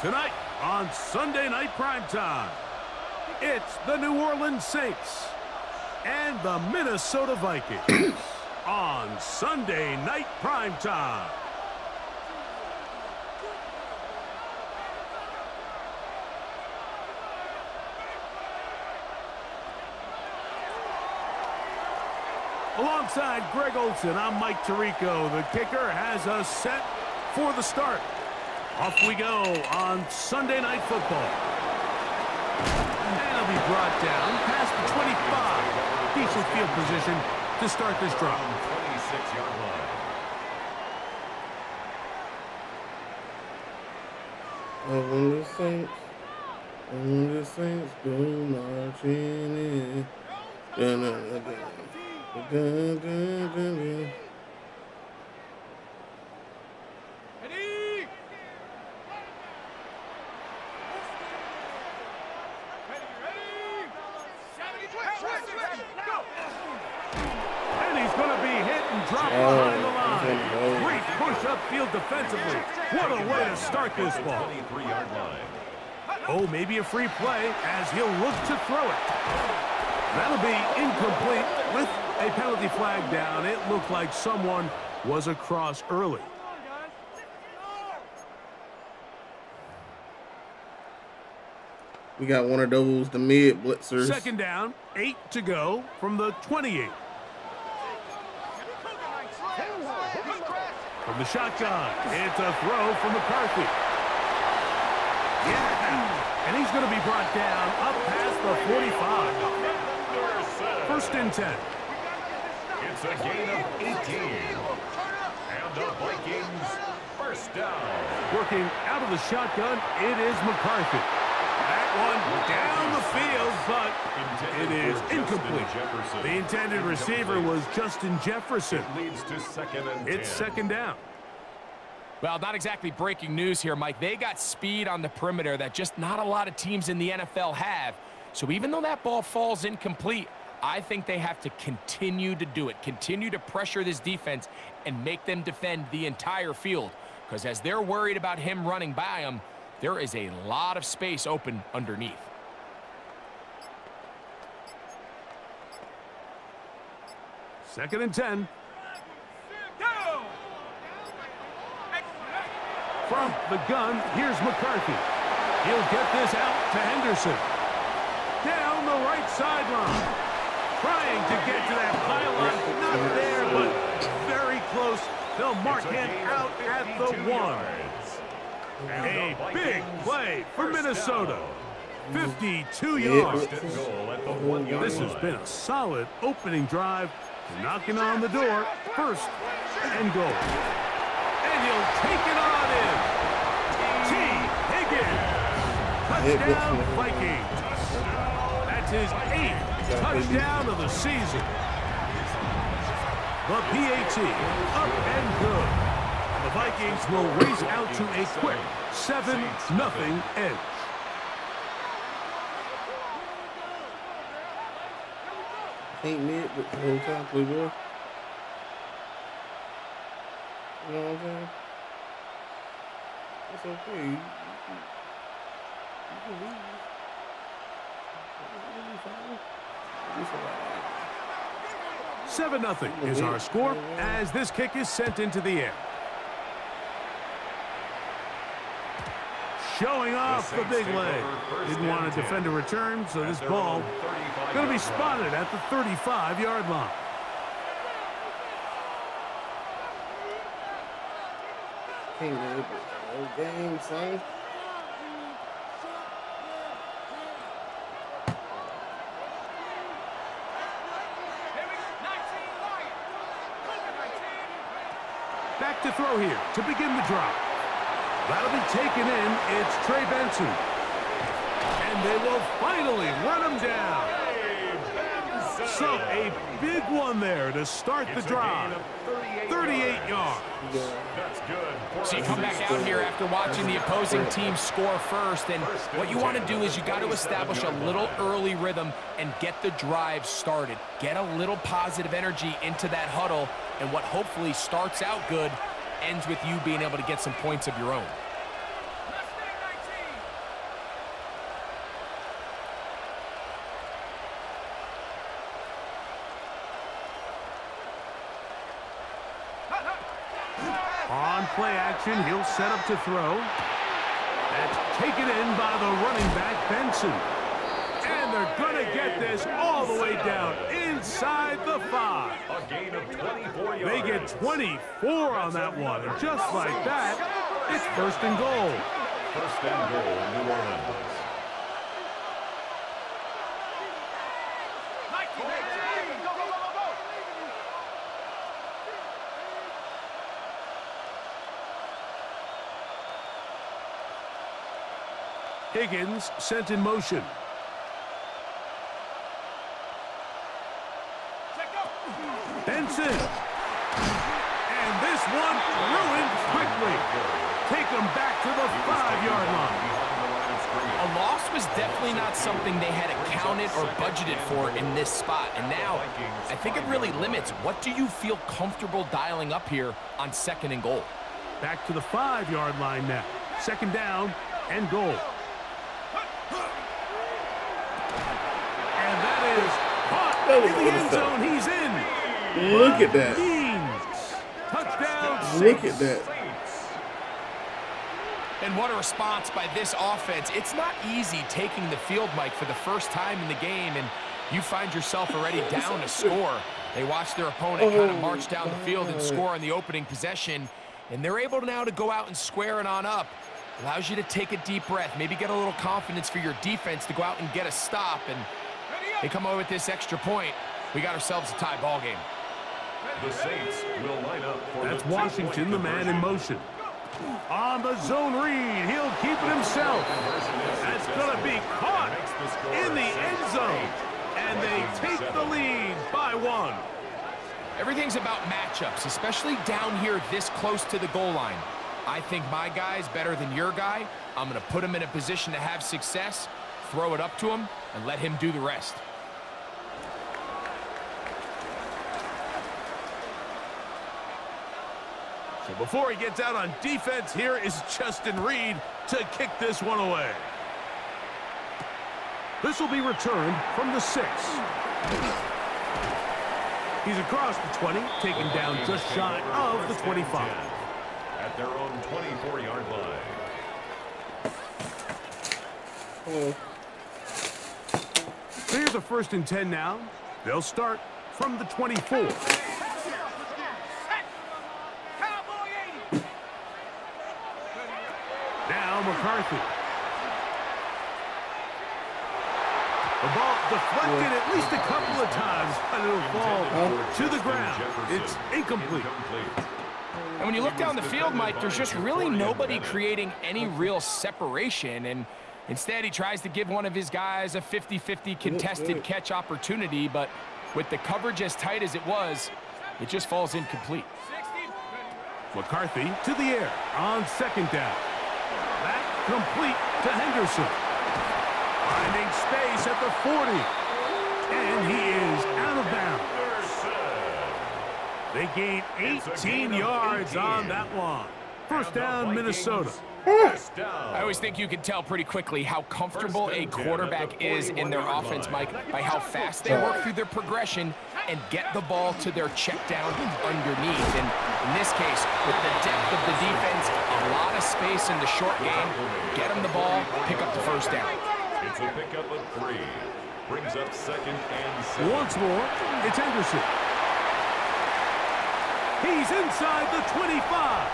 Tonight on Sunday Night Primetime, it's the New Orleans Saints and the Minnesota Vikings on Sunday Night Primetime. Alongside Greg Olson, I'm Mike Tirico. The kicker has us set for the start. Off we go on Sunday Night Football. And he'll be brought down past the 25. Decent field position to start this drive. 26-yard line. When the Saints go marching in. And he's going to be hit and dropped behind the line. Great push upfield defensively. What a way to start this ball. 23-yard line. Oh, maybe a free play as he'll look to throw it. That'll be incomplete with a penalty flag down. It looked like someone was across early. We got one of those, the mid blitzers. Second down, 8 to go from the 28. From the shotgun, it's a throw from McCarthy. Yeah, and he's going to be brought down up past the 45. First and 10. It's a gain of 18. And the Vikings first down. Working out of the shotgun, it is McCarthy. That one down the field, but it is incomplete. The intended receiver was Justin Jefferson. It leads to second and 10. It's second down. Well, not exactly breaking news here, Mike. They got speed on the perimeter that just not a lot of teams in the NFL have. So even though that ball falls incomplete, I think they have to continue to do it, continue to pressure this defense and make them defend the entire field. Because as they're worried about him running by them, there is a lot of space open underneath. Second and 10. From the gun, here's McCarthy. He'll get this out to Henderson. Down the right sideline. Trying to get to that pylon. Not there, but very close. They'll mark him out at the 1. A big play for Minnesota. 52 yards. This has been a solid opening drive. Knocking on the door. First and goal. And he'll take it on in. T. Higgins. Touchdown, Vikings. That's his 8th touchdown of the season. The PAT up and good. And the Vikings will race out to a quick 7-0 edge. Ain't mid, but the whole time, Playboy. You know what I'm saying? It's okay. You can leave. It's 7-0 is our score as this kick is sent into the air. Showing off the big leg. Didn't want to defend a return, so this ball going to be spotted at the 35-yard line. Can't live with no game, son. Back to throw here to begin the drive. That'll be taken in. It's Trey Benson. And they will finally run him down. So a big one there to start the drive. 38 yards. That's good. So you come back out here after watching the opposing team score first, and what you want to do is you got to establish a little early rhythm and get the drive started. Get a little positive energy into that huddle, and what hopefully starts out good ends with you being able to get some points of your own. play action. He'll set up to throw. That's taken in by the running back, Benson. And they're going to get this all the way down inside the 5. A gain of 24 yards. They get 24 on that one. And just like that, it's first and goal. First and goal, New Orleans. Higgins sent in motion. Benson. And this one ruined quickly. Take them back to the 5-yard line. A loss was definitely not something they had accounted or budgeted for in this spot. And now, I think it really limits what do you feel comfortable dialing up here on second and goal. Back to the 5-yard line now. Second down and goal. And that is caught in the end zone. He's in. Look at that. Means. Touchdown. Look at that. And what a response by this offense. It's not easy taking the field, Mike, for the first time in the game, and you find yourself already down a score. They watch their opponent kind of march down the field and score on the opening possession, and they're able now to go out and square it on up. Allows you to take a deep breath, maybe get a little confidence for your defense to go out and get a stop, and they come away with this extra point. We got ourselves a tie ball game. The Saints will line up for That's Washington, the man in motion. On the zone read, he'll keep it himself. That's going to be caught in the end zone. And they take the lead by 1. Everything's about matchups, especially down here this close to the goal line. I think my guy's better than your guy. I'm going to put him in a position to have success, throw it up to him, and let him do the rest. So before he gets out on defense, here is Justin Reed to kick this one away. This will be returned from the 6. He's across the 20, taken down just shy of the 25. At their own 24-yard line. So here's a 1st and 10 now. They'll start from the 24. Now McCarthy. The ball deflected at least a couple of times, and it'll fall to the ground. It's incomplete. And when you look down the field, Mike, there's just really nobody creating any real separation. And instead, he tries to give one of his guys a 50-50 contested catch opportunity. But with the coverage as tight as it was, it just falls incomplete. McCarthy to the air on 2nd down. That complete to Henderson. Finding space at the 40. And he is out of bounds. They gain 18 yards on that one. First down, Minnesota. I always think you can tell pretty quickly how comfortable a quarterback is in their offense, Mike, by how fast they work through their progression and get the ball to their check down underneath. And in this case, with the depth of the defense, a lot of space in the short game, get them the ball, pick up the first down. It's a pickup of 3. Brings up 2nd and 7. Once more, it's Henderson. He's inside the 25.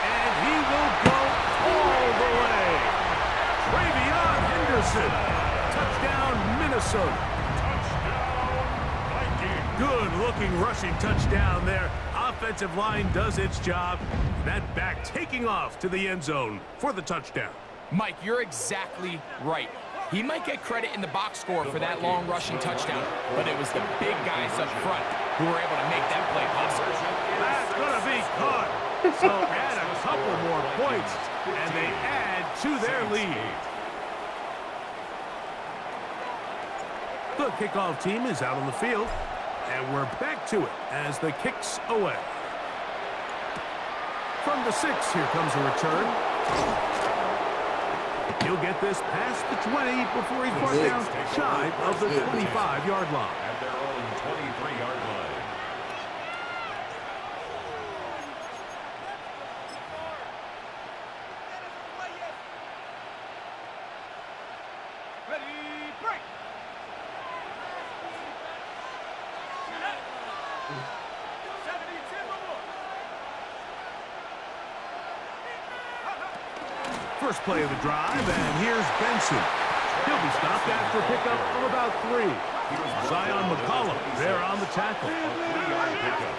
And he will go all the way. Travion Henderson. Touchdown, Minnesota. Good-looking rushing touchdown there. Offensive line does its job. That back taking off to the end zone for the touchdown. Mike, you're exactly right. He might get credit in the box score for that long rushing touchdown, but it was the big guys up front who were able to make that play possible. That's going to be caught. So add a couple more points, and they add to their lead. The kickoff team is out on the field, and we're back to it as the kick's away. From the 6, here comes a return. He'll get this past the 20 before he's brought down shy of the 25-yard line. At their own 23-yard line. First play of the drive, and here's Benson. He'll be stopped after a pickup of about 3. Zion McCollum there on the tackle. A 3-yard pickup.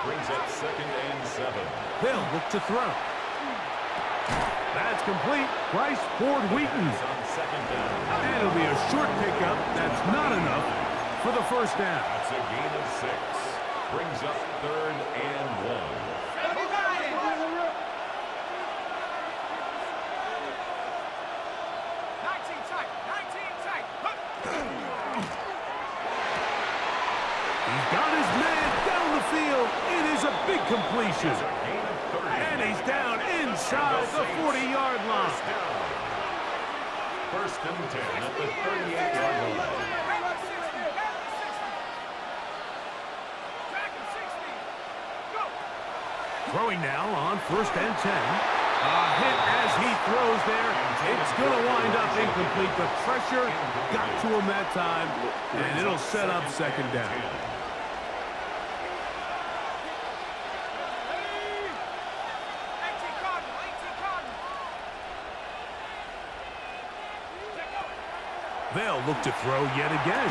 Brings up 2nd and 7. They'll look to throw. That's complete. Bryce Ford Wheaton. On 2nd down. And it'll be a short pickup. That's not enough for the first down. That's a gain of 6. Brings up 3rd and 1. He's got his man down the field. It is a big completion. And he's down inside the 40-yard line. First and 10 at the 38-yard line. Throwing now on 1st and 10. A hit as he throws there. It's going to wind up incomplete. The pressure got to him that time, and it'll set up 2nd down. They'll look to throw yet again.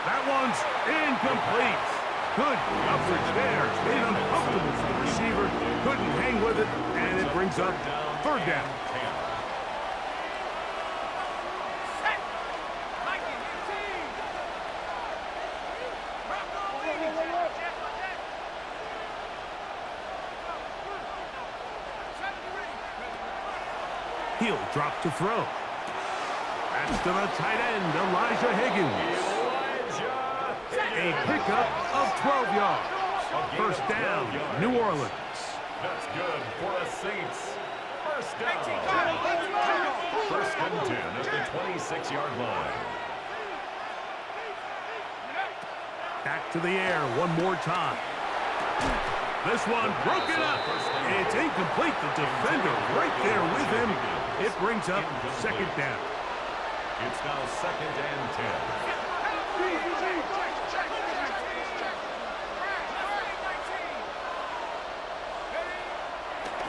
That one's incomplete. Good coverage there. Made uncomfortable for the receiver. Couldn't hang with it, and it brings up 3rd down. He'll drop to throw. That's to the tight end, Elijah Higgins. A pickup of 12 yards. First down, New Orleans. That's good for the Saints. First down. First and 10 at the 26-yard line. Back to the air one more time. This one broken up. It's incomplete. The defender right there with him. It brings up 2nd down. It's now 2nd and 10.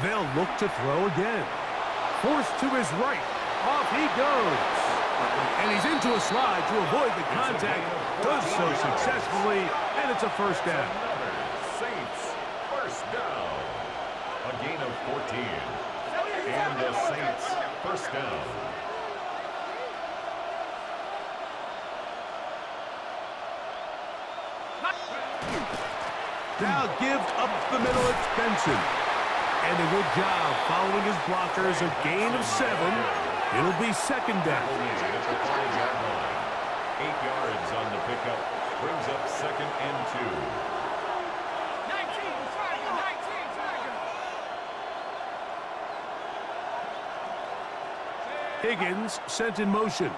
They'll look to throw again. Forced to his right. Off he goes. And he's into a slide to avoid the contact. Does so successfully, and it's a first down. Saints, first down. A gain of 14. And the Saints, first down. Now give up the middle. It's Benson. And a good job following his blockers. A gain of 7. It'll be 2nd down. 8 yards on the pickup. Brings up 2nd and 2. Higgins sent in motion.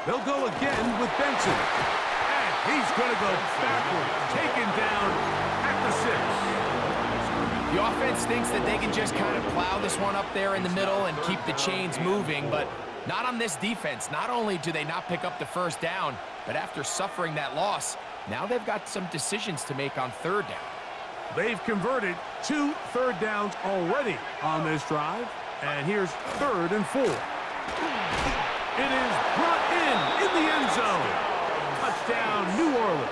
They'll go again with Benson. And he's going to go backward. Taken down at the 6. The offense thinks that they can just kind of plow this one up there in the middle and keep the chains moving, but not on this defense. Not only do they not pick up the first down, but after suffering that loss, now they've got some decisions to make on 3rd down. They've converted 2 third downs already on this drive. And here's 3rd and 4. It is brought in the end zone. Touchdown, New Orleans.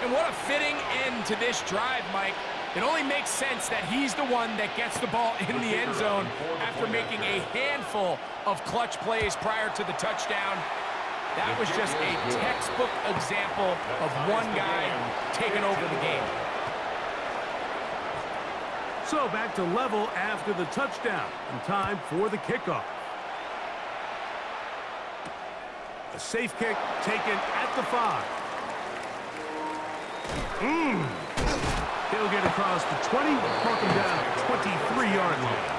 And what a fitting end to this drive, Mike. It only makes sense that he's the one that gets the ball in the end zone after making a handful of clutch plays prior to the touchdown. That was just a textbook example of one guy taking over the game. So back to level after the touchdown, and time for the kickoff. A safe kick taken at the 5. He'll get across the 20, mark him down at the 23-yard line.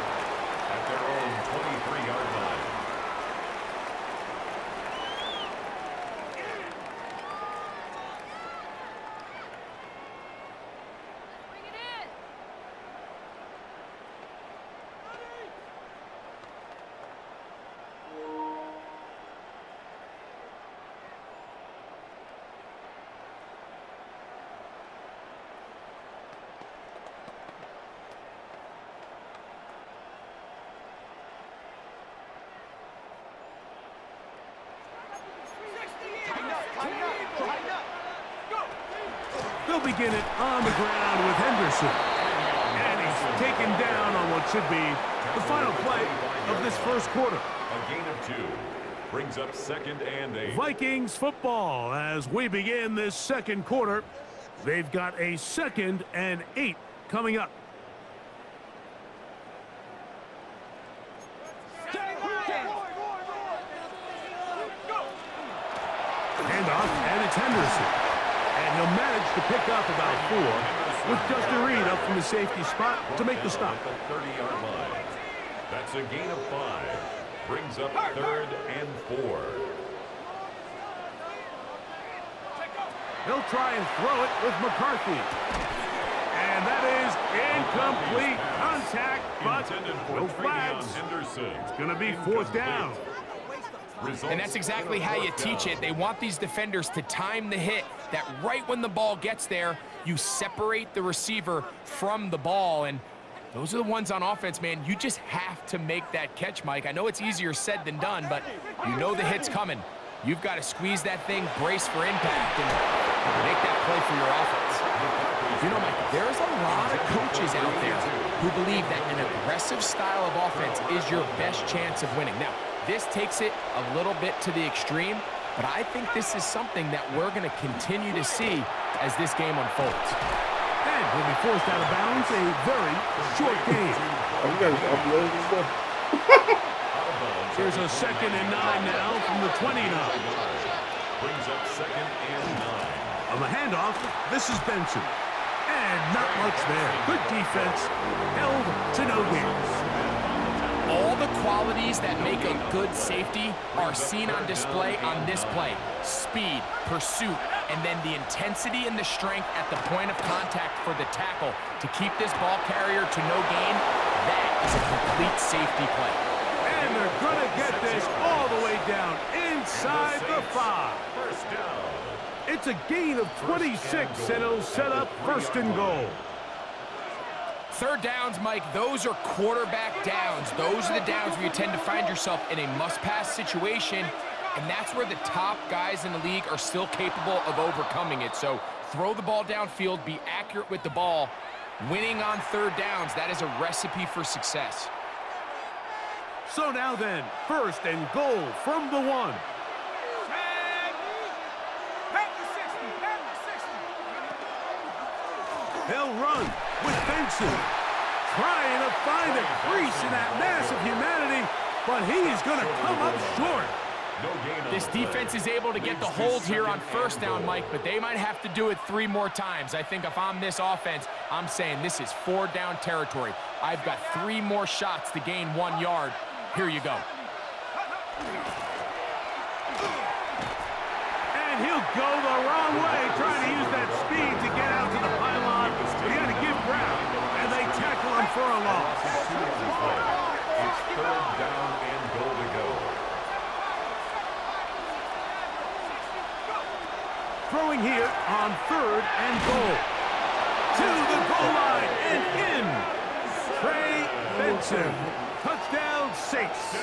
At their own 23-yard line. He'll begin it on the ground with Henderson. And he's taken down on what should be the final play of this first quarter. A gain of 2 brings up 2nd and 8. Vikings football as we begin this second quarter. They've got a 2nd and 8 coming up. Handoff, and it's Henderson. And he'll manage to pick up about 4 with Justin Reed up from the safety spot to make the stop. At the 30-yard line. That's a gain of 5. Brings up 3rd and 4. He'll try and throw it with McCarthy. And that is incomplete contact, but no flags. It's going to be 4th down. And that's exactly how you teach it. They want these defenders to time the hit, that right when the ball gets there, you separate the receiver from the ball. And those are the ones on offense, man. You just have to make that catch, Mike. I know it's easier said than done, but you know the hit's coming. You've got to squeeze that thing, brace for impact, and make that play for your offense. You know, Mike, there's a lot of coaches out there who believe that an aggressive style of offense is your best chance of winning. Now, this takes it a little bit to the extreme, but I think this is something that we're going to continue to see as this game unfolds. And he'll be forced out of bounds, a very short game. Here's a 2nd and 9 now from the 29. Brings up 2nd and 9. On the handoff, this is Benson. And not much there. Good defense. Held to no gains. All the qualities that make a good safety are seen on display on this play. Speed, pursuit, and then the intensity and the strength at the point of contact for the tackle to keep this ball carrier to no gain. That is a complete safety play. And they're going to get this all the way down inside the 5. First down. It's a gain of 26, and it'll set up 1st and goal. 3rd downs, Mike, those are quarterback downs. Those are the downs where you tend to find yourself in a must-pass situation, and that's where the top guys in the league are still capable of overcoming it. So throw the ball downfield, be accurate with the ball. Winning on 3rd downs, that is a recipe for success. So now then, 1st and goal from the 1. They'll run with Benson, trying to find a crease in that mass of humanity, but he's going to come up short. This defense is able to get the hold here on 1st down, Mike, but they might have to do it 3 more times. I think if I'm this offense, I'm saying this is 4 down territory. I've got 3 more shots to gain 1 yard. Here you go. And he'll go the wrong way, trying to use that speed to get out to the pylon. He had to give ground, and they tackle him for a loss. It's 3rd down and goal to go. Throwing here on 3rd and goal. To the goal line and in. Trey Benson. Touchdown, Saints.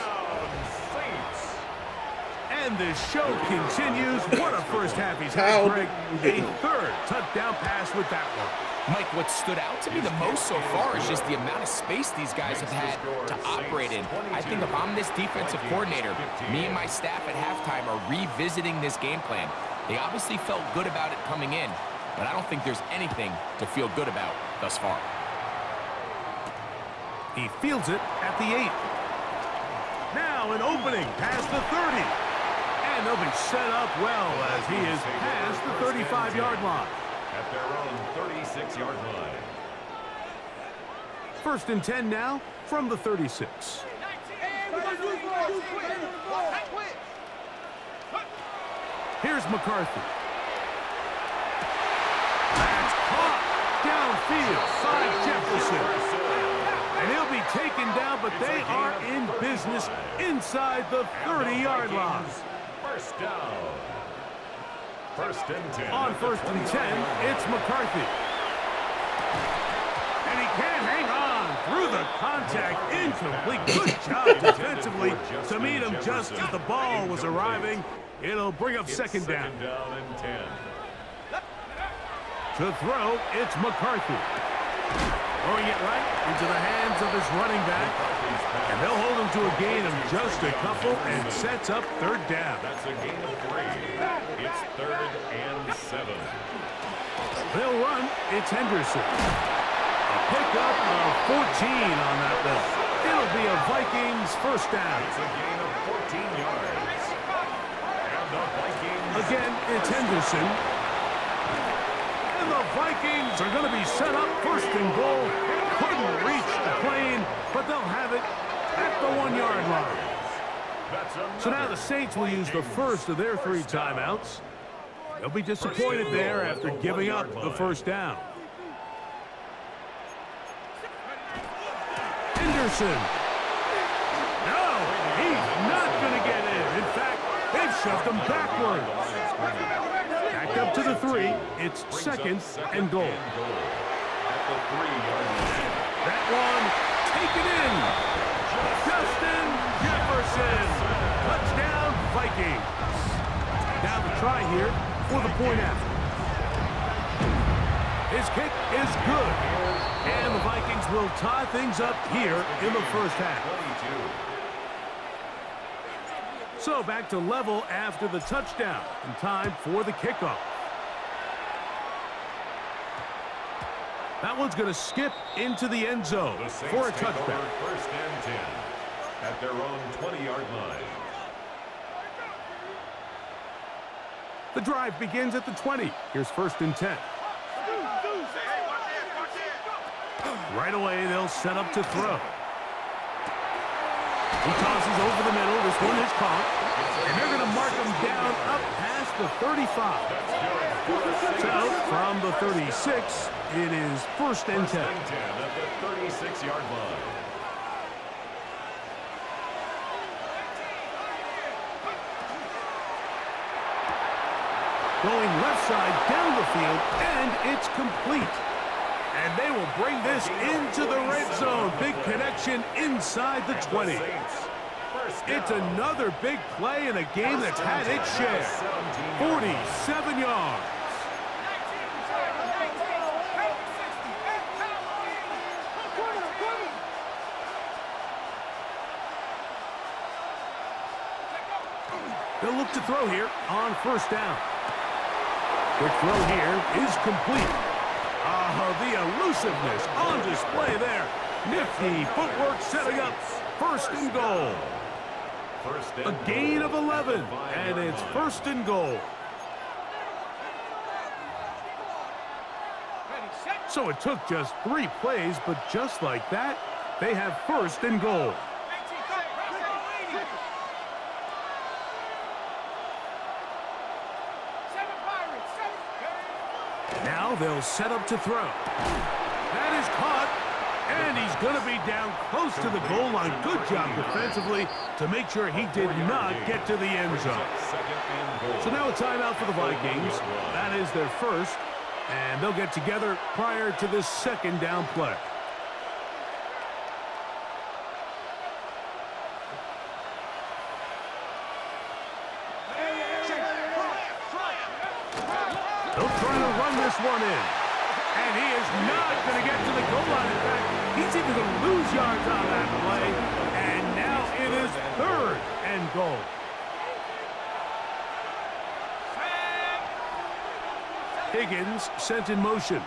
And this show continues. What a first half he's had, Greg. A 3rd touchdown pass with that one. Mike, what stood out to me the most so far is just the amount of space these guys have had to operate in. I think if I'm this defensive coordinator, me and my staff at halftime are revisiting this game plan. They obviously felt good about it coming in, but I don't think there's anything to feel good about thus far. He fields it at the 8. Now an opening past the 30. And they'll be set up well as he is past the 35-yard line. At their own 36-yard line. 1st and 10 now from the 36. Here's McCarthy. That's caught downfield by Jefferson. And he'll be taken down, but they are in business inside the 30-yard line. First down. 1st and 10. On 1st and 10, it's McCarthy. And he can't hang on through the contact. Incomplete. Good job defensively to meet him just as the ball was arriving. It'll bring up 2nd down. 2nd down and 10. To throw, it's McCarthy. Throwing it right into the hands of his running back. And they'll hold him to a gain of just a couple and sets up third down. That's a gain of 3. It's 3rd and 7. They'll run, it's Henderson. A pickup of 14 on that one. It'll be a Vikings first down. It's a gain of 14 yards. And the Vikings... Again, it's Henderson. And the Vikings are going to be set up first and goal. Couldn't reach the plane, but they'll have it at the 1-yard line. So now the Saints will use the first of their 3 timeouts. They'll be disappointed there after giving up the first down. Henderson. No, he's not going to get in. In fact, they've shoved him backwards. Back up to the 3. It's 2nd and goal. That one taken in. Justin Jefferson. Touchdown, Vikings. Now the try here for the point after. His kick is good. And the Vikings will tie things up here in the first half. So back to level after the touchdown. And time for the kickoff. That one's going to skip into the end zone for a touchdown. First and 10 at their own 20-yard line. The drive begins at the 20. Here's 1st and 10. Right away, they'll set up to throw. He tosses over the middle. This one is caught. And they're going to mark him down up past the 35. So from the 36, it is 1st and 10. At the 36-yard line. Going left side down the field, and it's complete. And they will bring this into the red zone. Big connection inside the 20. It's another big play in a game that's had its share. 47 yards. They'll look to throw here on 1st down. Quick throw here is complete. The elusiveness on display there. Nifty footwork setting up 1st and goal. A gain of 11, and it's 1st and goal. So it took just 3 plays, but just like that, they have 1st and goal. Now they'll set up to throw. That is caught, and he's going to be down close to the goal line. Good job defensively to make sure he did not get to the end zone. So now a timeout for the Vikings. That is their first, and they'll get together prior to this 2nd down play. They'll try to run this one in. And he is not going to get to the goal line. In fact, he's even going to lose yards on that play. And now it is 3rd and goal. Higgins sent in motion.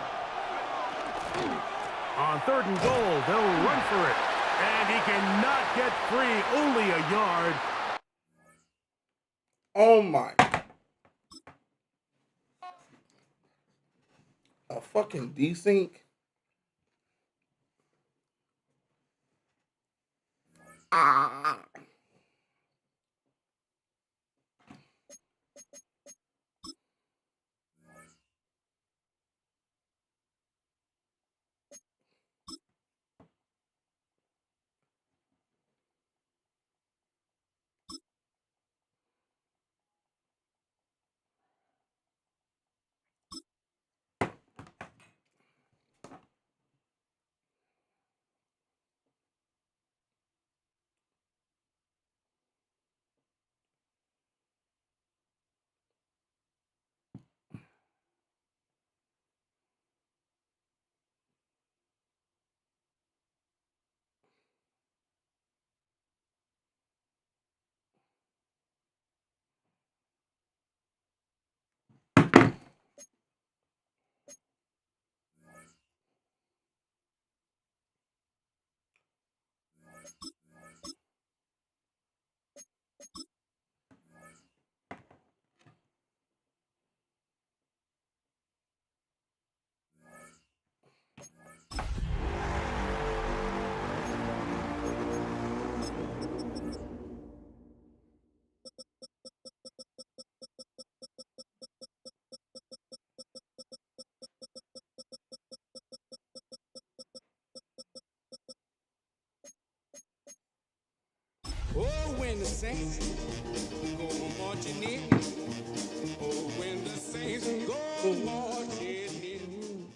On 3rd and goal, they'll run for it. And he cannot get free, only a yard. Oh my. A fucking desync. Ah. Oh, when the saints go marching in. Oh, when the saints go marching in.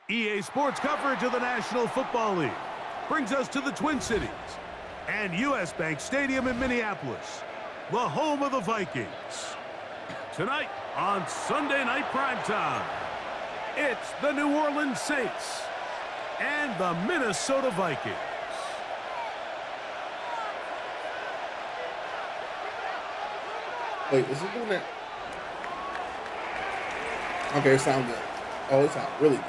EA Sports coverage of the National Football League brings us to the Twin Cities and U.S. Bank Stadium in Minneapolis, the home of the Vikings. Tonight on Sunday Night Primetime, it's the New Orleans Saints and the Minnesota Vikings. Wait, is it doing that? Okay, it sounds good. Oh, it sounds really good.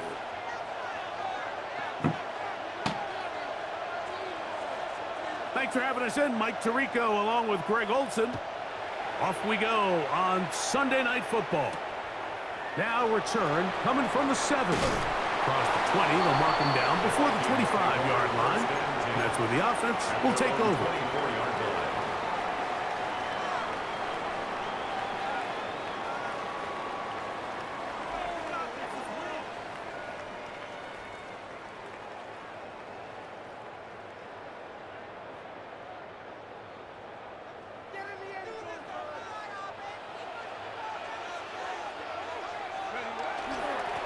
Thanks for having us in, Mike Tirico, along with Greg Olson. Off we go on Sunday Night Football. Now return coming from the 7. Across the 20, they'll mark him down before the 25-yard line. And that's where the offense will take over.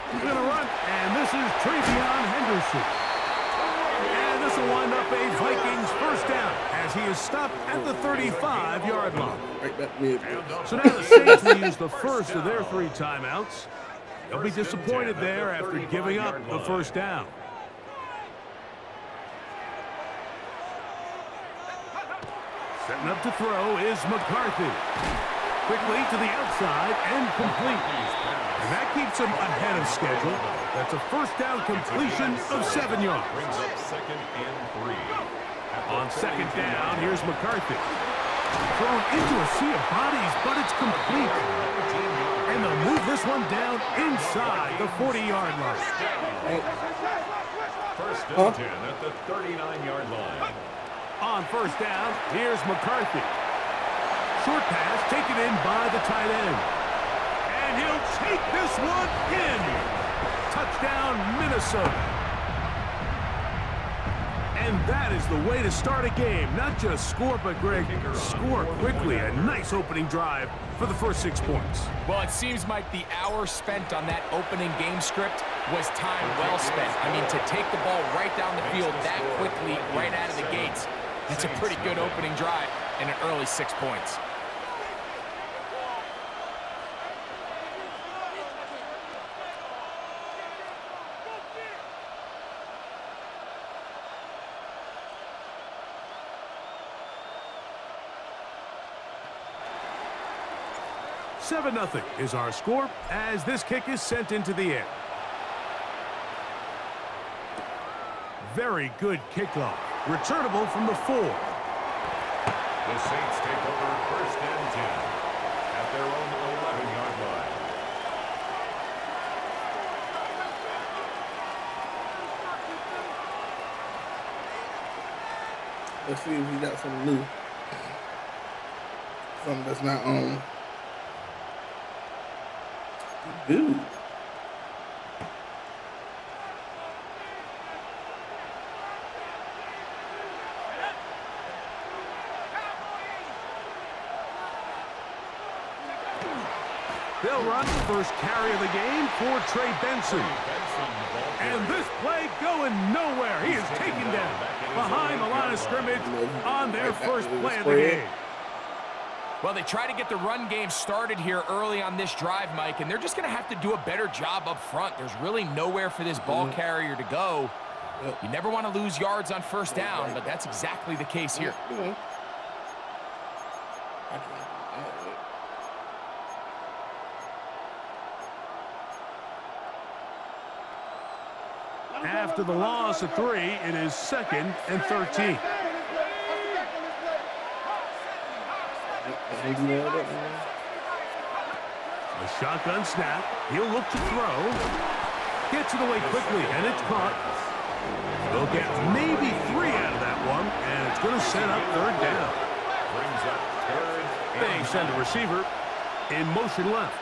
He's going to run, and this is Henderson. And this will wind up a Vikings first down as he is stopped at the 35-yard line. Right back mid. So now the Saints will use the first of their 3 timeouts. They'll be disappointed there after giving up the first down. Setting up to throw is McCarthy. Quickly to the outside and complete. And that keeps him ahead of schedule. That's a first down completion of 7 yards. Brings up 2nd and 3. On 2nd down, here's McCarthy. Thrown into a sea of bodies, but it's complete. And they'll move this one down inside the 40-yard line. First and 10 at the 39-yard line. On first down, here's McCarthy. Short pass taken in by the tight end. And he'll take this one in. Touchdown, Minnesota. And that is the way to start a game. Not just score, but, Greg, score quickly. A nice opening drive for the first 6 points. Well, it seems like the hour spent on that opening game script was time well spent. I mean, to take the ball right down the field that quickly, right out of the gates, that's a pretty good opening drive and an early 6 points. Seven 0 is our score as this kick is sent into the air. Very good kickoff. Returnable from the 4. The Saints take over first and 10 at their own 11-yard line. Let's see if he got something new. Something that's not on. Dude. They'll run the first carry of the game for Trey Benson. And this play going nowhere. He is taken down behind the line of scrimmage on their first play of the game. Well, they try to get the run game started here early on this drive, Mike, and they're just going to have to do a better job up front. There's really nowhere for this ball carrier to go. You never want to lose yards on first down, but that's exactly the case here. After the loss of 3, it is 2nd and 13. A shotgun snap. He'll look to throw. Gets it away quickly, and it's caught. They'll get maybe 3 out of that one, and it's going to set up 3rd down. Brings up 3rd. They send the receiver in motion left.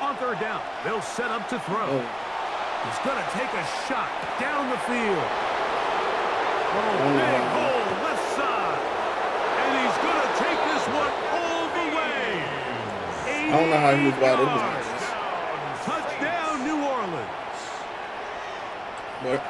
On 3rd down, they'll set up to throw. He's going to take a shot down the field. Big hole left side. And he's going to take this one all the way. I don't know how he was wide open. Touchdown, New Orleans. What?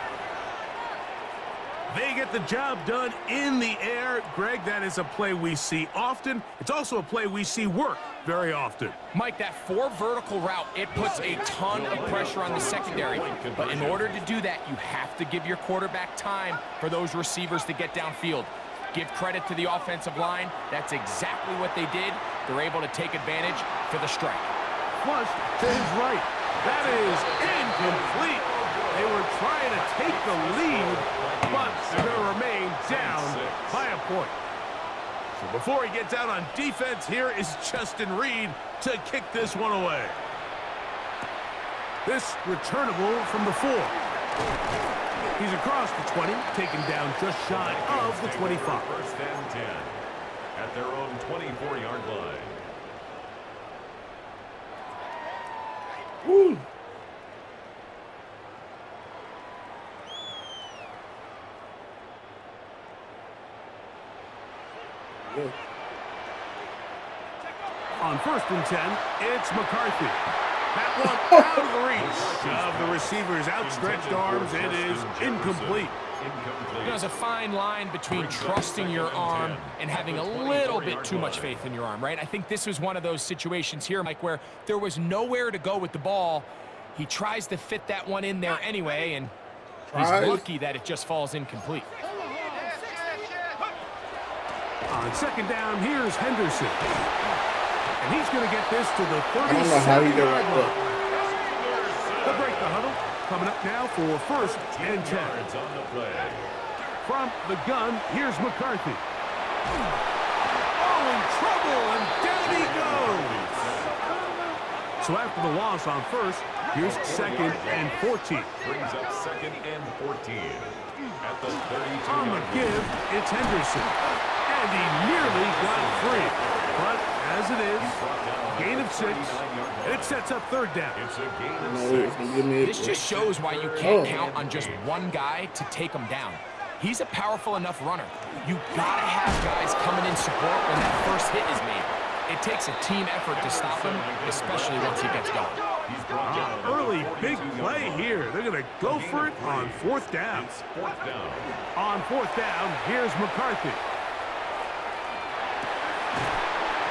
They get the job done in the air. Greg, that is a play we see often. It's also a play we see work very often. Mike, that 4 vertical route, it puts a ton of pressure on the secondary. But in order to do that, you have to give your quarterback time for those receivers to get downfield. Give credit to the offensive line. That's exactly what they did. They're able to take advantage for the strike. Flush to his right. That is incomplete. They were trying to take the lead, but they're going to remain down by a point. So before he gets out on defense, here is Justin Reed to kick this one away. This returnable from the 4. He's across the 20, taken down just shy of the 25. 1st and 10 at their own 24-yard line. Woo. On 1st and 10, it's McCarthy. That one out of the reach of the receiver's outstretched arms. It is incomplete. You know, there's a fine line between trusting your arm and having a little bit too much faith in your arm, right? I think this was one of those situations here, Mike, where there was nowhere to go with the ball. He tries to fit that one in there anyway, and he's lucky that it just falls incomplete. On 2nd down, here's Henderson. And he's going to get this to the 37-yard line. I don't know how he got right there. They'll break the huddle. Coming up now for 1st and 10. On the play. From the gun, here's McCarthy. Oh, in trouble, and down he goes. So after the loss on 1st, here's 2nd and 14. Brings up 2nd and 14 at the 32. On the give, it's Henderson. And he nearly got free. But as it is, gain of 6, and it sets up 3rd down. It's a gain of 6. This just shows why you can't count on just one guy to take him down. He's a powerful enough runner. You gotta have guys coming in support when that first hit is made. It takes a team effort to stop him, especially once he gets going. Early big play here. They're going to go for it on 4th down. On 4th down, here's McCarthy.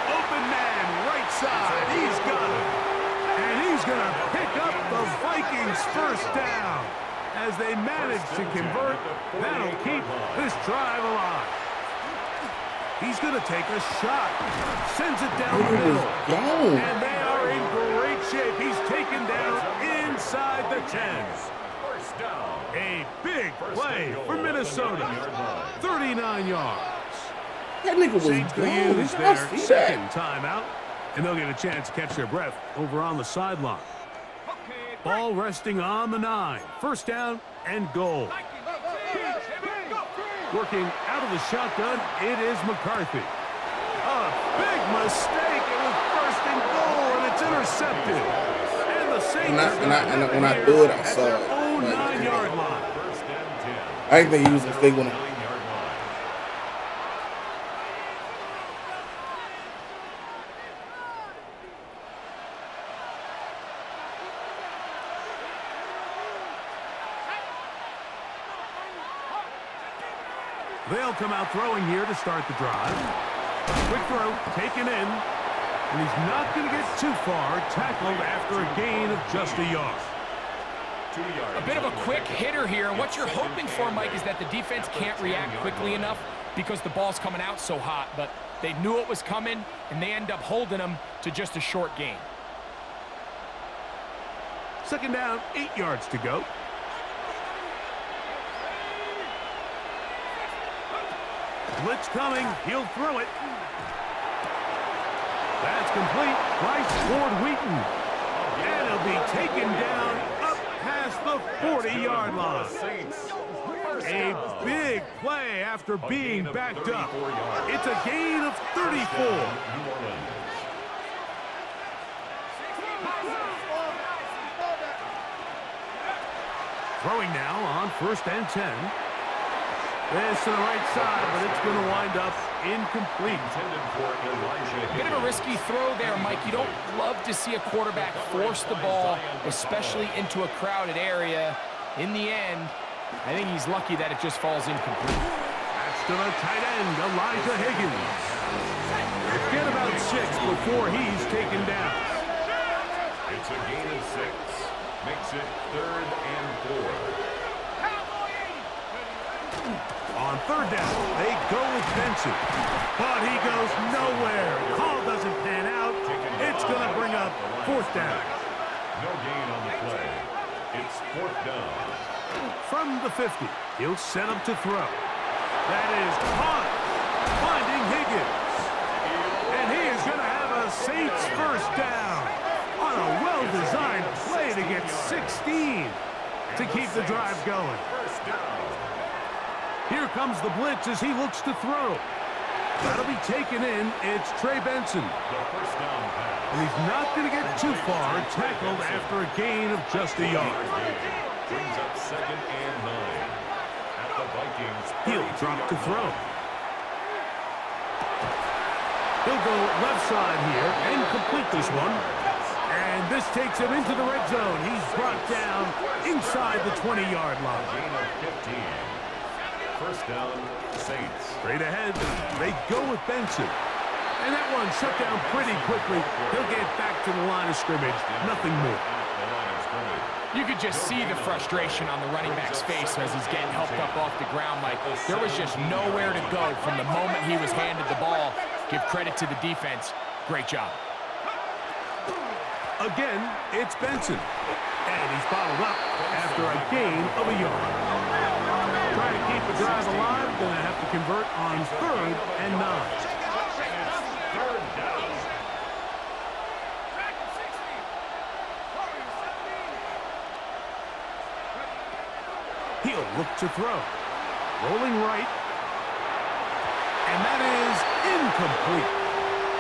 Open man, right side. He's got it. And he's going to pick up the Vikings' 1st down. As they manage to convert, that'll keep this drive alive. He's going to take a shot. Sends it down the middle. And they are in great shape. He's taken down inside the 10. A big play for Minnesota. 39 yards. That nigga was Saints going to use gone. their 2nd timeout, and they'll get a chance to catch their breath over on the sideline. Ball resting on the 9. 1st down and goal. Working out of the shotgun, it is McCarthy. A big mistake. It was 1st and goal, and it's intercepted. And the Saints when I do it, I saw it. 9-yard line. I didn't think he was a mistake when They'll come out throwing here to start the drive. Quick throw, taken in. And he's not going to get too far. Tackled after a gain of just a yard. A bit of a quick hitter here. And what you're hoping for, Mike, is that the defense can't react quickly enough because the ball's coming out so hot. But they knew it was coming, and they end up holding them to just a short gain. Second down, 8 yards to go. Blitz coming. He'll throw it. That's complete. Bryce Ward Wheaton. And he'll be taken down up past the 40-yard line. A big play after being backed up. It's a gain of 34. Throwing now on 1st and 10. This to the right side, but it's going to wind up incomplete. Bit of a risky throw there, Mike. You don't love to see a quarterback force the ball, especially into a crowded area. In the end, I think he's lucky that it just falls incomplete. That's to the tight end, Elijah Higgins. Get about 6 before he's taken down. It's a gain of 6. Makes it 3rd and 4. On 3rd down, they go with Benson. But he goes nowhere. Call doesn't pan out. It's going to bring up 4th down. No gain on the play. It's 4th down. From the 50, he'll set him to throw. That is caught. Finding Higgins. And he is going to have a Saints 1st down on a well-designed play to get 16 to keep the drive going. Here comes the blitz as he looks to throw. That'll be taken in. It's Trey Benson. And he's not going to get too far, tackled after a gain of just a yard. Brings up 2nd and 9. At the Vikings. He'll drop to throw. He'll go left side here and complete this one. And this takes him into the red zone. He's brought down inside the 20-yard line. Gain of 15. 1st down, Saints. Straight ahead, they go with Benson. And that one shut down pretty quickly. He'll get back to the line of scrimmage. Nothing more. You could just see the frustration on the running back's face as he's getting helped up off the ground. Like, there was just nowhere to go from the moment he was handed the ball. Give credit to the defense. Great job. Again, it's Benson. And he's bottled up after a gain of a yard. Trying to keep the drive alive, going to have to convert on 3rd and 9. 3rd down. He'll look to throw. Rolling right. And that is incomplete.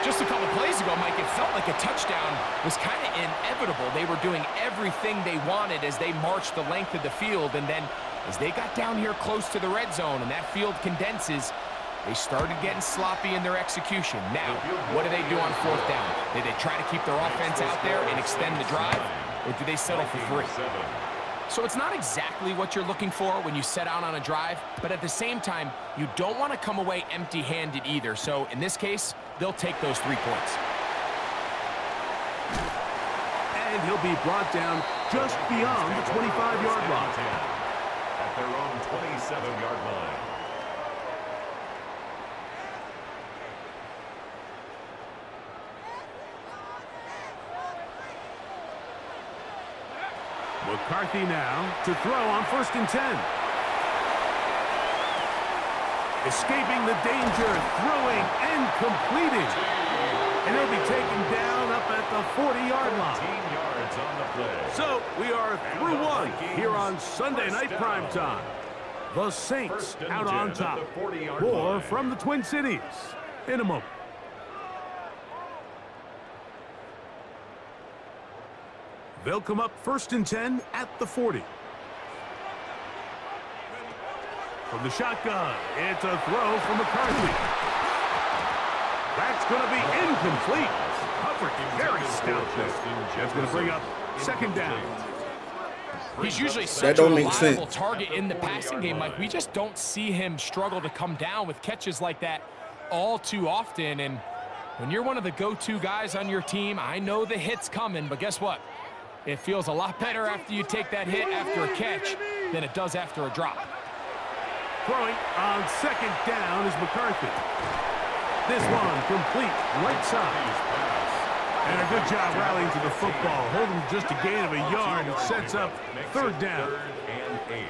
Just a couple plays ago, Mike, it felt like a touchdown was kind of inevitable. They were doing everything they wanted as they marched the length of the field, and then as they got down here close to the red zone and that field condenses, they started getting sloppy in their execution. Now, what do they do on 4th down? Do they try to keep their offense out there and extend the drive, or do they settle for 3? So it's not exactly what you're looking for when you set out on a drive, but at the same time, you don't want to come away empty-handed either. So in this case, they'll take those 3 points. And he'll be brought down just beyond the 25-yard line. At their own 27-yard line. McCarthy now to throw on 1st and 10. Escaping the danger, throwing and completing. And he'll be taken down up at the 40-yard line. 15 yards on the play. So we are through one here on Sunday Night Primetime. The Saints out on top. More from the Twin Cities in a moment. They'll come up 1st and 10 at the 40. From the shotgun, it's a throw from McCarthy. That's going to be incomplete. Covered very stoutly. That's going to bring up 2nd down. He's usually such a reliable target in the passing game, Mike. We just don't see him struggle to come down with catches like that all too often. And when you're one of the go-to guys on your team, I know the hit's coming, but guess what? It feels a lot better after you take that hit after a catch than it does after a drop. Throwing on 2nd down is McCarthy. This one complete right side. And a good job rallying to the football. Holding just a gain of a yard. It sets up third down. Third and 8.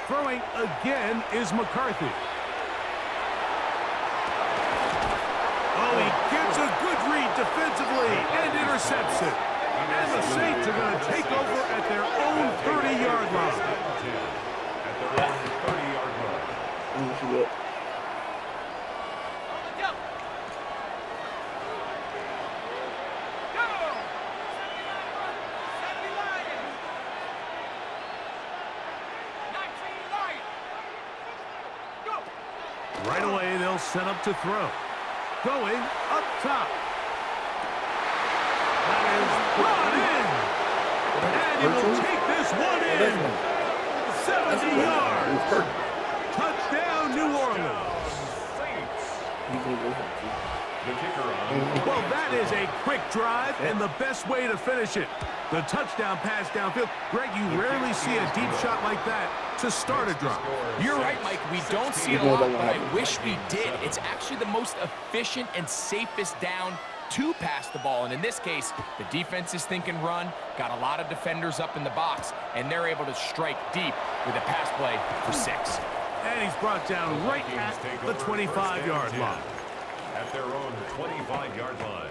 Throwing again is McCarthy. Oh, he gets a good read defensively and intercepts it. And the Saints are going to take over at their own 30-yard line. At their own 30-yard line. Right away, they'll set up to throw. Going up top. That is brought in. And he will take this one in. 70 yards. Touchdown, New Orleans. The kicker on. Well, that is a quick drive and the best way to finish it. The touchdown pass downfield. Greg, you rarely see a deep shot like that to start a drive. You're right, Mike. We don't see it a lot, but I wish we did. It's actually the most efficient and safest down to pass the ball. And in this case, the defense is thinking run, got a lot of defenders up in the box, and they're able to strike deep with a pass play for 6. And he's brought down right at the 25-yard line. At their own 25-yard line.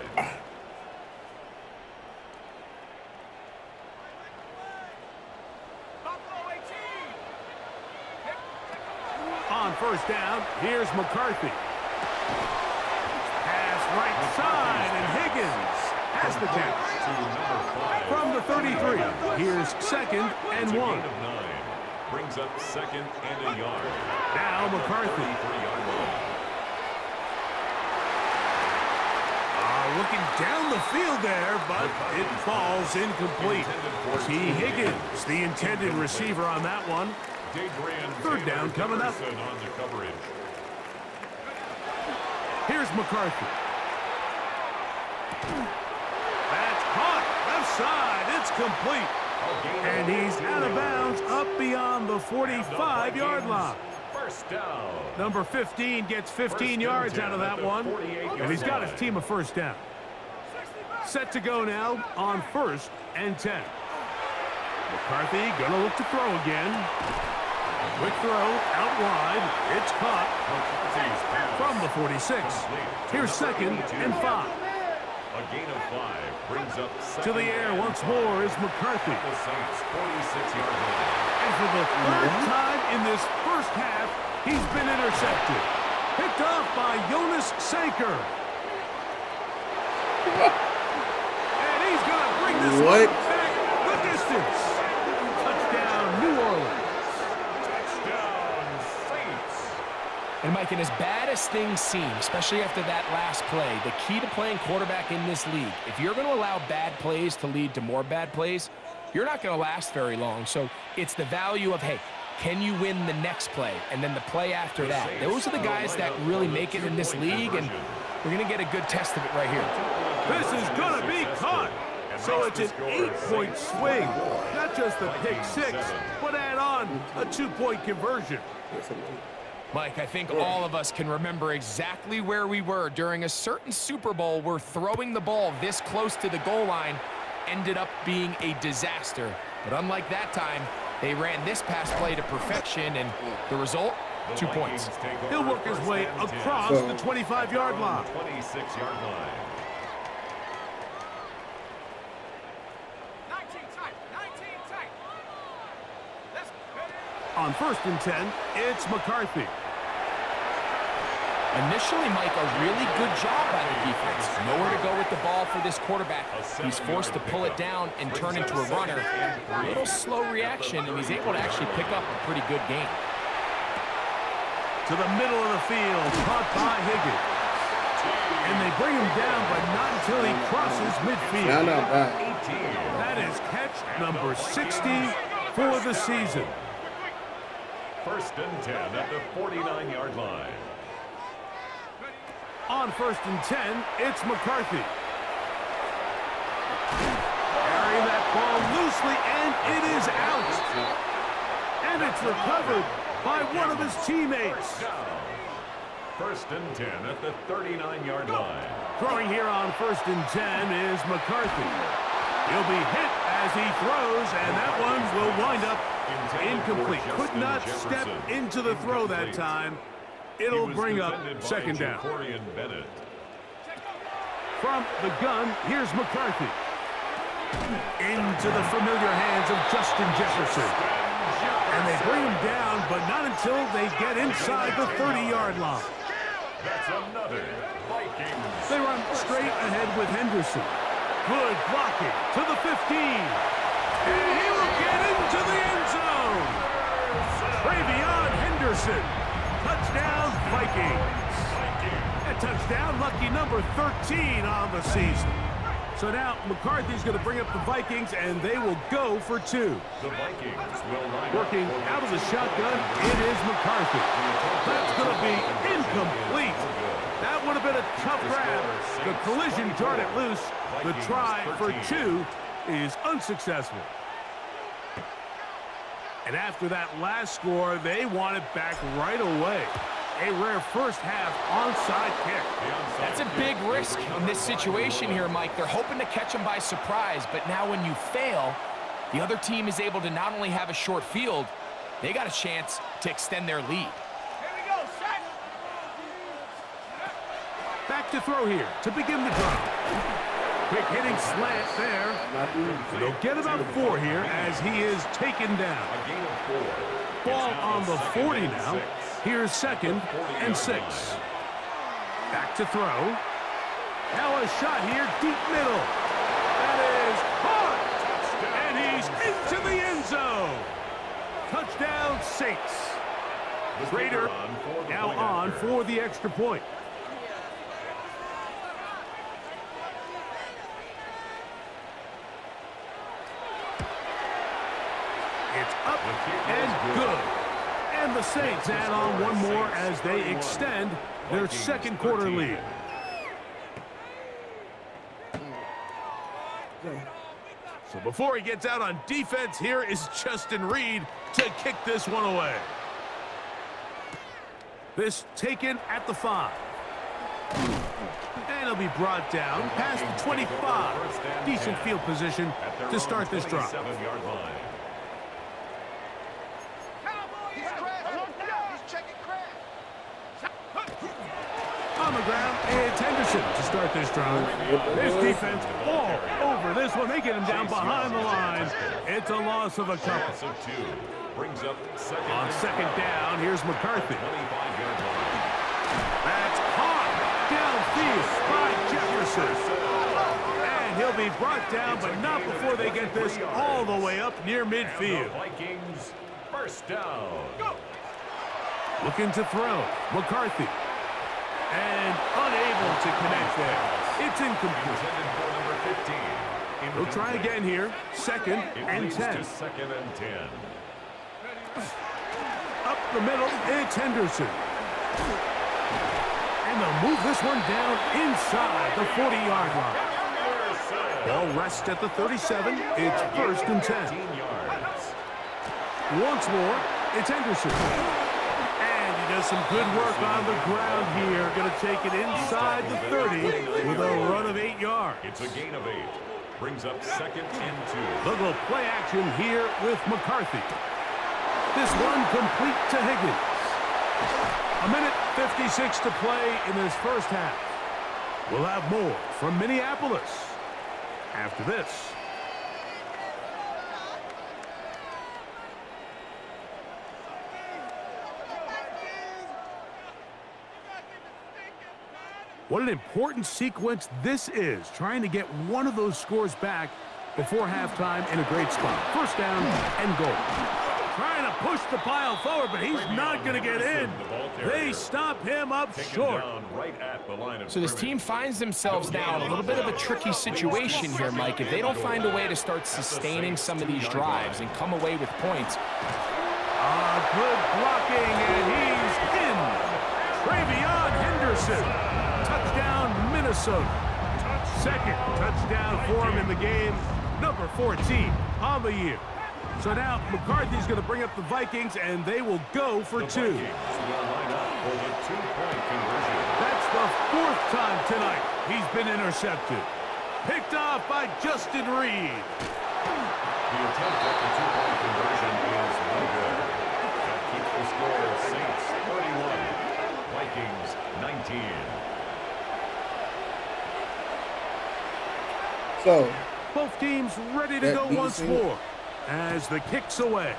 On first down, here's McCarthy. Pass right side, and Higgins has the catch. From the 33, here's second and 1. Brings up second and a yard. Now McCarthy. Looking down the field there, but it falls incomplete. T. Higgins, the intended receiver on that one. Third down coming up. On the coverage. Here's McCarthy. That's caught. Left side. It's complete. And he's out of bounds up beyond the 45-yard line. First down. Number 15 gets 15 yards out of that one. And he's got his team a first down. Set to go now on first and 10. McCarthy gonna look to throw again. Quick throw out wide. It's caught from the 46. Here's second and 5. A gain of 5 brings up To the air once more is McCarthy. The Saints 46-yard line. And for the third time in this first half, he's been intercepted. Picked off by Jonas Sanker. And he's going to bring this one back the distance. Touchdown, New Orleans. Touchdown, Saints. And Mike, and as bad as things seem, especially after that last play, the key to playing quarterback in this league, if you're going to allow bad plays to lead to more bad plays, you're not going to last very long. So it's the value of, hey, can you win the next play and then the play after that? Those are the guys that really make it in this league, and we're going to get a good test of it right here. This is going to be caught. So it's an 8-point swing. Not just the pick 6, but add on a 2-point conversion. Mike, I think all of us can remember exactly where we were during a certain Super Bowl where throwing the ball this close to the goal line ended up being a disaster. But unlike that time, they ran this pass play to perfection, and the result, 2 points. He'll work his way across the 25-yard line. 26-yard line. On first and 10, it's McCarthy. Initially, Mike, a really good job by the defense. Nowhere to go with the ball for this quarterback. He's forced to pull it down and turn into a runner. A little slow reaction, and he's able to actually pick up a pretty good gain. To the middle of the field, caught by Higgins. And they bring him down, but not until he crosses midfield. That is catch number 60 for the season. First and 10 at the 49-yard line. On first and 10, it's McCarthy. Carrying that ball loosely, and it is out. And it's recovered by one of his teammates. first and 10 at the 39-yard line. Throwing here on first and 10 is McCarthy. He'll be hit as he throws, and that one will wind up incomplete. Could not step into the throw that time. It'll bring up second down. From the gun, here's McCarthy. Into the familiar hands of Justin Jefferson. And they bring him down, but not until they get inside the 30-yard line. That's another Vikings. They run straight ahead with Henderson. Good blocking to the 15. And he will get into the end zone. Travion Henderson. Touchdown, Vikings. A touchdown, lucky number 13 on the season. So now McCarthy's going to bring up the Vikings, and they will go for two. The Vikings will line Working out of the shotgun, it is McCarthy. That's going to be incomplete. That would have been a tough grab. The collision jarred it loose. The try for two is unsuccessful. And after that last score, they want it back right away. A rare first half onside kick. That's a big risk in this situation here, Mike. They're hoping to catch him by surprise, but now when you fail, the other team is able to not only have a short field, they got a chance to extend their lead. Back to throw here to begin the drive. Quick hitting slant there. They'll get about 4 here as he is taken down. a gain of 4. Ball on the 40 now. Here's second and 6. Back to throw. Now a shot here, deep middle. That is caught. And he's into the end zone. Touchdown, Saints. Raider now on for the extra point. It's up and good. And the Saints add on one more as they extend their second quarter lead. So before he gets out on defense, here is Justin Reed to kick this one away. This taken at the 5. And he'll be brought down past the 25. Decent field position to start this drive. On the ground, it's Henderson to start this drive. This defense all over this one. They get him down behind the line. It's a loss of a couple. On second down, here's McCarthy. That's caught downfield by Jefferson. And he'll be brought down, but not before they get this all the way up near midfield. Vikings first down. Looking to throw. McCarthy. And unable to connect there. It's incomplete. We'll try again here. Second and 10. Second and 10. Up the middle, it's Henderson. And they'll move this one down inside the 40-yard line. Ball rests at the 37. It's first and 10. Once more, it's Henderson. And he does some good work on the ground here. Going to take it inside the 30 with a run of 8 yards. It's a gain of 8. Brings up second and 2. Little play action here with McCarthy. This one complete to Higgins. A minute 56 to play in this first half. We'll have more from Minneapolis after this. What an important sequence this is, trying to get one of those scores back before halftime in a great spot. First down and goal. Trying to push the pile forward, but he's not going to get in. They stop him up short. So this team finds themselves now in a little bit of a tricky situation here, Mike. If they don't find a way to start sustaining some of these drives and come away with points. Good blocking, and he's in. Travion Henderson. Touchdown, Minnesota. Second touchdown for him in the game. Number 14 on the year. So now McCarthy's going to bring up the Vikings, and they will go for 2. will line up for the two-point conversion. That's the 4th time tonight he's been intercepted. Picked off by Justin Reed. The attempt at the two-point conversion is no good. That keeps the score Saints 31, Vikings 19. So, Both teams ready to go once more as the kick's away.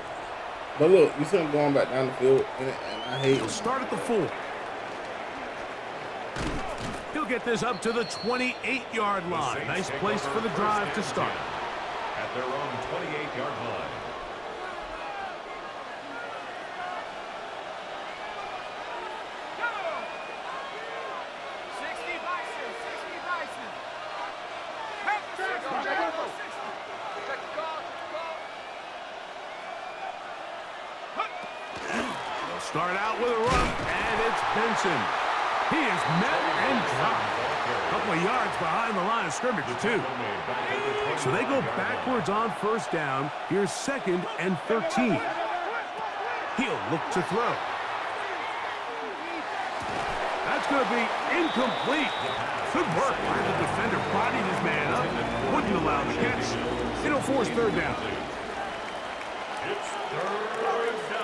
but look, you see him going back down the field, and I hate He'll it. start at the 4. He'll get this up to the 28-yard line. Nice place for the drive to start. At their own 28-yard line. They'll start out with a run, and it's Benson. He is met and dropped. A couple of yards behind the line of scrimmage, too. So they go backwards on first down. Here's 2nd and 13. He'll look to throw. That's going to be incomplete. Good work by the defender. Bodied his man up. Wouldn't allow the catch. It'll force 3rd down. It's 3rd down and 13.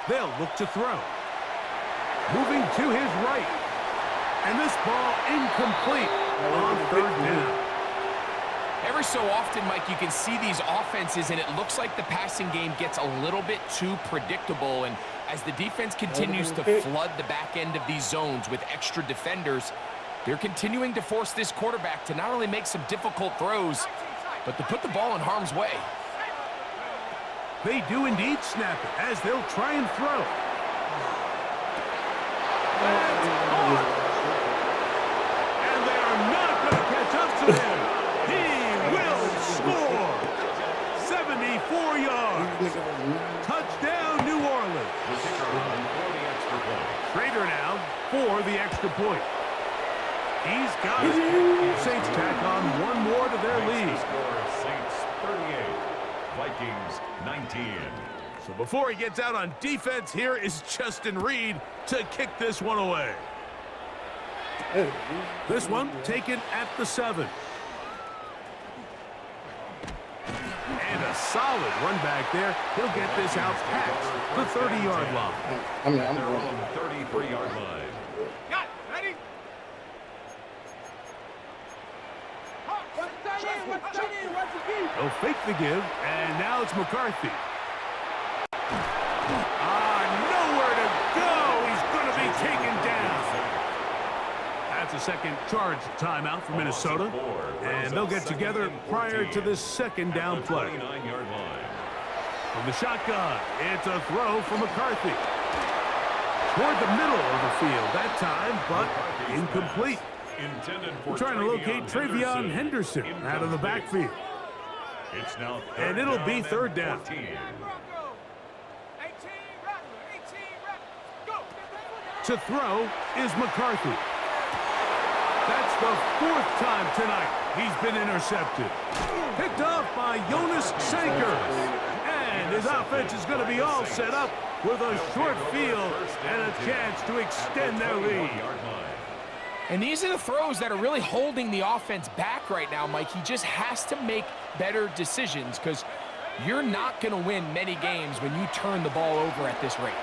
They'll look to throw. Moving to his right. And this ball incomplete on 3rd down. Every so often, Mike, you can see these offenses, and it looks like the passing game gets a little bit too predictable. And as the defense continues to flood the back end of these zones with extra defenders, they're continuing to force this quarterback to not only make some difficult throws, but to put the ball in harm's way. They do indeed snap it as they'll try and throw. And they are not going to catch up to him. He will score. 74 yards. Touchdown, New Orleans. The kicker on for the extra point. Schrader now for the extra point. He's got it. Saints tack on one more to their lead. The score Saints 38, Vikings 19. So before he gets out on defense, here is Justin Reed to kick this one away. This one taken at the 7. And a solid run back there. He'll get this out past the 30-yard line. I'm Their going. own 33-yard line. They'll fake the give, and now it's McCarthy. Nowhere to go. He's going to be taken down. That's a second charge timeout for Minnesota, and they'll get together prior to this 2nd down play. 29-yard line. From the shotgun, it's a throw for McCarthy. Toward the middle of the field that time, but incomplete. We're trying to locate Travion Henderson out of the backfield. It's now And it'll be 3rd down. 14. To throw is McCarthy. That's the 4th time tonight he's been intercepted. Picked off by Jonas Sankers. And his offense is going to be all set up with a short field and a chance to extend their lead. And these are the throws that are really holding the offense back right now, Mike. He just has to make better decisions because you're not going to win many games when you turn the ball over at this rate.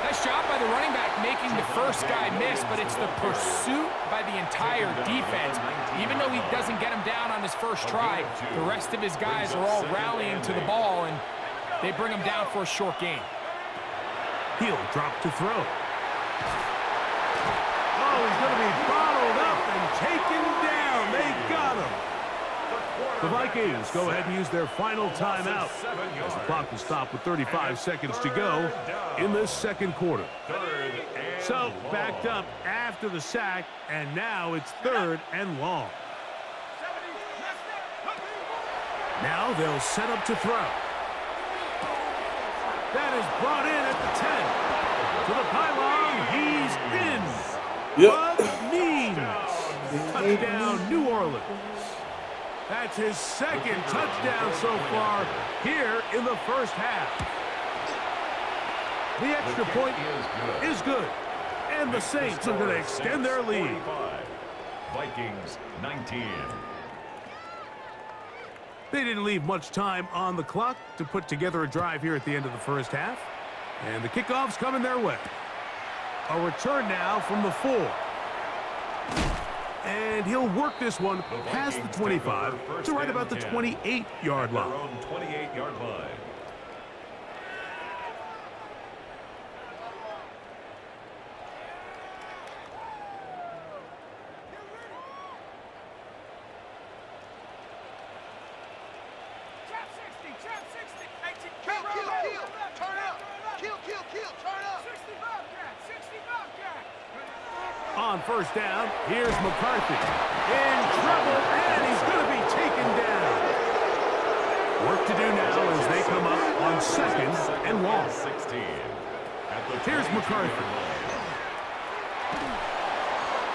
Nice job by the running back making the first guy miss, but it's the pursuit by the entire defense. Even though he doesn't get him down on his first try, the rest of his guys are all rallying to the ball, and they bring him down for a short gain. He'll drop to throw. Oh, he's going to be bottled up and taken down. They got him. The Vikings go ahead and use their final timeout as the clock will stop with 35 seconds to go in this 2nd quarter. So backed up after the sack, and now it's 3rd and long. Now they'll set up to throw. That is brought in at the 10. To the pylon. He's in. Yep. But means. Touchdown, New Orleans. That's his second touchdown so far here in the first half. The extra point is good. And the Saints are going to extend their lead. Vikings 19. They didn't leave much time on the clock to put together a drive here at the end of the first half. And the kickoff's coming their way. A return now from the 4. And he'll work this one past the 25 to right about the 28-yard line. Their own 28-yard line. On first down, here's McCarthy. In trouble, and he's going to be taken down. Work to do now as they come up on second and long. 16. Here's McCarthy.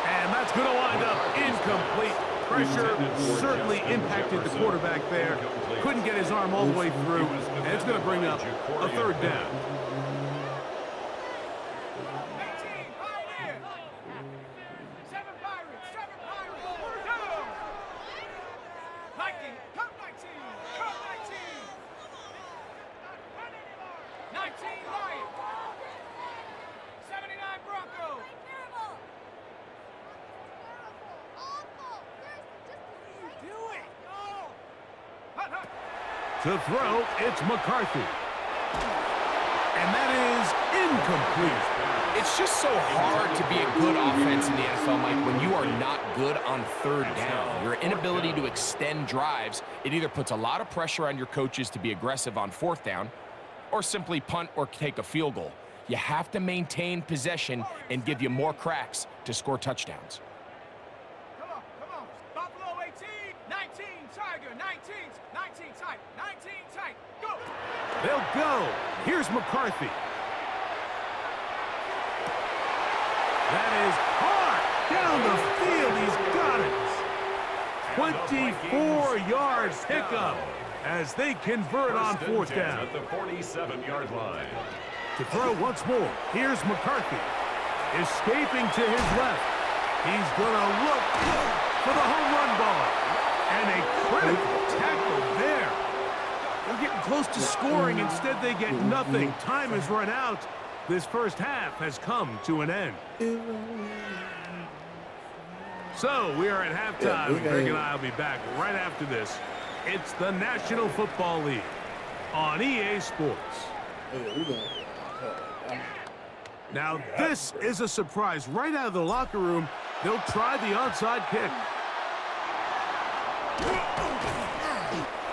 And that's going to wind up incomplete. Pressure certainly impacted the quarterback there. Couldn't get his arm all the way through, and it's going to bring up a third down. To throw, it's McCarthy. And that is incomplete. It's just so hard to be a good offense in the NFL, Mike, when you are not good on third down. Your inability to extend drives, it either puts a lot of pressure on your coaches to be aggressive on fourth down or simply punt or take a field goal. You have to maintain possession and give you more cracks to score touchdowns. Come on. Buffalo 18, 19, Tiger, 19 tight, 19 tight, go! They'll go. Here's McCarthy. That is hard. Down the field, he's got it. 24-yard pickup as they convert on fourth down. At the 47-yard line. To throw once more, here's McCarthy. Escaping to his left. He's going to look for the home run ball. And a critical tackle there. They're getting close to scoring. Instead, they get nothing. Time has run out. This first half has come to an end. So, we are at halftime. Greg and I will be back right after this. It's the National Football League on EA Sports. Now, this is a surprise. Right out of the locker room, they'll try the onside kick.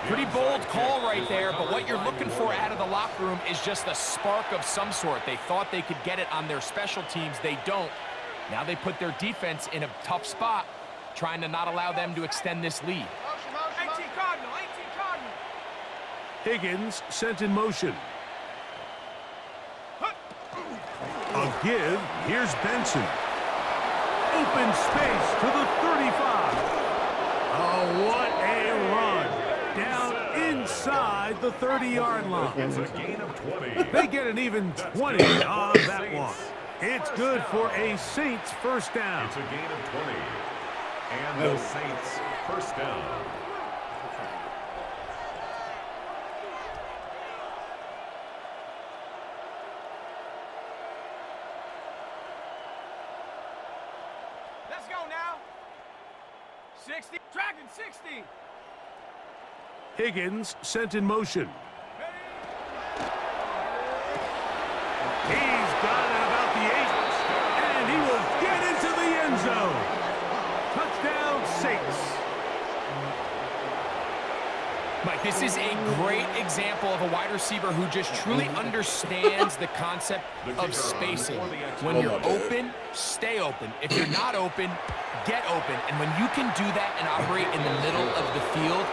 Pretty bold call right there, but what you're looking for out of the locker room is just a spark of some sort. They thought they could get it on their special teams. They don't. Now they put their defense in a tough spot, trying to not allow them to extend this lead. 18 Cardinal. Higgins sent in motion. A give. Here's Benson. Open space to the 35. Oh, what a run. Down inside the 30-yard line. It's a gain of 20. They get an even 20 on that one. It's good for a Saints first down. It's a gain of 20. And the Saints first down. Let's go now. 60. Dragon 60. Higgins sent in motion. He's got it about the 8, and he will get into the end zone. Touchdown, Saints. Mike, this is a great example of a wide receiver who just truly understands the concept of spacing. When you're open, stay open. If you're not open, get open. And when you can do that and operate in the middle of the field,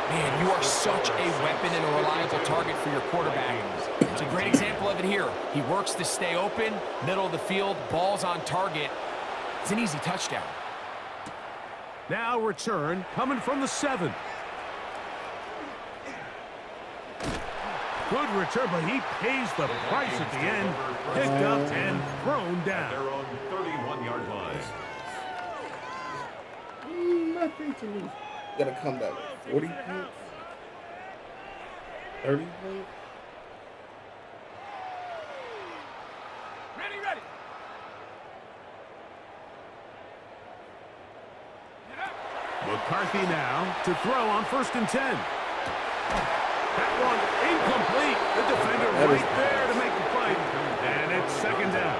man, you are such a weapon and a reliable target for your quarterback. It's a great example of it here. He works to stay open, middle of the field, ball's on target. It's an easy touchdown. Now return coming from the 7. Good return, but he pays the price at the end. Picked up and thrown At down. their own 31-yard line. Nothing to lose. Gotta come back with 40 points. 30 points. Ready, ready. McCarthy now to throw on 1st and 10. That one incomplete. The defender right there to make the play. And it's 2nd down.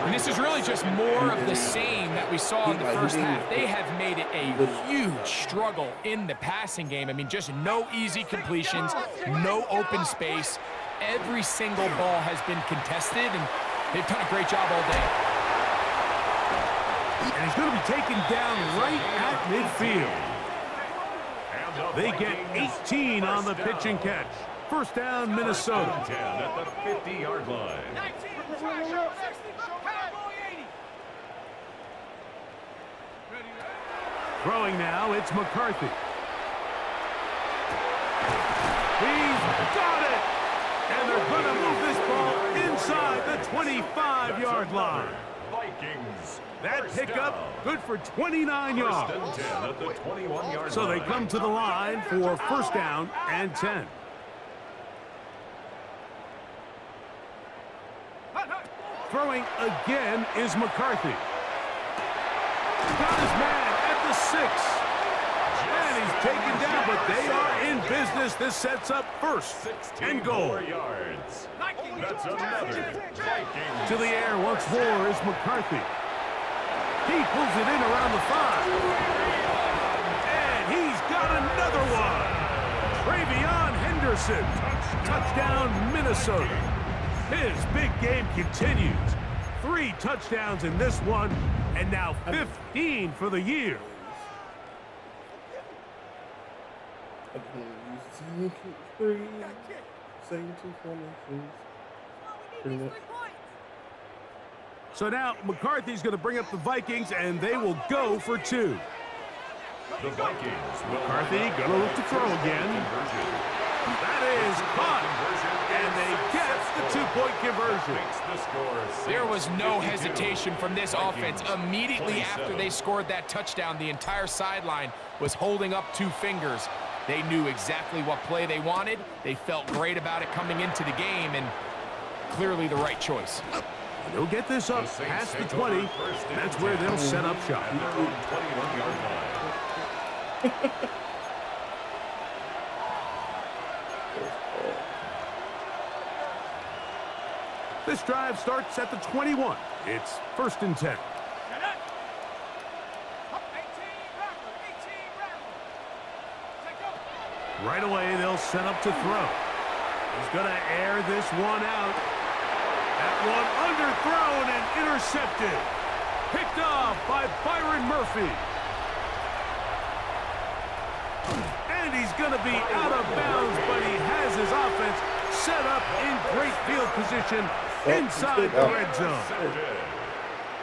And this is really just more of the same that we saw in the first half. They have made it a huge struggle in the passing game. I mean, just no easy completions, no open space. Every single ball has been contested, and they've done a great job all day. And he's going to be taken down right at midfield. They get 18 on the pitch and catch. 1st down, Minnesota. 10 at the 50-yard line. 19, Tiger, 60, Cowboy 80. Ready, ready. Throwing now, it's McCarthy. He's got it! And they're going to move this ball inside the 25-yard line. Vikings. That First pickup, down. good for 29 yards. 1st and 10 at the 21-yard So they line. come to the line for 1st down and 10. Throwing again is McCarthy. Got his man at the 6. And he's taken down, but they are in business. This sets up 1st and goal. 16 yards. That's another Vikings. To the air once more is McCarthy. He pulls it in around the 5. And he's got another one. Travion Henderson. Touchdown, Minnesota. His big game continues. 3 touchdowns in this one, and now 15 for the year. I'm gonna use 3, same 2 formations. Pretty much. So now McCarthy's going to bring up the Vikings, and they will go for 2. The Vikings will McCarthy going to look to throw again. That is caught, and they get the 2-point conversion. There was no hesitation from this offense. Immediately after they scored that touchdown, the entire sideline was holding up 2 fingers. They knew exactly what play they wanted. They felt great about it coming into the game, and clearly the right choice. They'll get this up past the 20. That's where they'll set up shop. This drive starts at the 21. It's 1st and 10. Right away, they'll set up to throw. He's going to air this one out. That one underthrown and intercepted. Picked off by Byron Murphy. And he's going to be out of bounds, but he has his offense set up in great field position inside the red zone.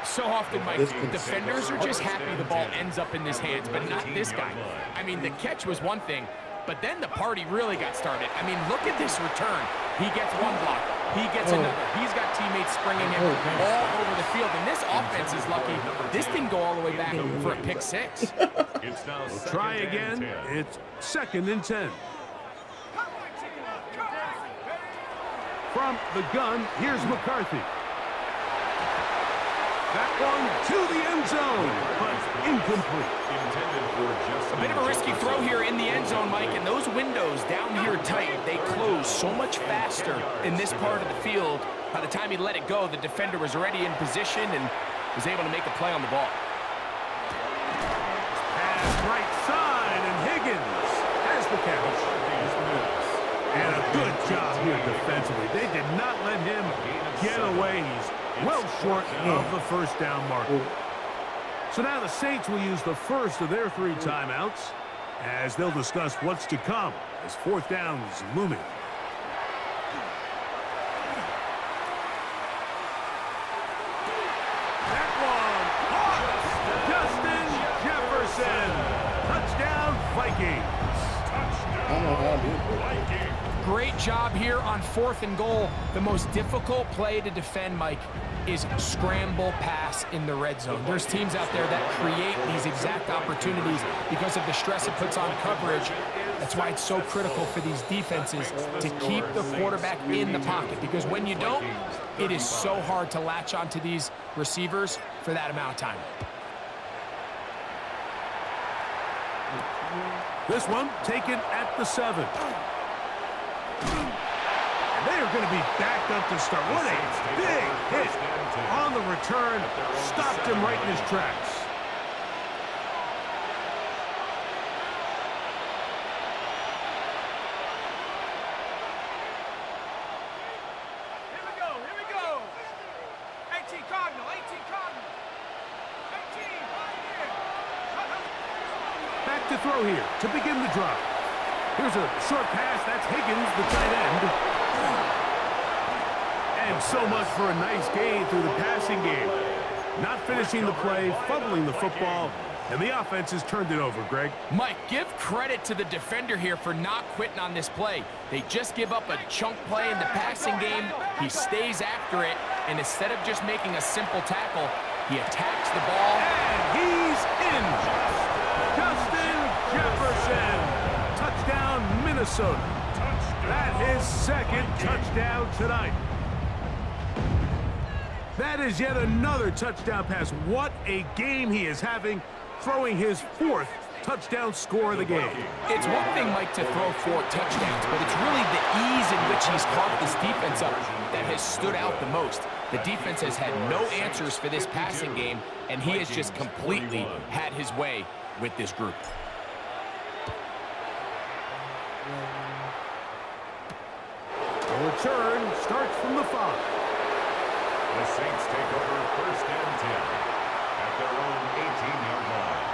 So often, Mike, defenders are just happy the ball ends up in his hands, but not this guy. I mean, the catch was one thing, but then the party really got started. I mean, look at this return. He gets one block. He gets another. He's got teammates springing him all over the field, and this offense is lucky. This didn't go all the way back for a pick 6. We'll try again. It's 2nd and 10. From the gun, here's McCarthy. That one to the end zone, but incomplete. A bit of a risky throw here in the end zone, Mike, and those windows down here tight, they close so much faster in this part of the field. By the time he let it go, the defender was already in position and was able to make a play on the ball. Pass right side, and Higgins has the catch. And a good job here defensively. They did not let him get away. He's well short of the 1st down marker. So now the Saints will use the first of their 3 timeouts as they'll discuss what's to come as 4th down is looming. Vikings. I don't know how to do it. Great job here on 4th and goal. The most difficult play to defend, Mike, is scramble pass in the red zone. There's teams out there that create these exact opportunities because of the stress it puts on coverage. That's why it's so critical for these defenses to keep the quarterback in the pocket, because when you don't, it is so hard to latch onto these receivers for that amount of time. This one taken at the 7. They are going to be backed up to start. What a big hit on the return. Stopped him right in his tracks. Here we go, here we go. 18 Cardinal, 18 Cardinal. 18, right here. Back to throw here to begin the drive. Here's a short pass. That's Higgins, the tight end. And so much for a nice gain through the passing game. Not finishing the play, fumbling the football, and the offense has turned it over, Greg. Mike, give credit to the defender here for not quitting on this play. They just give up a chunk play in the passing game. He stays after it, and instead of just making a simple tackle, he attacks the ball. And he's in. Justin Jefferson. Touchdown, Minnesota. That is second touchdown tonight. That is yet another touchdown pass. What a game he is having, throwing his 4th touchdown score of the game. It's one thing, Mike, to throw 4 touchdowns, but it's really the ease in which he's caught this defense up that has stood out the most. The defense has had no answers for this passing game, and he has just completely had his way with this group. The return starts from the 5. The Saints take over 1st and 10 at their own 18-yard line.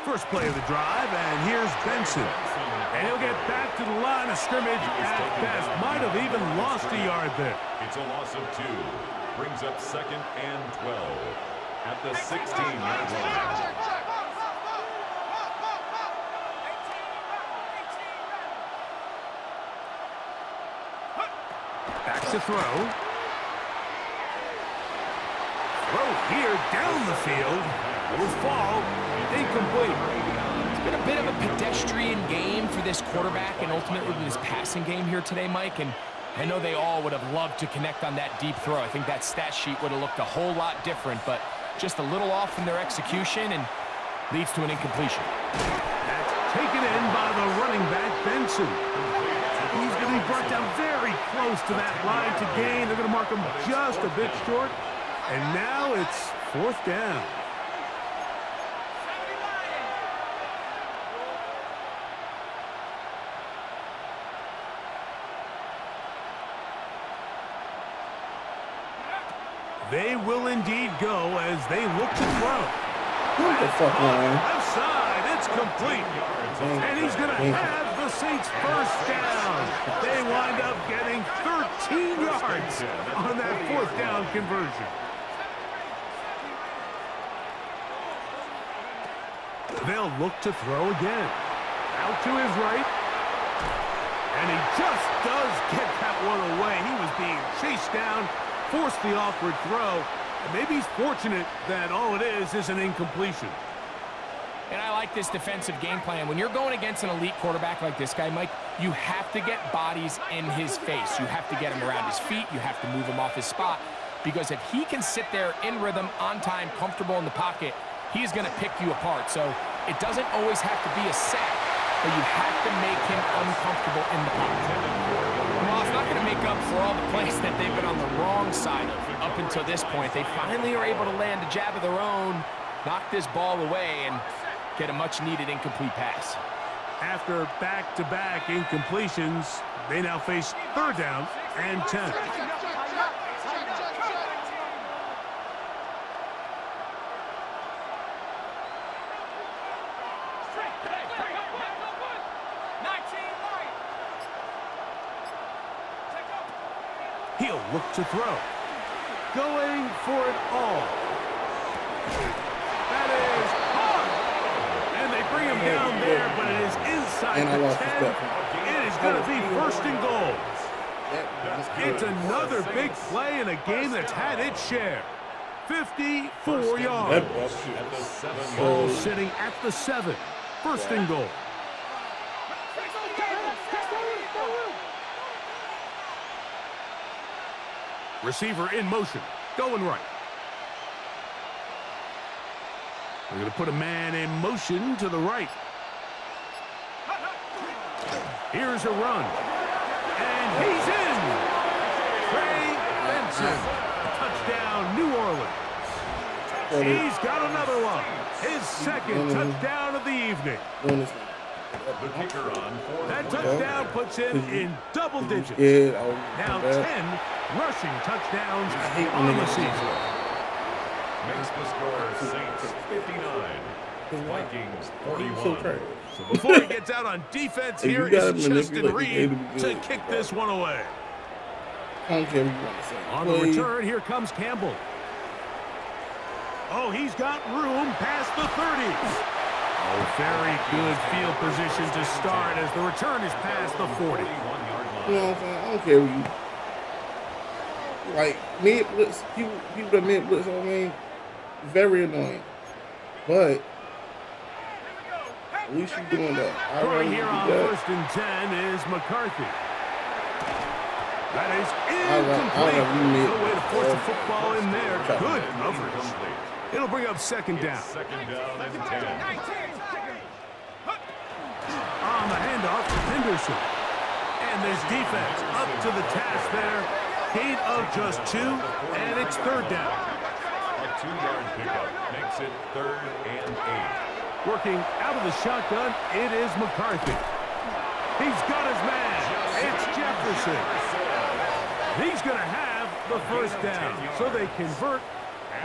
First play of the drive, and here's Benson. And he'll get back to the line of scrimmage at best. Might have even lost a yard there. It's a loss of 2. Brings up 2nd and 12 at the 16-yard line. Back to throw. Throw here down the field. Will fall. Incomplete. It's been a bit of a pedestrian game for this quarterback and ultimately this passing game here today, Mike. And I know they all would have loved to connect on that deep throw. I think that stat sheet would have looked a whole lot different, but just a little off in their execution and leads to an incompletion. That's taken in by the running back, Benson. He's going to be brought down very close to that line to gain. They're going to mark him just a bit short. And now it's 4th down. They will indeed go as they look to throw. What the fuck, man? Left side, it's complete. And he's going to have the Saints first down. They wind up getting 13 yards on that 4th down conversion. They'll look to throw again. Out to his right. And he just does get that one away. He was being chased down. Forced the awkward throw, and maybe he's fortunate that all it is an incompletion. And I like this defensive game plan. When you're going against an elite quarterback like this guy, Mike, you have to get bodies in his face. You have to get him around his feet. You have to move him off his spot, because if he can sit there in rhythm, on time, comfortable in the pocket, he's going to pick you apart. So it doesn't always have to be a sack, but you have to make him uncomfortable in the pocket. Well, it's not going to make up for all the plays that they've been on the wrong side of up until this point. They finally are able to land a jab of their own, knock this ball away, and get a much-needed incomplete pass. After back-to-back incompletions, they now face third down and 10. He'll look to throw. Going for it all. That is hard. And they bring him down there, but it is inside And I the lost 10. respect. It is going to be first and goal. It's another big play in a game that's had its share. 54 yards. Ball sitting at the 7. First and goal. Receiver in motion, going right. We're going to put a man in motion to the right. Here's a run. And he's in. Trey Benson. Touchdown, New Orleans. He's got another one. His second touchdown of the evening. The kicker on fourth. That touchdown puts him in double digits. Now 10 rushing touchdowns on the season. Makes the score Saints 59, Vikings 41. So before he gets out on defense, here is Justin Reed to kick this one away. I don't care what you want to say. On the return, here comes Campbell. Oh, he's got room past the 30. Oh, very good field position to start as the return is past the 40. You know what I'm saying? I don't care what you. Like, mid blitz, people that mid blitz on me, very annoying. But at least you're doing that. Throwing here on first and 10 is McCarthy. That is incomplete. No way to force a football in there. Good coverage. It'll bring up second down. Second down and 10. On the handoff to Henderson. And this defense up to the task there. Gain of just 2, and it's third down. A 2-yard pickup makes it third and 8. Working out of the shotgun, it is McCarthy. He's got his man. It's Jefferson. He's going to have the first down, so they convert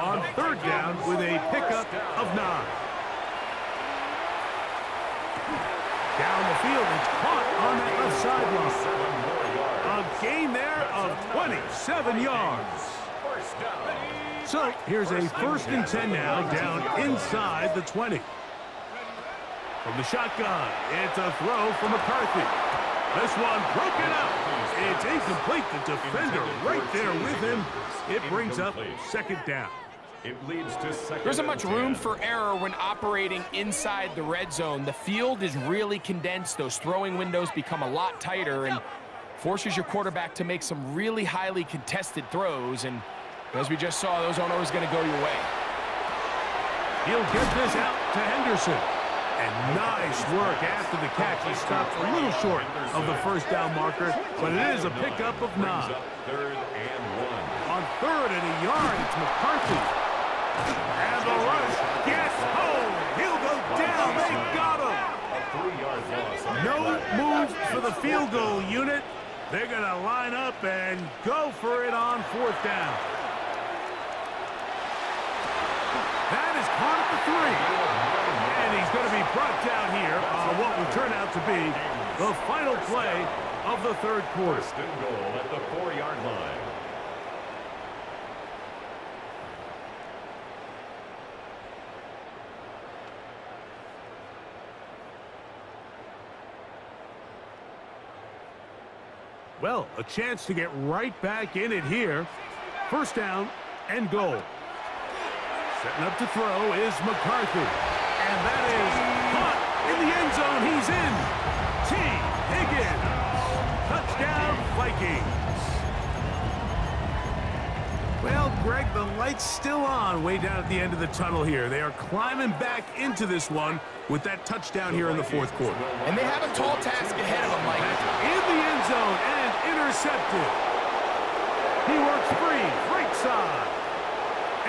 on third down with a pickup of 9. Down the field, it's caught on that left sideline. A gain there of 27 yards. So here's a first and 10 now, down inside the 20. From the shotgun, it's a throw from McCarthy. This one broken up. It's incomplete. The defender right there with him. It brings up second down. It leads to second. There isn't much room for error when operating inside the red zone. The field is really condensed. Those throwing windows become a lot tighter and forces your quarterback to make some really highly contested throws. And as we just saw, those aren't always going to go your way. He'll get this out to Henderson. And nice work after the catch. He stopped a little short of the first down marker, but it is a pickup of 9. Third and 1. On third and a yard, it's McCarthy. And the rush gets home. He'll go down. They got him. A 3-yard loss. No moves for the field goal unit. They're going to line up and go for it on fourth down. That is caught at the 3. And he's going to be brought down here on what will turn out to be the final play of the third quarter. First and goal at the 4-yard line. Well, a chance to get right back in it here. First down and goal. Setting up to throw is McCarthy. And that is caught in the end zone. He's in. T. Higgins. Touchdown, Vikings. Well, Greg, the light's still on way down at the end of the tunnel here. They are climbing back into this one with that touchdown here in the fourth quarter. And they have a tall task ahead of them, Mike. In the end zone and intercepted. He works free, right side.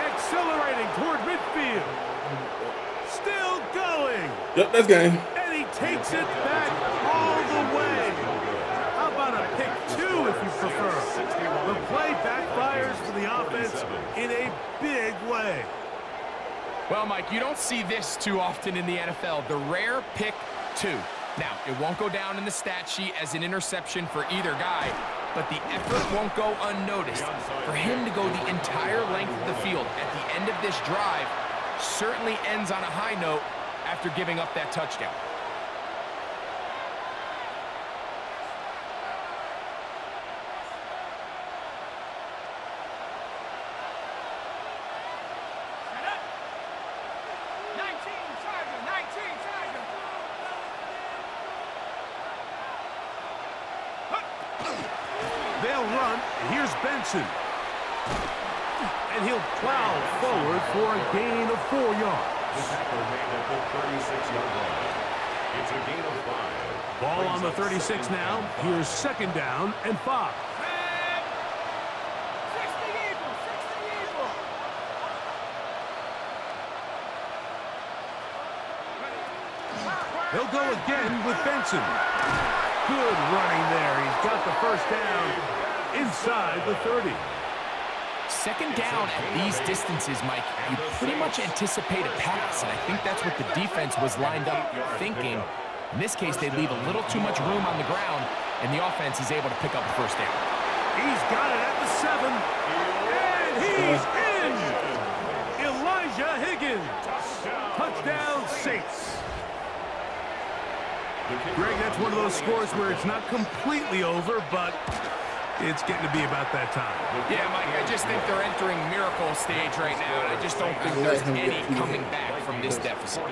Accelerating toward midfield. Still going. Yep, that's game. And he takes it back all the way. How about a pick 2 if you prefer? The play backfires for the offense in a big way. Well, Mike, you don't see this too often in the NFL. The rare pick 2. Now, it won't go down in the stat sheet as an interception for either guy, but the effort won't go unnoticed. For him to go the entire length of the field at the end of this drive certainly ends on a high note after giving up that touchdown. They'll run. Here's Benson. And he'll plow forward for a gain of 4 yards. The tackle made at the 36-yard line. It's a gain of 5. Ball on the 36 now. Here's 2nd down and 5. He'll go again with Benson. Good running there. He's got the first down inside the 30. 2nd down at these distances, Mike, you pretty much anticipate a pass, and I think that's what the defense was lined up thinking. In this case, they leave a little too much room on the ground, and the offense is able to pick up a first down. He's got it at the 7, and he's in! Elijah Higgins. Touchdown, Saints. Greg, that's one of those scores where it's not completely over, but it's getting to be about that time. Yeah, Mike, I just think they're entering miracle stage right now, and I just don't think there's any coming back from this deficit.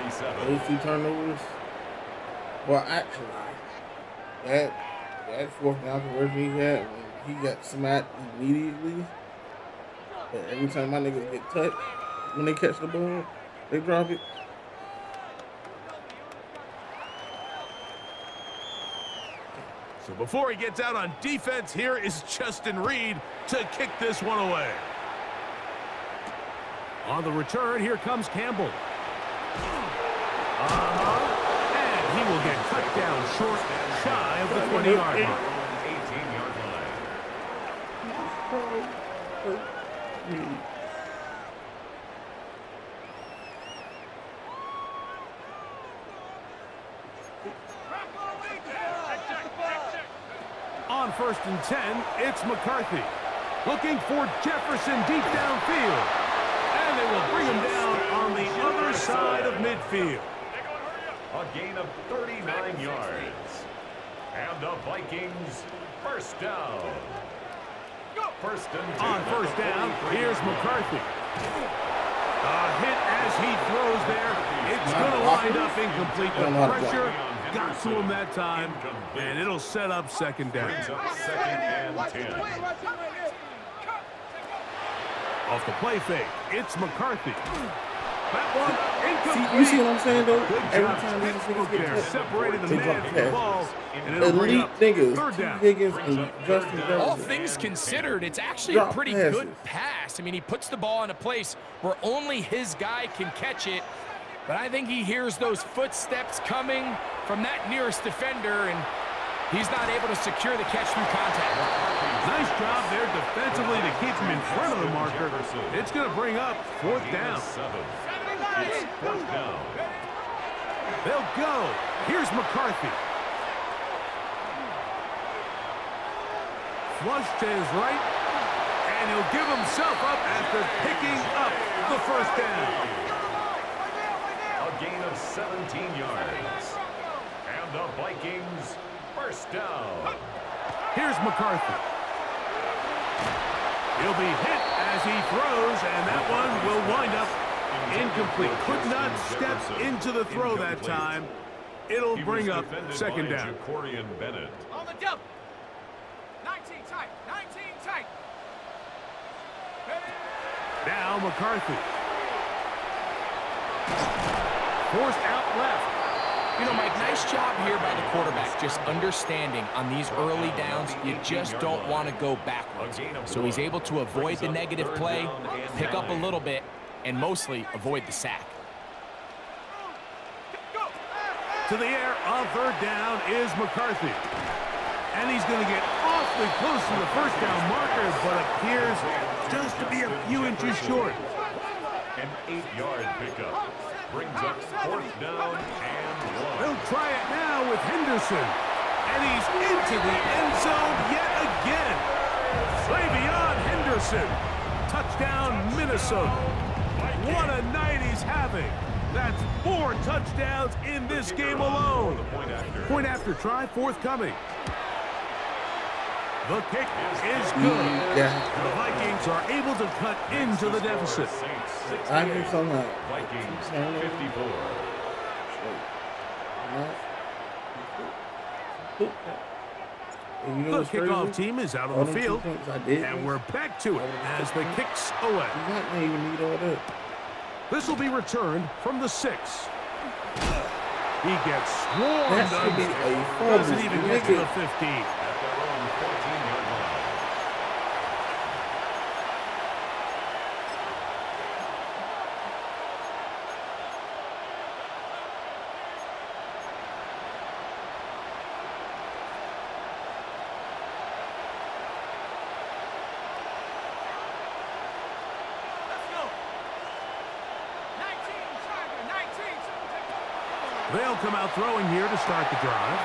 Those 2 turnovers. Well, actually, that 4th down conversion he had, when he got smacked immediately. But every time my niggas get touched, when they catch the ball, they drop it. So before he gets out on defense, here is Justin Reed to kick this one away. On the return, here comes Campbell. And he will get cut down short, shy of the 20-yard line. 18-yard line. On 1st and 10, it's McCarthy. Looking for Jefferson deep downfield. And they will bring him down on the other side of midfield. A gain of 39 yards. And the Vikings first down. 1st and 10. On 1st down, here's McCarthy. A hit as he throws there. It's going to wind up incomplete. The pressure got to him that time, and it'll set up 2nd down. 2nd and 10. Off the play fake, it's McCarthy. That one incomplete. You see what I'm saying, though? Every Job time these niggas there, get touched, separated the they man drop from the passes. ball, and it'll bring Elite up niggas, 3rd down. Higgins and Justin All Jefferson. things considered, it's actually a Drop pretty passes. good pass. I mean, he puts the ball in a place where only his guy can catch it, but I think he hears those footsteps coming from that nearest defender, and he's not able to secure the catch through contact. Nice job there defensively to keep him in front of the marker. It's going to bring up 4th down. 7. It's 4th down. They'll go. Here's McCarthy. Flush to his right, and he'll give himself up after picking up the 1st down. A gain of 17 yards. And the Vikings first down. Here's McCarthy. He'll be hit as he throws, and that one will wind up incomplete. Could not step into the throw that time. It'll bring up 2nd down. Jacorian Bennett. On the double. 19 tight. 19 tight. Now McCarthy. Forced out left. You know, Mike, nice job here by the quarterback, just understanding on these early downs, you just don't want to go backwards. So he's able to avoid the negative play, pick up a little bit, and mostly avoid the sack. to the air on third down is McCarthy. And he's going to get awfully close to the first down marker, but appears just to be a few inches short. An 8-yard pickup brings up fourth down and 1. They'll try it now with Henderson. And he's into the end zone yet again. Travion Henderson. Touchdown, Minnesota. What a night he's having. That's 4 touchdowns in this game alone. Point after try forthcoming. The kick is good. Yeah. The Vikings are able to cut into the deficit. I knew something. Vikings 54. And you know The what's kickoff crazy? team is out All on the them 2 field. points I did, And we're back to it as the kick's You away. might not even need all that. This will be returned from the 6. He gets swarmed. That should be a fumble. Doesn't even get to the 15. At their own 14-yard line. Let's go. 19, Tiger, 19. They'll come out throwing here to start the drive.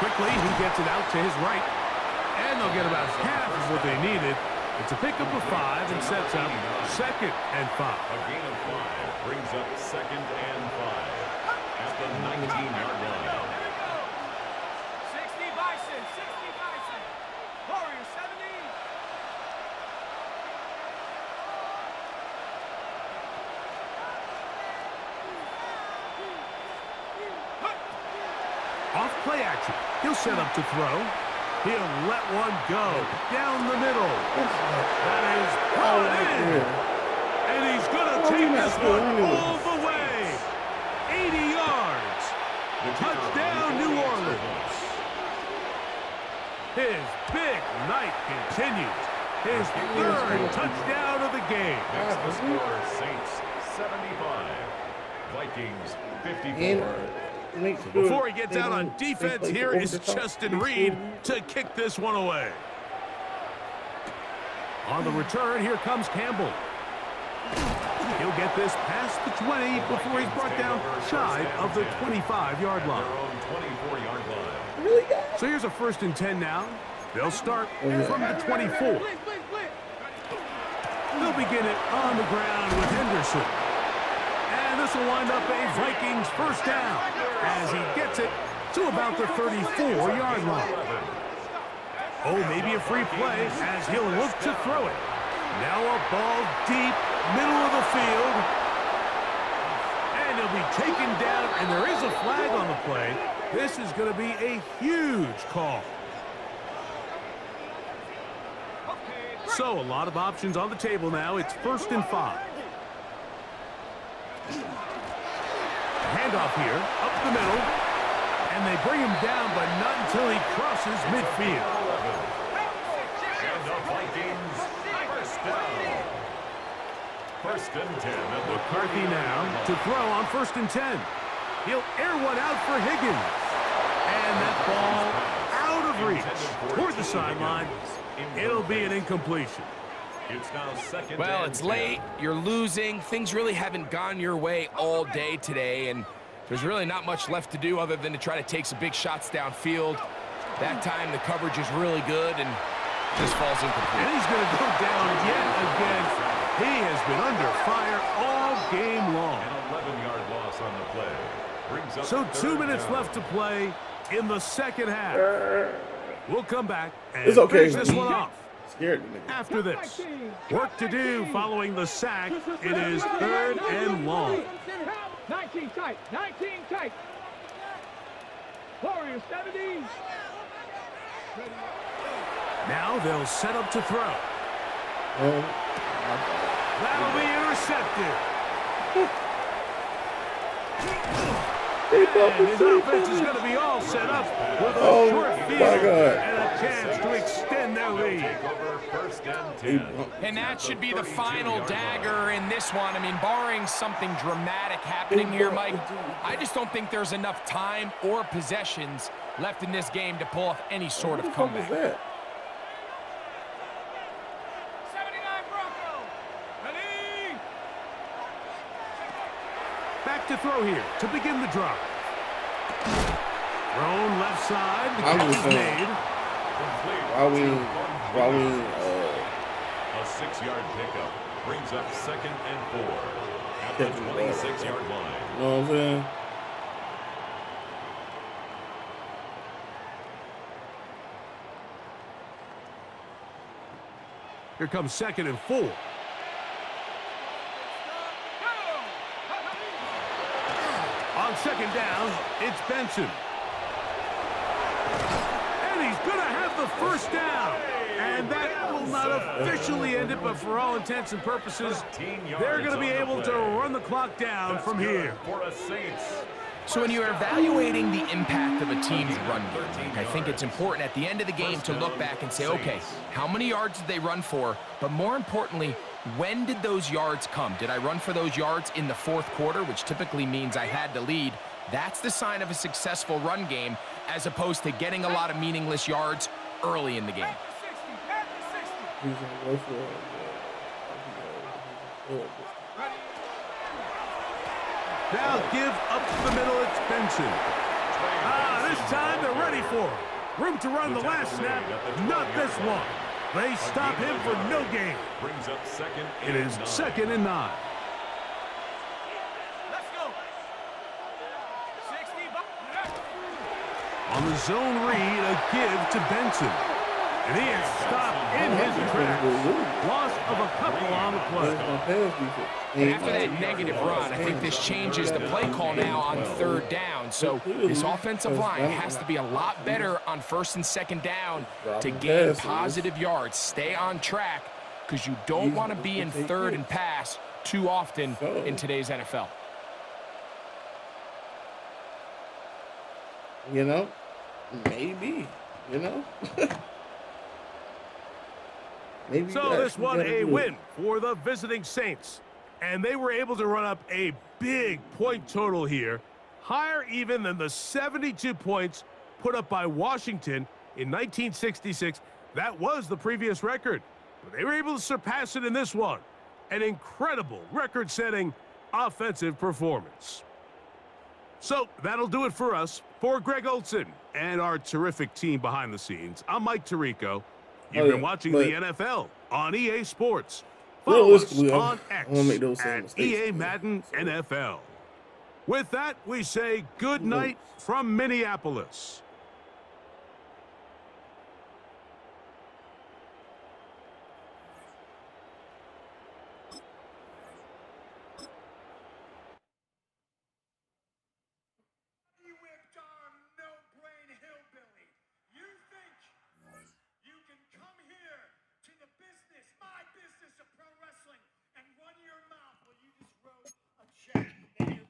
Quickly, he gets it out to his right. And they'll get about half of what they needed. It's a pickup of 5 and sets up 2nd and 5. A gain of 5 brings up 2nd and 5 at the 19-yard line. 60 Bison, 60 Bison. Warriors 70. Off play action. He'll set up to throw. He'll let one go down the middle. That is brought in. And he's going to take this one all the way. 80 yards. Touchdown, New Orleans. His big night continues. His 3rd touchdown of the game. Next the score, Saints 75. Vikings 54. Before he gets out on defense, here is Justin Reed to kick this one away. On the return, here comes Campbell. He'll get this past the 20 before he's brought down shy of the 25-yard line. Their own 24-yard line. So here's a 1st and 10 now. They'll start from the 24. They'll begin it on the ground with Henderson. And this will wind up a Vikings 1st down as he gets it to about the 34-yard line. Oh, maybe a free play as he'll look to throw it. Now a ball deep, middle of the field. And he'll be taken down, and there is a flag on the play. This is going to be a huge call. So a lot of options on the table now. It's 1st and 5. Handoff here, up the middle, and they bring him down, but not until he crosses midfield. And the Vikings, 1st down. 1st and 10. At McCarthy now to throw on 1st and 10. He'll air one out for Higgins. And that ball out of reach toward the sideline. It'll be an incompletion. It's now 2nd Well, and it's 10. late. You're losing. Things really haven't gone your way all day today, and there's really not much left to do other than to try to take some big shots downfield. That time, the coverage is really good, and just falls And incomplete. he's going to go down yet again. He has been under fire all game long. An 11-yard loss on the play. Brings up So 2 3rd minutes down. left to play in the 2nd half. We'll come back and It's okay, finish this man. one off. Scared the nigga. After this, work to do following the sack. It is 3rd and long. 19 tight, 19 tight. Warriors 70. Now they'll set up to throw. Oh, That'll be intercepted. They both And his the offense is same. going to be all set up with a Oh, short my field God. and a chance to extend their lead. Take over first and They 10. bumped. And that should be the 32 final yard line. dagger in this one. I mean, barring something dramatic happening here, Mike, I just don't think there's enough time or possessions left in this game to pull off any sort of What the fuck was comeback. that? 79 Bronco. Ready? Back to throw here to begin the drive. Thrown left side. The I'm catch just is saying. made. Complete Why we, a 6-yard pickup brings up second and 4 at the 26-yard line. you know what I'm saying? Here comes second and 4. On second down, it's Benson. And he's going to have the first down. And that will not officially end it, but for all intents and purposes, they're going to be able to run the clock down from here. For a Saints. So when you're evaluating the impact of a team's run game, I think it's important at the end of the game to look back and say, okay, how many yards did they run for? But more importantly, when did those yards come? Did I run for those yards in the fourth quarter, which typically means I had to lead? That's the sign of a successful run game, as opposed to getting a lot of meaningless yards early in the game. Back to 60. Back to 60. He's gonna go for it. Now give up the middle, it's Benson. This time they're ready for it. Room to run the last snap, not this one. They stop him for no gain. Brings up second It and is 9. second and 9. Let's go. 60. On the zone read, a give to Benson. And he is stopped in his tracks. Loss of a couple on the play. After that negative run, I think this changes the play call now on third down. So this offensive line has to be a lot better on first and second down to gain positive yards. Stay on track, because you don't want to be in third and pass too often in today's NFL. You know? Maybe. You know? Maybe So this one a win for the visiting Saints. And they were able to run up a big point total here, higher even than the 72 points put up by Washington in 1966. That was the previous record. But they were able to surpass it in this one. An incredible record-setting offensive performance. So that'll do it for us. For Greg Olson and our terrific team behind the scenes, I'm Mike Tirico. You've been watching the NFL on EA Sports. Follow us on X at EA Madden NFL. With that, we say good night from Minneapolis. You whipped arm, no-brain hillbilly. You think you can come here to the business, my business of pro wrestling, and run your mouth while you just wrote a check that you...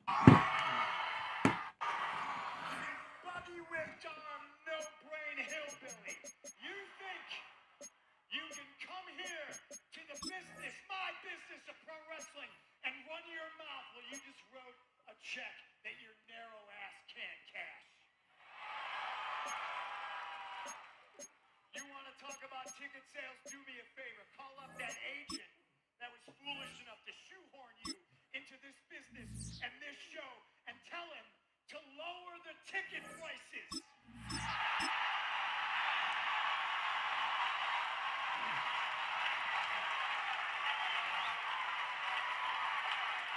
Buggy whipped arm, no-brain hillbilly. You think you can come here to the business, my business of pro wrestling, and run your mouth while you just wrote a check that your narrow ass can't cash. You want to talk about ticket sales? Do me a favor. Call up that agent that was foolish enough to shoehorn you into this business and this show and tell him to lower the ticket prices.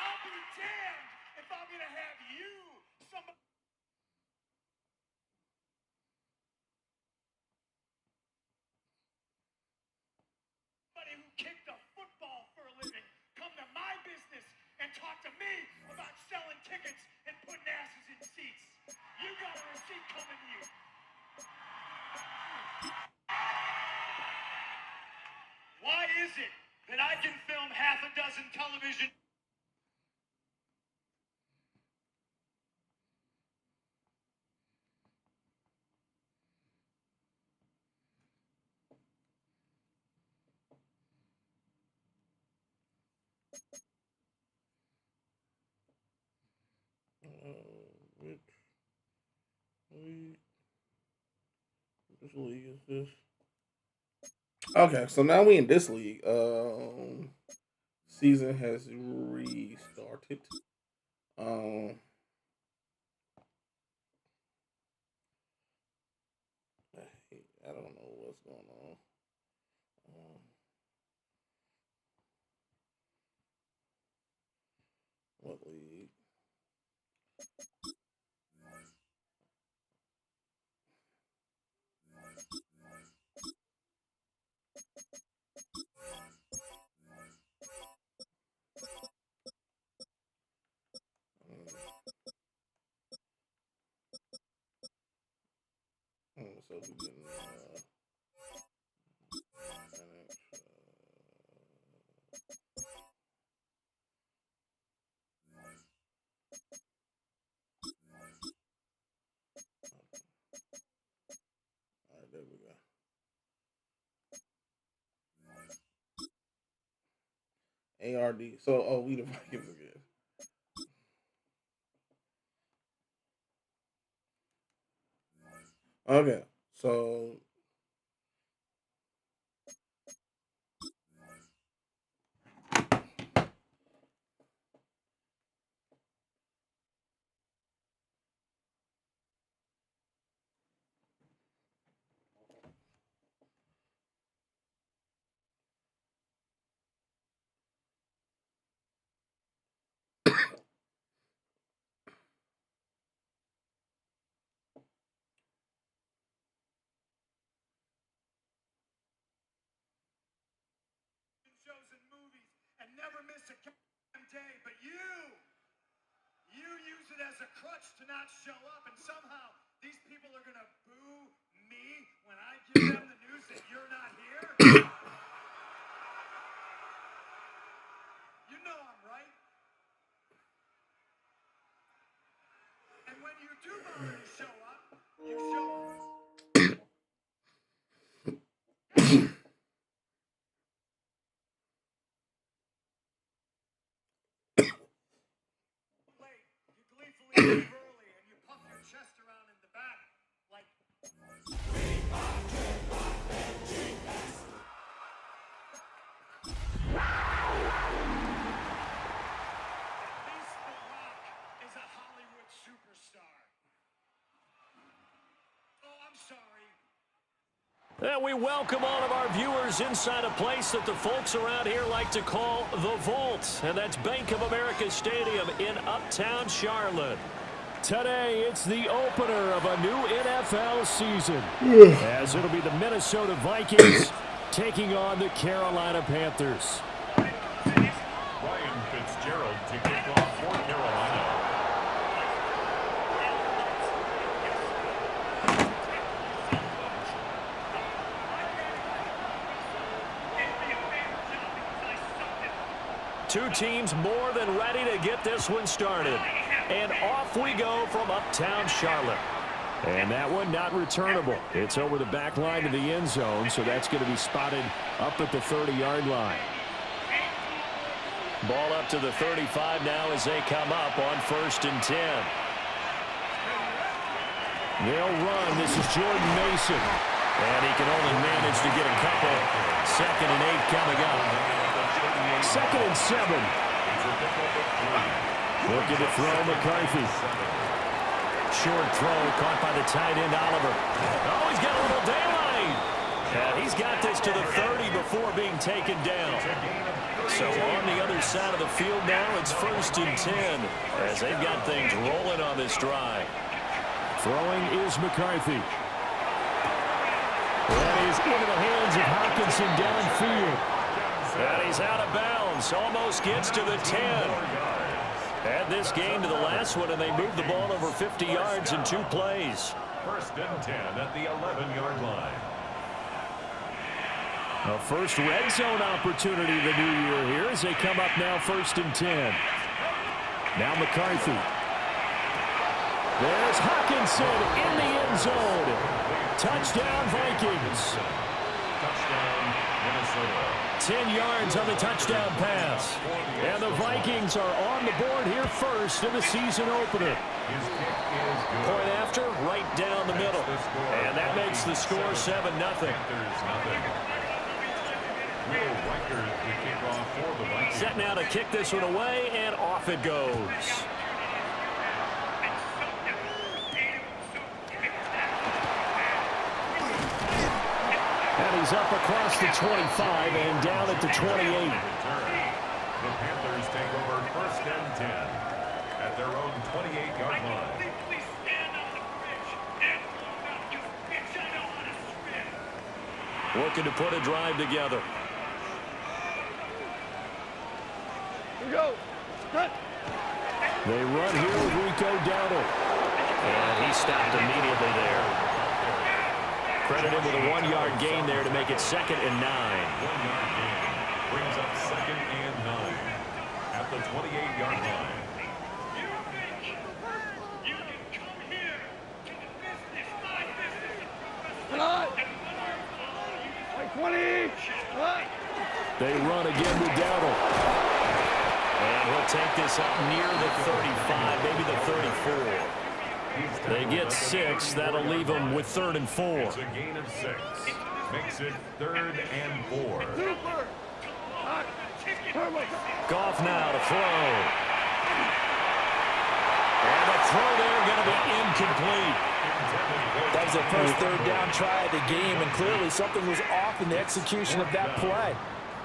I'll be damned if I'm going to have you, somebody who kicked a football for a living, come to my business and talk to me about selling tickets and putting asses in seats. You got a receipt coming to you. Why is it that I can film half a dozen television Which league is this? Okay, so now we in this league. Season has restarted. I don't know what's going on. What league? So we getting all right, there we go. ARD. So, we the Vikings again. Okay, so shows and movies and never miss a goddamn day, but you use it as a crutch to not show up, and somehow these people are gonna boo me when I give them the news that you're not here. You know I'm right. And when you do bother to show up, you show up. You leave early and you puff your chest around in the back like The Rock is a Hollywood superstar. Oh, I'm sorry. And we welcome all of our viewers inside a place that the folks around here like to call the Vault. And that's Bank of America Stadium in Uptown Charlotte. Today, it's the opener of a new NFL season. As it'll be the Minnesota Vikings taking on the Carolina Panthers. Ryan Fitzgerald to kick off for Carolina. Two teams more than ready to get this one started. And off we go from Uptown Charlotte. And that one not returnable. It's over the back line to the end zone, so that's going to be spotted up at the 30-yard line. Ball up to the 35 now as they come up on 1st and 10. They'll run. This is Jordan Mason. And he can only manage to get a couple. 2nd and 8 coming up. 2nd and 7. Looking to throw McCarthy. Short throw caught by the tight end Oliver. Oh, he's got a little daylight. And he's got this to the 30 before being taken down. So on the other side of the field now, it's 1st and 10 as they've got things rolling on this drive. Throwing is McCarthy. That is into the hands of Hawkinson downfield. And he's out of bounds. Almost gets to the 10. Add this game to the last one, and they moved the ball over 50 yards in 2 plays. 1st and 10 at the 11-yard line. A first red zone opportunity of the new year here as they come up now 1st and 10. Now McCarthy. There's Hawkinson in the end zone. Touchdown Vikings. Touchdown Minnesota. 10 yards on the touchdown pass. And the Vikings are on the board here first in the season opener. His kick is good. Point after, right down the middle. And that makes the score 7-0. Panthers nothing. Will Riker the kickoff for the Vikings. Set now to kick this one away, and off it goes. And he's up across the 25 and down at the 28. The Panthers take over first and 10 at their own 28-yard line. Looking to put a drive together. They run here with Rico Dowdle. And he stopped immediately there. Credit him with a 1-yard gain there to make it 2nd and 9. 1-yard gain brings up 2nd and 9 at the 28-yard line. You think you can come here to the business, my business, They run again with Dowdle. And he'll take this up near the 35, maybe the 34. They get 6. That'll leave them with 3rd and 4. It's a gain of 6. Makes it 3rd and 4. Goff now to throw. And the throw there going to be incomplete. That was the first 3rd down try of the game, and clearly something was off in the execution of that play.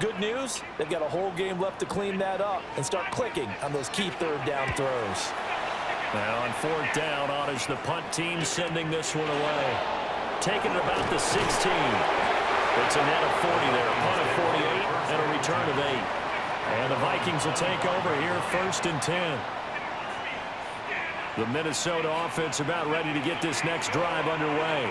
Good news, they've got a whole game left to clean that up and start clicking on those key 3rd down throws. Now on 4th down, on is the punt team sending this one away. Taking it about the 16. It's a net of 40 there, a punt of 48, and a return of 8. And the Vikings will take over here 1st and 10. The Minnesota offense about ready to get this next drive underway.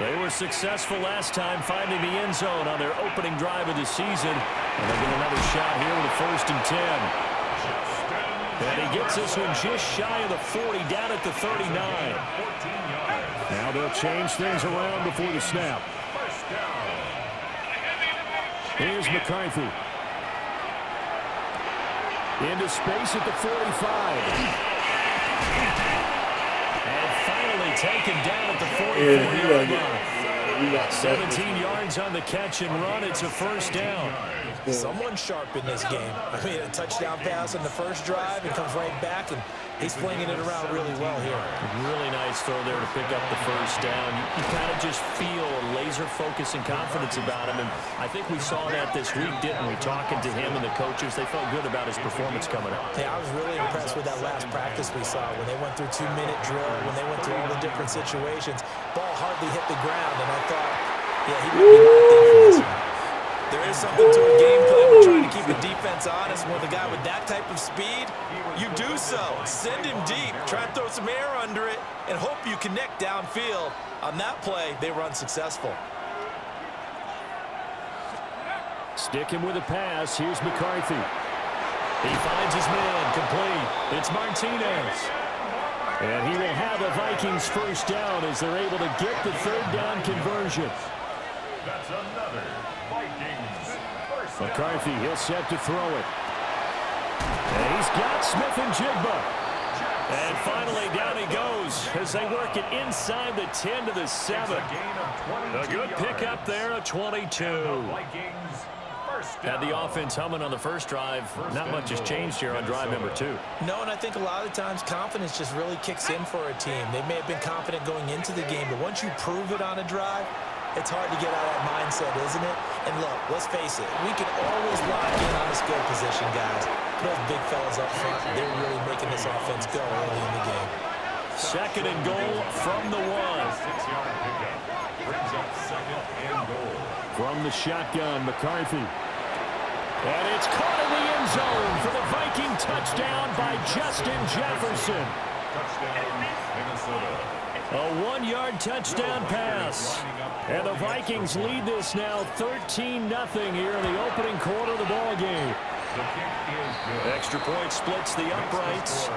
They were successful last time finding the end zone on their opening drive of the season. And they get another shot here with a 1st and 10. And he gets this one just shy of the 40, down at the 39. Now they'll change things around before the snap. Here's McCarthy. Into space at the 45. And finally taken down at the 44-yard line. 17 yards on the catch and run. It's a 1st down. Someone sharp in this game. I mean, a touchdown pass on the first drive and comes right back, and he's flinging it around really well here. Really nice throw there to pick up the 1st down. You kind of just feel a laser focus and confidence about him, and I think we saw that this week, didn't we? Talking to him and the coaches, they felt good about his performance coming up. Yeah, I was really impressed with that last practice we saw when they went through 2-minute drill, when they went through all the different situations. Ball hardly hit the ground, and I thought, yeah, he might be locked in for this one. There is something to a game plan. We're trying to keep the defense honest. With a guy with that type of speed, you do so. Send him deep. Try and throw some air under it and hope you connect downfield. On that play, they were unsuccessful. Sticking with a pass. Here's McCarthy. He finds his man complete. It's Martinez. And he will have a Vikings 1st down as they're able to get the 3rd down conversion. That's another Vikings 1st down. McCarthy, he'll set to throw it. And he's got Smith and Jigba. And finally down he goes as they work it inside the 10 to the 7. A good pickup there, a 22. Had the offense humming on the first drive. Not much has changed here on drive number 2. No, and I think a lot of times confidence just really kicks in for a team. They may have been confident going into the game, but once you prove it on a drive, it's hard to get out of that mindset, isn't it? And look, let's face it, we can always lock in on a skill position, guys. Those big fellas up front, they're really making this offense go early in the game. 2nd and goal from the 1. 6-yard pickup brings up 2nd and goal. From the shotgun, McCarthy. And it's caught in the end zone for the Viking touchdown by Justin Jefferson. Touchdown, Minnesota. A 1-yard touchdown pass. And the Vikings lead this now 13-0 here in the opening quarter of the ball game. The kick is good. Extra point splits the uprights.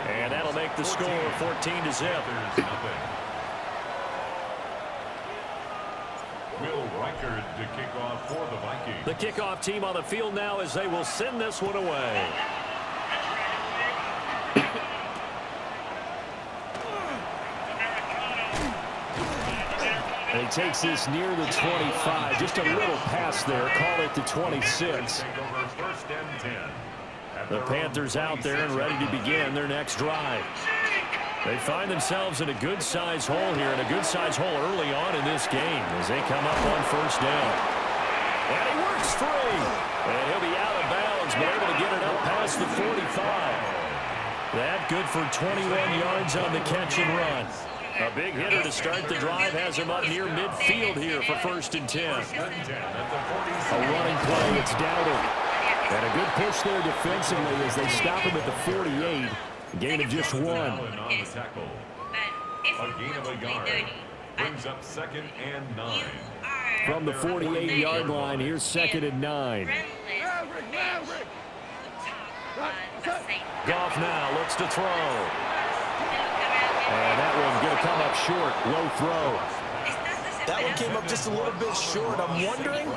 And that'll make the score 14-0. Will Riker record to kick off for the Vikings. The kickoff team on the field now as they will send this one away. And he takes this near the 25. Just a little pass there. Call it the 26. The Panthers out there and ready to begin their next drive. They find themselves in a good-sized hole here, and a good-sized hole early on in this game as they come up on first down. And he works free. And he'll be out of bounds, but able to get it up past the 45. That good for 21 yards on the catch and run. A big hitter to start the drive has him up near midfield here for 1st and 10. A running play, it's Dowdle. And a good push there defensively as they stop him at the 48. A gain of just 1. A gain of a yard. Brings up 2nd and 9. From the 48-yard line, here's 2nd and 9. Goff now looks to throw. And that one's going to come up short. Low throw. That one came up just a little bit short. I'm wondering,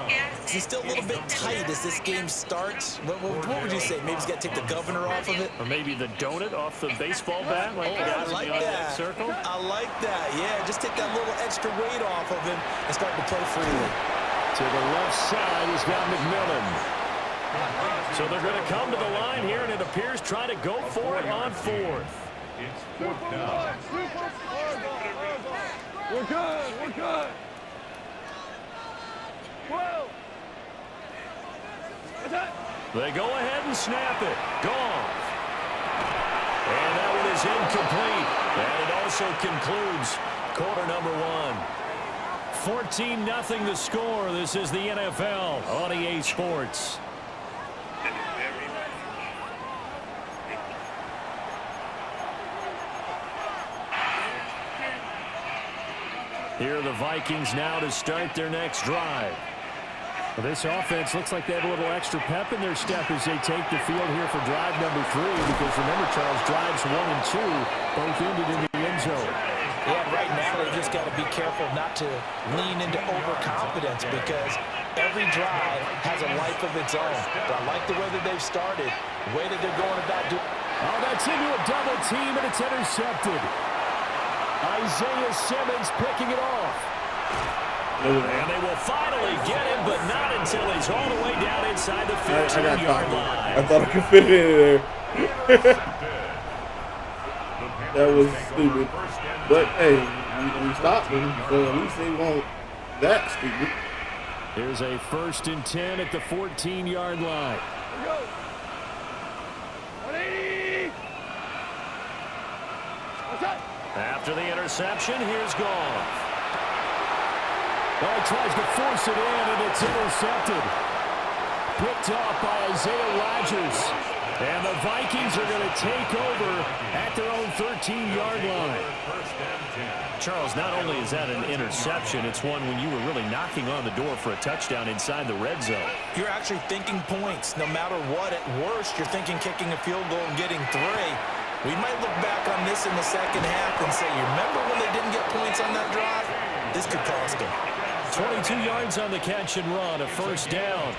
is he still a little bit tight as this game starts? What would you say? Maybe he's got to take the governor off of it? Or maybe the donut off the baseball bat, like the guys I like in the that. circle? I like that. Yeah, just take that little extra weight off of him and start to play freely. To the left side, he's got McMillan. So they're going to come to the line here, and it appears trying to go for it on 4th. It's 4th down. We're good. We're good. Whoa. They go ahead and snap it. Goff. And that one is incomplete. And it also concludes quarter number 1. 14-0 the score. This is the NFL on EA Sports. Here are the Vikings now to start their next drive. Well, this offense looks like they have a little extra pep in their step as they take the field here for drive number 3, because remember, Charles, drives 1 and 2 both ended in the end zone. Yeah, right now they just got to be careful not to lean into overconfidence, because every drive has a life of its own. But I like the way that they've started, the way that they're going about doing. Oh, that's into a double team, and it's intercepted. Isaiah Simmons picking it off. And they will finally get him, but not until he's all the way down inside the 15-yard line. I thought I could fit it in there. That was stupid. But, hey, we stopped him, so at least they won't that stupid. Here's a 1st and 10 at the 14-yard line. Here we go. 180. What's up? After the interception, here's Goff. Well, he tries to force it in, and it's intercepted. Picked off by Isaiah Rodgers. And the Vikings are going to take over at their own 13-yard line. Charles, not only is that an interception, it's one when you were really knocking on the door for a touchdown inside the red zone. You're actually thinking points. No matter what, at worst, you're thinking kicking a field goal and getting 3. We might look back on this in the second half and say, you remember when they didn't get points on that drive? This could cost them. 22 yards on the catch and run, a 1st down.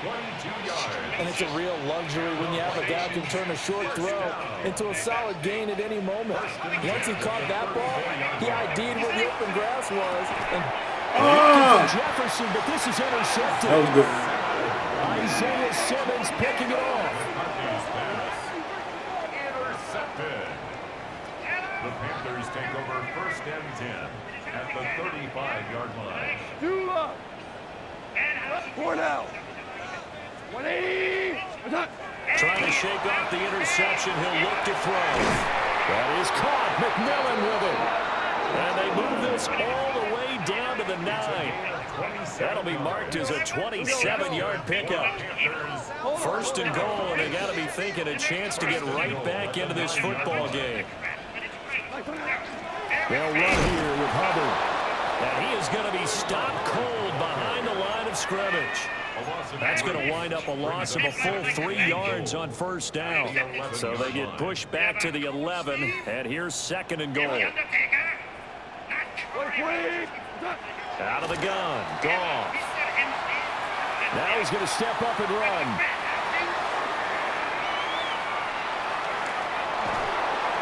And it's a real luxury when you have a guy who can turn a short throw into a solid gain at any moment. Once he caught that ball, he ID'd where the open grass was. And Jefferson, but this is intercepted. That was good. Isaiah Simmons picking it off. Intercepted. The Panthers take over 1st and 10 at the 35-yard line. 2 up. 4 now. 180. What's up? Trying to shake off the interception. He'll look to throw. That is caught. McMillan with it. And they move this all the way down to the 9. That'll be marked as a 27-yard pickup. 1st and goal, and they got to be thinking a chance to get right back into this football game. They'll run here with Hubbard. And he is going to be stopped cold behind the line of scrimmage. That's going to wind up a loss of a full 3 yards on 1st down. So they get pushed back to the 11, and here's 2nd and goal. Out of the gun, Goff. Now he's going to step up and run.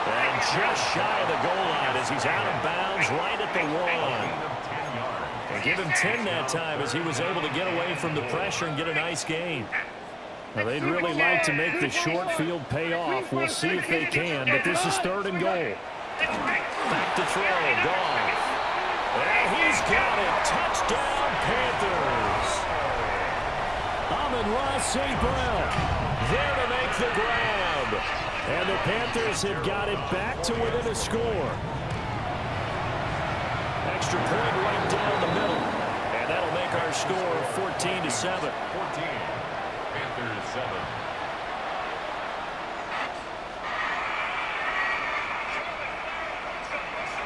And just shy of the goal line as he's out of bounds right at the 1. And give him 10 that time as he was able to get away from the pressure and get a nice gain. Now, they'd really like to make the short field pay off. We'll see if they can, but this is 3rd and goal. Back to throw, Goff. And he's got it. Touchdown, Panthers. Amon-Ra St. Brown there to make the grab. And the Panthers have got it back to within a score. Extra point right down the middle. And that'll make our score 14-7. 14. Panthers 7.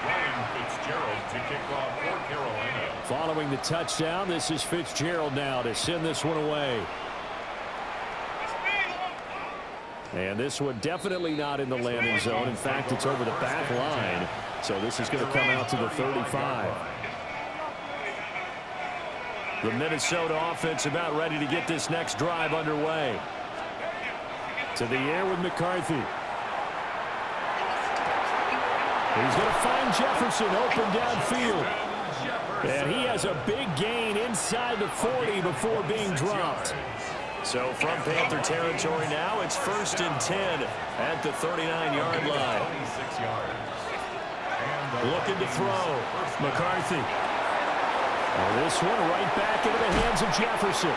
Ryan Fitzgerald to kick off for Carolina. Following the touchdown, this is Fitzgerald now to send this one away. And this one definitely not in the landing zone. In fact, it's over the back line. So this is going to come out to the 35. The Minnesota offense about ready to get this next drive underway. To the air with McCarthy. He's going to find Jefferson open downfield. And he has a big gain inside the 40 before being dropped. So from Panther territory now, it's 1st and 10 at the 39-yard line. 26 yards. Looking to throw. McCarthy. And this one right back into the hands of Jefferson.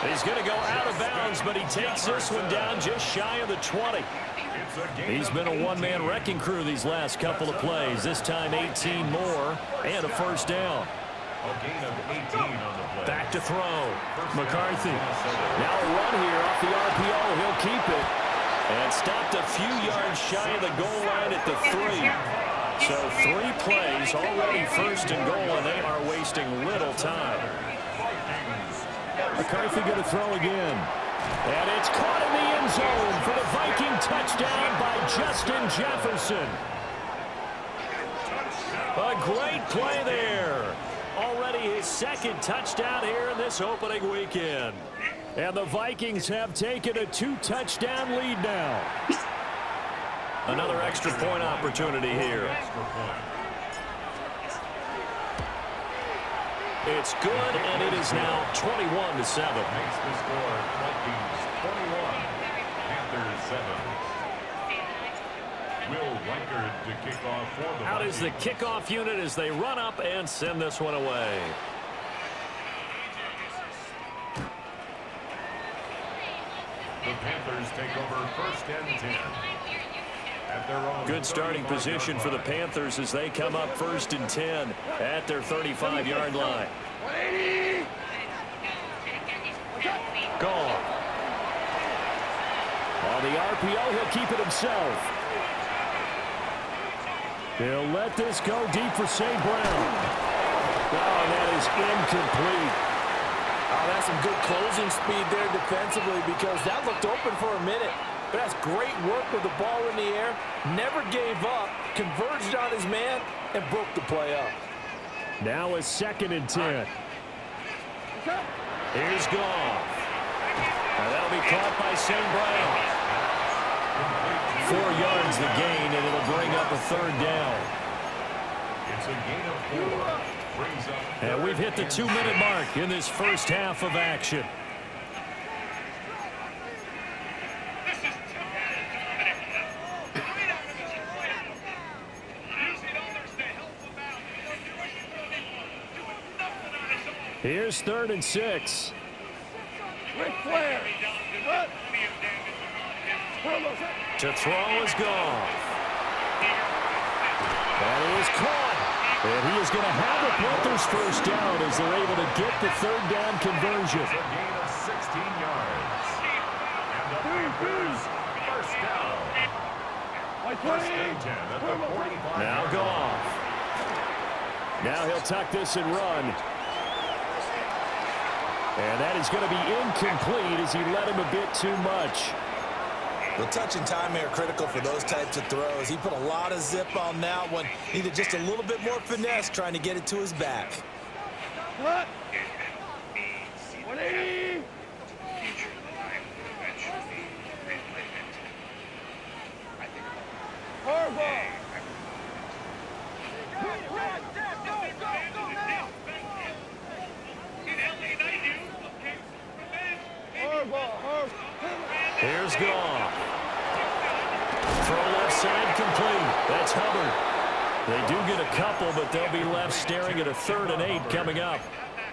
He's going to go out of bounds, but he takes this one down just shy of the 20. He's been a one-man wrecking crew these last couple of plays. This time 18 more and a first down. A gain of 18 on the play. Back to throw. McCarthy. Now a run here off the RPO. He'll keep it. And stopped a few yards shy of the goal line at the 3. So 3 plays, already 1st and goal, and they are wasting little time. McCarthy going to throw again. And it's caught in the end zone for the Viking touchdown by Justin Jefferson. A great play there. Already his 2nd touchdown here in this opening weekend. And the Vikings have taken a 2-touchdown lead now. Another extra point opportunity here. It's good, and it is now 21-7. Makes the score Vikings 21, Panthers 7. Will Reichard to kick off for the Out is the kickoff unit as they run up and send this one away. The Panthers take over 1st and 10. At their own Good starting position for the Panthers as they come up 1st and 10 at their 35-yard line. Gone. On the RPO, he'll keep it himself. He'll let this go deep for St. Brown. Oh, that is incomplete. Oh, that's some good closing speed there defensively because that looked open for a minute. But that's great work with the ball in the air. Never gave up, converged on his man, and broke the play up. Now a 2nd and 10. Here's Goff. And that'll be caught by St. Brown. 4 yards the gain, and it'll bring up a 3rd down. It's a gain of 4. Brings up And we've hit the 2-minute mark in this first half of action. Here's 3rd and 6. To throw is Goff. That is caught. And he is going to have the Panthers first down as they're able to get the 3rd down conversion. a gain of 16 yards. And the Panthers first down. 1st and 10 at the 45. Now Goff. Now he'll tuck this and run. And that is going to be incomplete as he led him a bit too much. The touch and time are critical for those types of throws. He put a lot of zip on that one. Needed just a little bit more finesse trying to get it to his back. 180. Here's Goff. Throw left side complete. That's Hubbard. They do get a couple, but they'll be left staring at a 3rd and 8 coming up.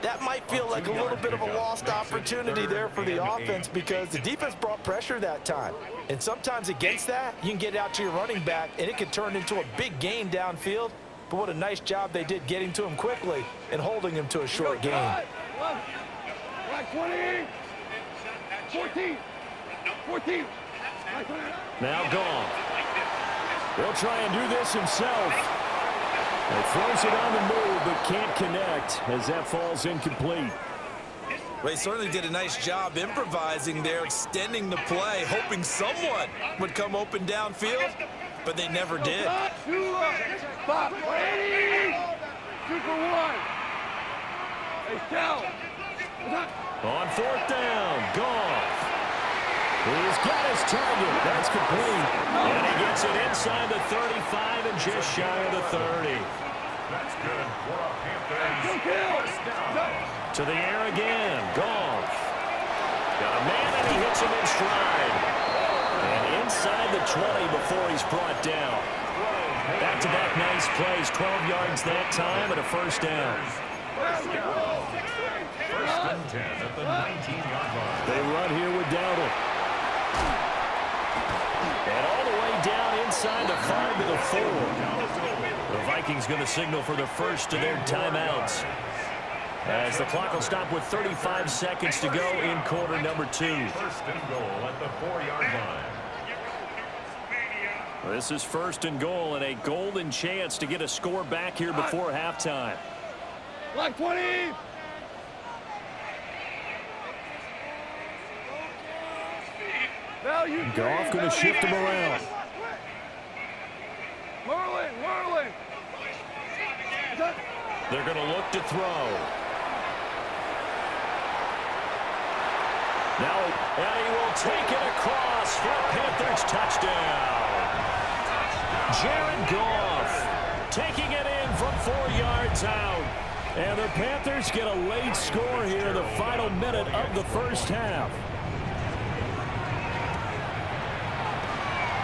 That might feel like a little bit of a lost opportunity there for the offense because the defense brought pressure that time. And sometimes against that, you can get out to your running back, and it can turn into a big gain downfield. But what a nice job they did getting to him quickly and holding him to a short gain. Black 20. 14. 14. Now Goff. He'll try and do this himself. He throws it on the move, but can't connect as that falls incomplete. Well, he certainly did a nice job improvising there, extending the play, hoping someone would come open downfield, but they never did. 2 5 80. 2 for 1. Hey, Cal. On 4th down, Goff. He's got his target. That's complete. And he gets it inside the 35 and just shy of the 30. That's good for a Panthers. To the air again. Goff. Got a man and he hits him in stride. And inside the 20 before he's brought down. Back-to-back nice plays. 12 yards that time and a 1st down. 1st and 10 at the 19-yard line. They run here with Dowdle. And all the way down inside the 5 to the 4. The Vikings going to signal for the first of their timeouts. As the clock will stop with 35 seconds to go in quarter number 2. 1st and goal at the 4-yard line. This is 1st and goal and a golden chance to get a score back here before halftime. Black 20. Goff going to shift him around. Whirling. They're going to look to throw. Now, and he will take it across for a Panthers touchdown. Jared Goff taking it in from 4 yards out. And the Panthers get a late score here in the final minute of the first half.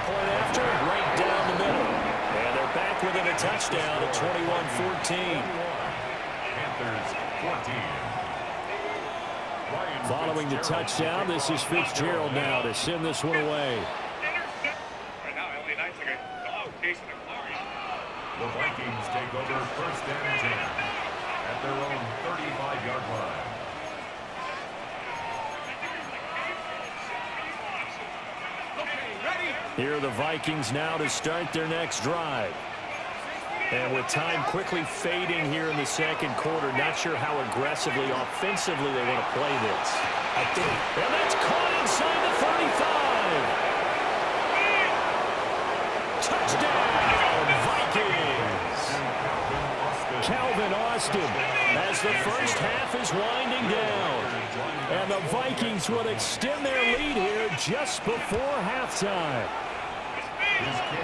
Point after, right down the middle. And they're back within a touchdown at 21-14. Panthers 14. Following the touchdown, this is Fitzgerald now to send this one away. The Vikings take over 1st and 10 at their own 35-yard line. Here are the Vikings now to start their next drive. And with time quickly fading here in the second quarter, not sure how aggressively, offensively they want to play this. And that's caught inside the 35. Touchdown, Vikings! Calvin Austin as the first half is winding down. And the Vikings would extend their lead here just before halftime.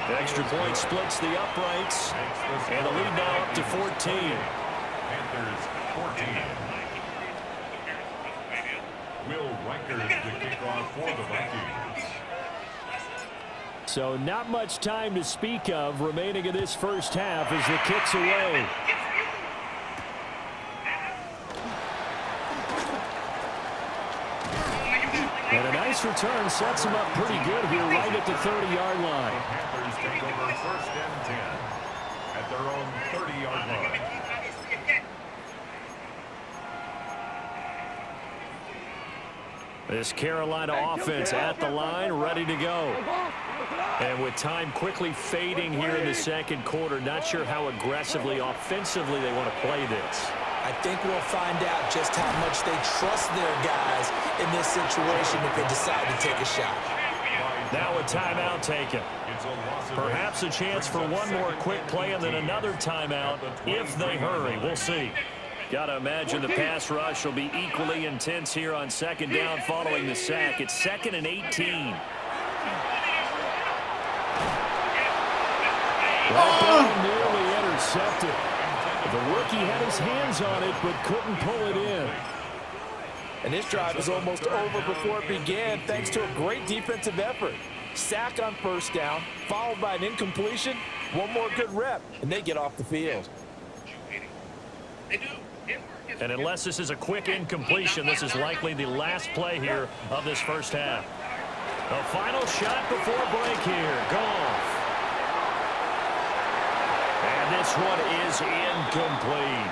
Extra point splits the uprights, and the lead now up to 14. Panthers 14. Will Riker the kickoff for the Vikings. So not much time to speak of remaining in this first half as the kick's away. And a nice return sets him up pretty good here right at the 30-yard line. Panthers take over 1st and 10 at their own 30-yard line. This Carolina offense at the line, ready to go. And with time quickly fading here in the second quarter, not sure how aggressively, offensively they want to play this. I think we'll find out just how much they trust their guys in this situation if they decide to take a shot. Now a timeout taken. Perhaps a chance for one more quick play and then another timeout if they hurry. We'll see. Got to imagine the pass rush will be equally intense here on second down following the sack. It's 2nd and 18. That ball nearly intercepted. The rookie had his hands on it, but couldn't pull it in. And this drive is almost over before it began, thanks to a great defensive effort. Sack on first down, followed by an incompletion, one more good rep, and they get off the field. And unless this is a quick incompletion, this is likely the last play here of this first half. The final shot before break here. Goff. And this one is incomplete.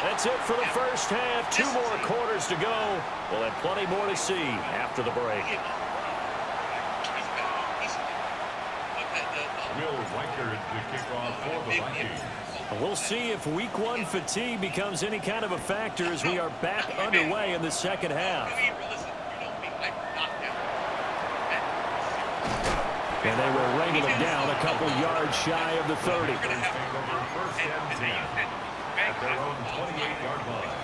That's it for the first half. 2 more quarters to go. We'll have plenty more to see after the break. Will Reichard to kick off for the Vikings. We'll see if week 1 fatigue becomes any kind of a factor as we are back underway in the second half. And they will wrangle him down a couple yards shy of the 30. First and 10 at their own 28-yard line.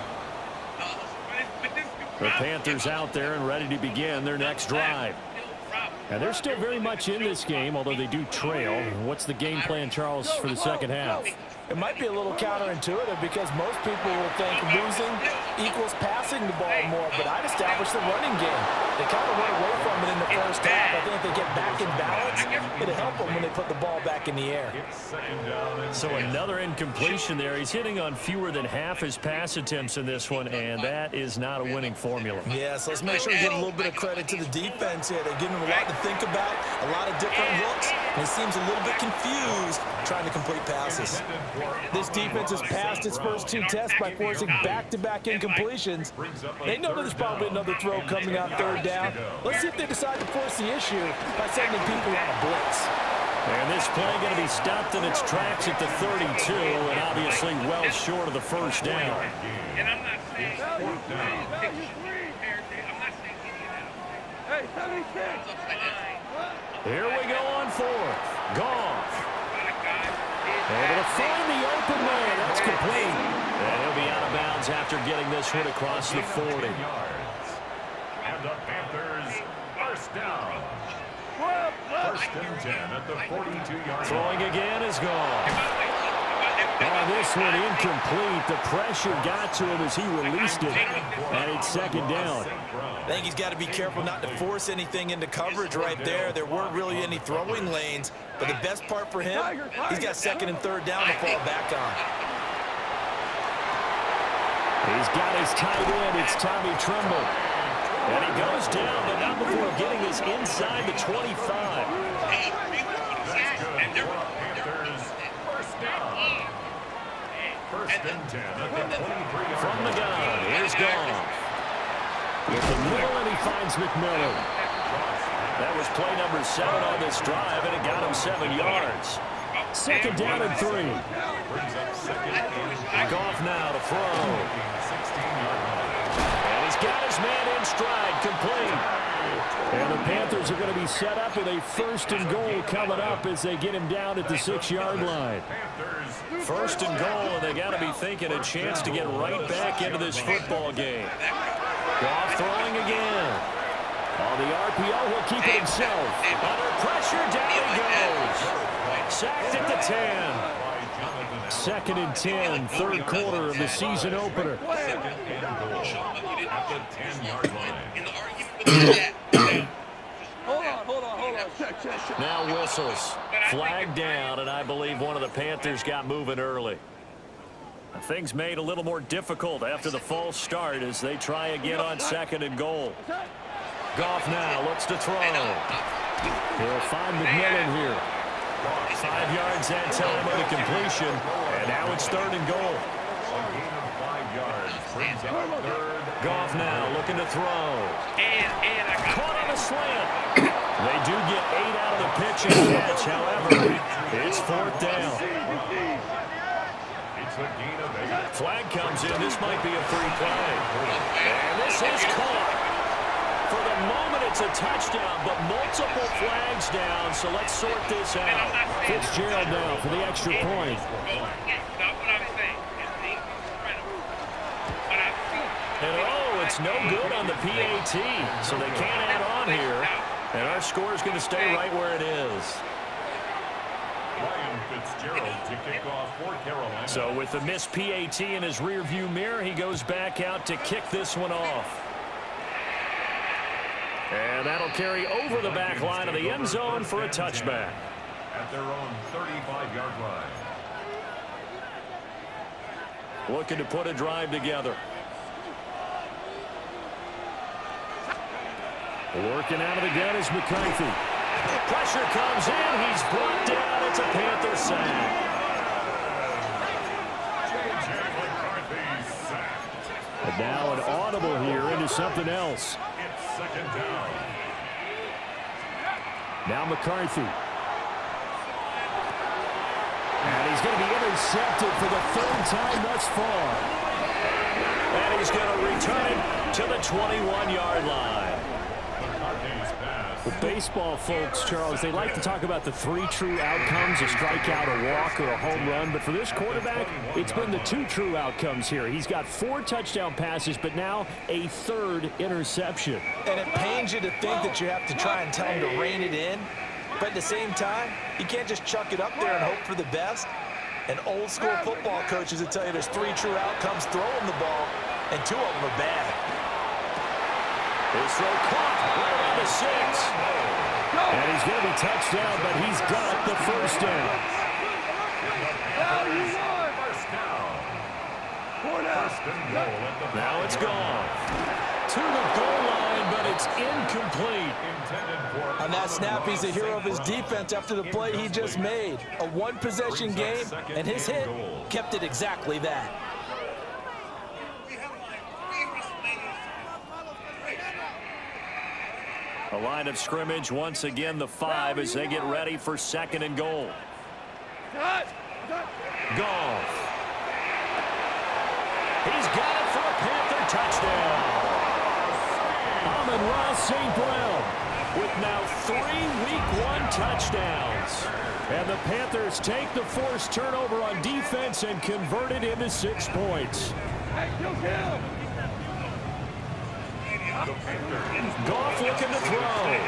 The Panthers out there and ready to begin their next drive. And they're still very much in this game, although they do trail. What's the game plan, Charles, for the second half? It might be a little counterintuitive because most people will think losing equals passing the ball more, but I'd establish the running game. They kind of went away from it in the first half. I think if they get back in balance, it'll help them when they put the ball back in the air. So another incompletion there. He's hitting on fewer than half his pass attempts in this one, and that is not a winning formula. Yeah, so let's make sure we give a little bit of credit to the defense here. They're giving them a lot to think about, a lot of different looks, and he seems a little bit confused trying to complete passes. This defense has passed its first 2 tests by forcing back-to-back incompletions. They know that there's probably another throw coming out third down. Let's see if they decide to force the issue by sending people on a blitz. And this play going to be stopped in its tracks at the 32, and obviously well short of the first down. And I'm not saying Here we go on 4th. Goff. Able to find the open man. That's complete. And he'll be out of bounds after getting this one across the 40. And the Panthers first down. First and 10 at the 42-yard line. Throwing again is gone. Oh, this one incomplete. The pressure got to him as he released it. And it's second down. I think he's got to be careful not to force anything into coverage right there. There weren't really any throwing lanes. But the best part for him, he's got second and third down to fall back on. He's got his tight end. It's Tommy Tremble. And he goes down, but not before getting this inside the 25. First and 10 at the 23-yard From the gun, here's Goff. With the middle, and he finds McMillan. That was play number 7 on this drive, and it got him 7 yards. Second down and 3. Goff now to throw. And he's got his man in stride, complete. And the Panthers are going to be set up with a first and goal coming up as they get him down at the 6-yard line. First and goal, and they got to be thinking a chance to get right back into this football game. Goff throwing again. On the RPO, he'll keep it himself. Under pressure, down he goes. Sacked at the 10. Second and 10, third quarter of the season opener. Now whistles. Flag down, and I believe one of the Panthers got moving early. Things made a little more difficult after the false start as they try again on second and goal. Goff now looks to throw. He'll find McMillan here. 5 yards that time on the completion, and now it's third and goal. Goff now looking to throw. Caught on a slant. They do get 8 out of the pitch and catch. However, it's fourth down. Flag comes in. This might be a free play. And this is caught. For the moment, it's a touchdown, but multiple flags down, so let's sort this out. Fitzgerald now for the extra point. And oh, it's no good on the PAT, so they can't add on here. And our score is going to stay right where it is. Fitzgerald to kick off for Carolina. So with the missed PAT in his rearview mirror, he goes back out to kick this one off. And that'll carry over the back line of the end zone for a touchback. At their own 35-yard line. Looking to put a drive together. Working out of the gun is McCarthy. Pressure comes in. He's brought down. It's a Panther sack. J.J. McCarthy sacked. And now an audible here into something else. It's second down. Now McCarthy. And he's going to be intercepted for the third time thus far. And he's going to return it to the 21-yard line. The baseball folks, Charles, they like to talk about the three true outcomes, a strikeout, a walk, or a home run. But for this quarterback, it's been the two true outcomes here. He's got 4 touchdown passes, but now a third interception. And it pains you to think that you have to try and tell him to rein it in. But at the same time, you can't just chuck it up there and hope for the best. And old school football coaches will tell you there's 3 true outcomes throwing the ball, and 2 of them are bad. His throw caught right on the 6. And he's going to be touched down, but he's got the first down. Now it's gone. To the goal line, but it's incomplete. On that snap, he's a hero of his defense after the play he just made. A one-possession game, and his hit kept it exactly that. A line of scrimmage, once again, the 5 as they get ready for second and goal. Goff. He's got it for a Panther touchdown. Amon-Ra St. Brown with now 3 Week 1 touchdowns. And the Panthers take the forced turnover on defense and convert it into 6 points. Goff looking to throw.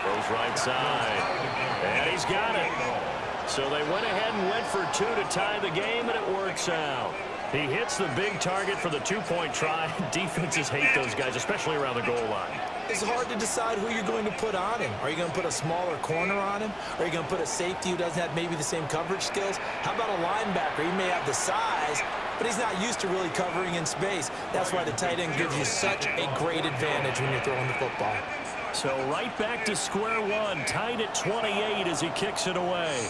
Goes right side. And he's got it. So they went ahead and went for 2 to tie the game, and it works out. He hits the big target for the 2-point try. Defenses hate those guys, especially around the goal line. It's hard to decide who you're going to put on him. Are you going to put a smaller corner on him? Or are you going to put a safety who doesn't have maybe the same coverage skills? How about a linebacker? He may have the size, but he's not used to really covering in space. That's why the tight end gives you such a great advantage when you're throwing the football. So right back to square one, tied at 28 as he kicks it away.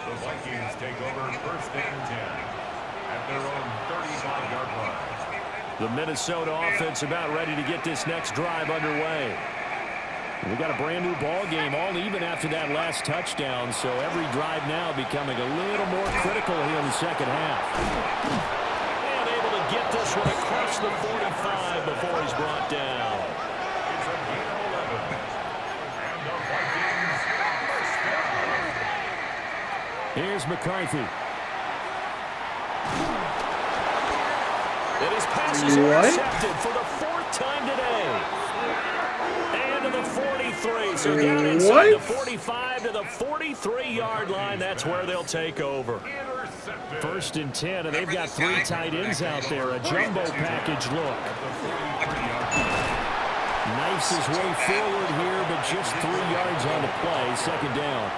The Vikings take over first and 10 at their own 35-yard line. The Minnesota offense about ready to get this next drive underway. We got a brand new ball game, all even after that last touchdown, so every drive now becoming a little more critical here in the second half. And able to get this one across the 45 before he's brought down. It's a gain of 11. And the Vikings first down. Here's McCarthy. And his pass is intercepted for the 4th time today. And to the 43. So down inside the 45 to the 43-yard line. That's where they'll take over. First and 10, and they've got 3 tight ends out there. A jumbo package look. Knifes his way forward here, but just 3 yards on the play. Second down.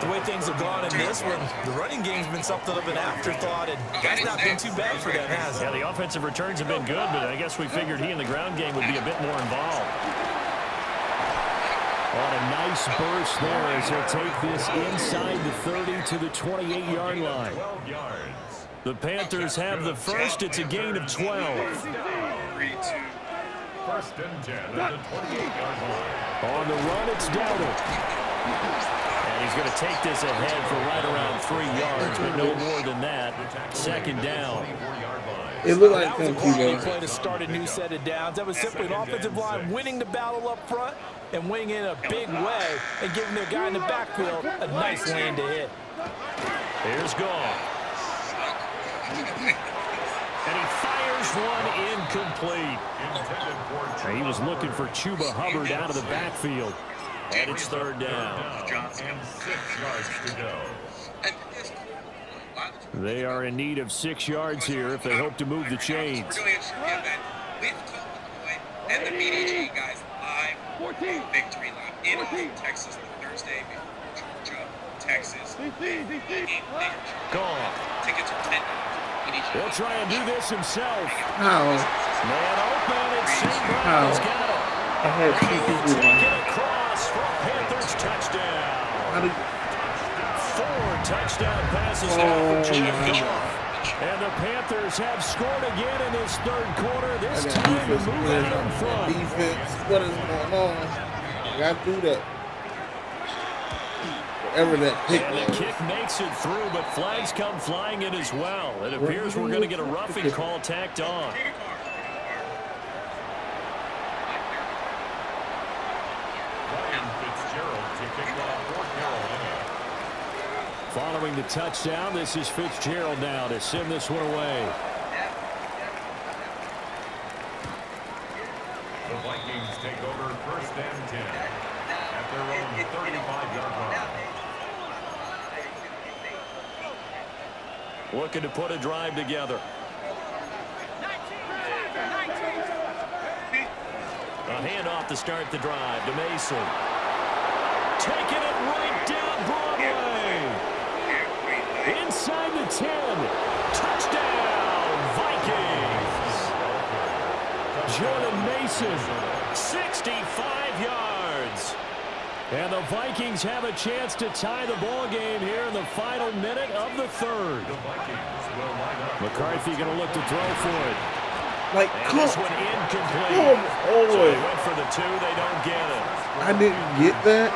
The way things have gone in this one, the running game's been something of an afterthought, and that's not been too bad for them, has it? Yeah, the offensive returns have been good, but I guess we figured he in the ground game would be a bit more involved. On a nice burst there as he'll take this inside the 30 to the 28-yard line. 12 yards. The Panthers have the first. It's a gain of 12. First and 10 at the 28-yard line. On the run, it's Dowdle. And he's going to take this ahead for right around 3 yards, but no more than that. Second down. It looked like That was a Tennessee, quality man. play to start a new set of downs. That was simply an offensive line winning the battle up front and winning in a big way and giving their guy in the backfield a nice lane to hit. Here's Goff. And he fires one incomplete. He was looking for Chuba Hubbard out of the backfield. And it's third down. And 6 yards to go. They are in need of 6 yards here if they hope to move the chains. And the BDG guys live victory lap in Texas Thursday before Georgia, Texas. Gone. Tickets are $10. He'll try and do this himself. How? Man open, it's St. How? Brown's got it. I had two people Taken on. across for a Panthers touchdown. How did 4 touchdown passes now for Jared Goff. And the Panthers have scored again in this third quarter. I This got time to defense move players out in on front. defense? What is going on? I got to do that. Whatever that pick And the was. kick makes it through, but flags come flying in as well. It appears we're going to get a roughing call tacked on. Ryan Fitzgerald to kick off for Carolina. Following the touchdown, this is Fitzgerald now to send this one away. The Vikings take over 1st and 10 at their own 35-yard line. Looking to put a drive together. A handoff to start the drive to Mason. Taking it right down Broadway. Inside the 10. Touchdown, Vikings. Jordan Mason, 65 yards. And the Vikings have a chance to tie the ball game here in the final minute of the third. The Vikings will line up. McCarthy going to look to throw for it. Like, And come this one incomplete. Come So they on. went for the 2. They don't get it. I didn't get that.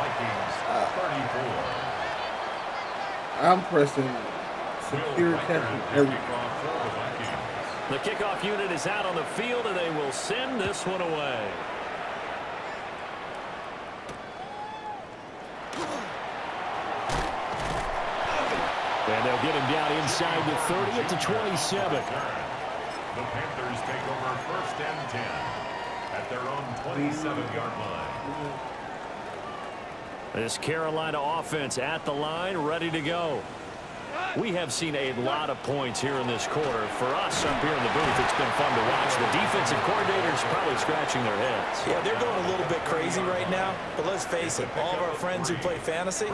Vikings 34. I'm pressing secure tackle every. Kickoff for the Vikings. The kickoff unit is out on the field, and they will send this one away. And they'll get him down inside the 30 at the 27. The Panthers take over 1st and 10 at their own 27-yard line. This Carolina offense at the line, ready to go. We have seen a lot of points here in this quarter. For us up here in the booth, it's been fun to watch. The defensive coordinators probably scratching their heads. Yeah, they're going a little bit crazy right now, but let's face it, all of our friends who play fantasy,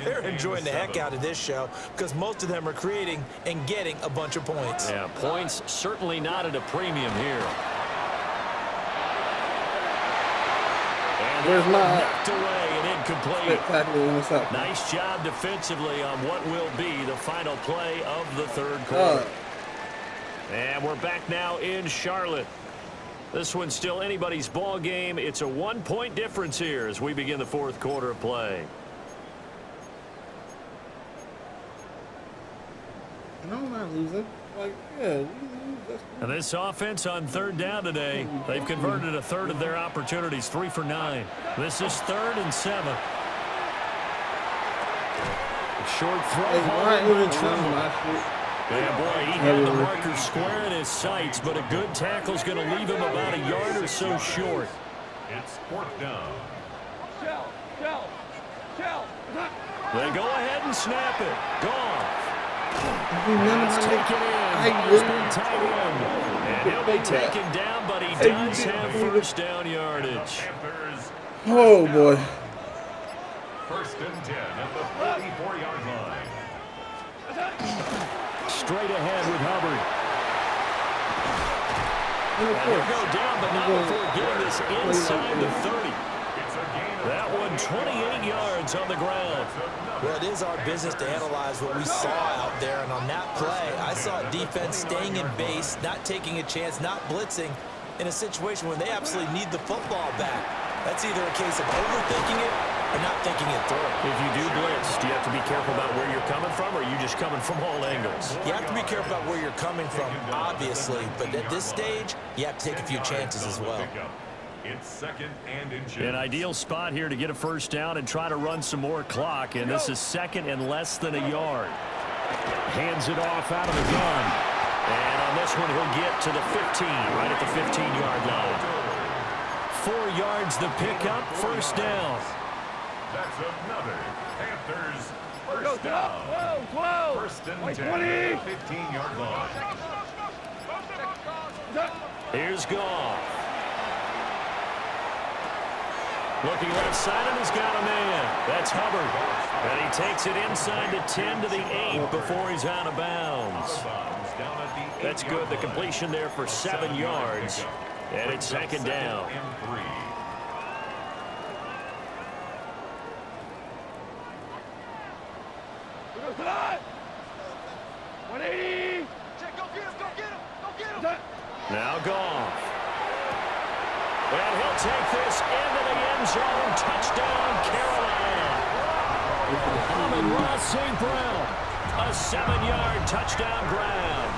they're enjoying the heck out of this show because most of them are creating and getting a bunch of points. Yeah, points certainly not at a premium here. And Where's my knocked away and incomplete. spectacular interception? Nice job defensively on what will be the final play of the third quarter. And we're back now in Charlotte. This one's still anybody's ball game. It's a 1-point difference here as we begin the fourth quarter of play. And I'm not losing. Like, yeah, we lose. That's cool. And this offense on third down today, they've converted a third of their opportunities, 3 for 9. This is 3rd and 7. Short throw, Hey, why home is it Trimble. my shit? Yeah, boy, he had the marker square in his sights, but a good tackle's going to leave him about a yard or so short. It's 4th down. They go ahead and snap it. Gone. It's Taken in. Ball's been tight end. And he'll be taken down, but he does have first down yardage. Panthers Oh boy. 1st and 10 at the 44-yard line. Straight ahead with Hubbard. And he'll go down, but not before getting this inside the 30. It's a gain of That one 28 yards on the ground. Well, it is our business to analyze what we saw out there, and on that play, I saw defense staying in base, not taking a chance, not blitzing in a situation when they absolutely need the football back. That's either a case of overthinking it or not thinking it through. If you do blitz, do you have to be careful about where you're coming from, or are you just coming from all angles? You have to be careful about where you're coming from, obviously, but at this stage, you have to take a few chances as well. It's 2nd and inches. An ideal spot here to get a first down and try to run some more clock, and this is 2nd and less than a yard. Hands it off out of the gun. And on this one, he'll get to the 15, right at the 15-yard line. 4 yards the pickup, first down. That's another Panthers first down. Whoa! First and 10, 20. 15-yard line. Here's Goff. Looking left side, and he's got a man. That's Hubbard. And he takes it inside the 10 to the 8 before he's out of bounds. That's good. The completion there for 7 yards. And it's second down. And 3. Now Goff. And he'll take this into the end zone. Touchdown, Carolina. Amon-Ra St. Brown. A 7-yard touchdown grab.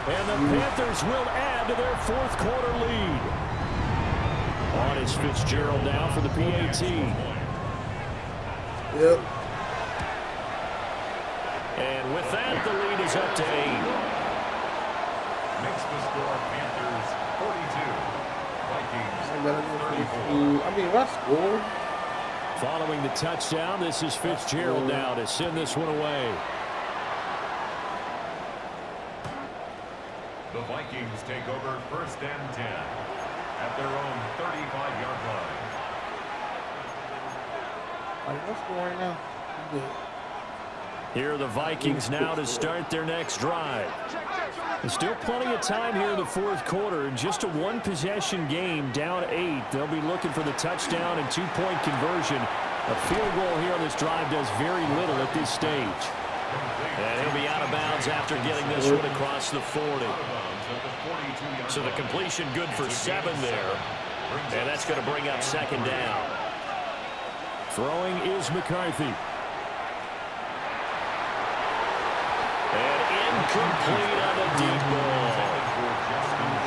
And the Panthers will add to their fourth quarter lead. On is Fitzgerald now for the PAT. Yep. And with that, the lead is up to 8. Makes the score Panthers 42. Vikings 34. I mean, what score? Following the touchdown, this is Fitzgerald now to send this one away. The Vikings take over first and 10 at their own 35-yard line. Like, what's going right now? Here are the Vikings now to start their next drive. There's still plenty of time here in the fourth quarter. In just a one-possession game, down 8. They'll be looking for the touchdown and two-point conversion. A field goal here on this drive does very little at this stage. And he'll be out of bounds after getting this one across the 40. So the completion good for 7 there. And that's going to bring up second down. Throwing is McCarthy. And incomplete on the deep ball.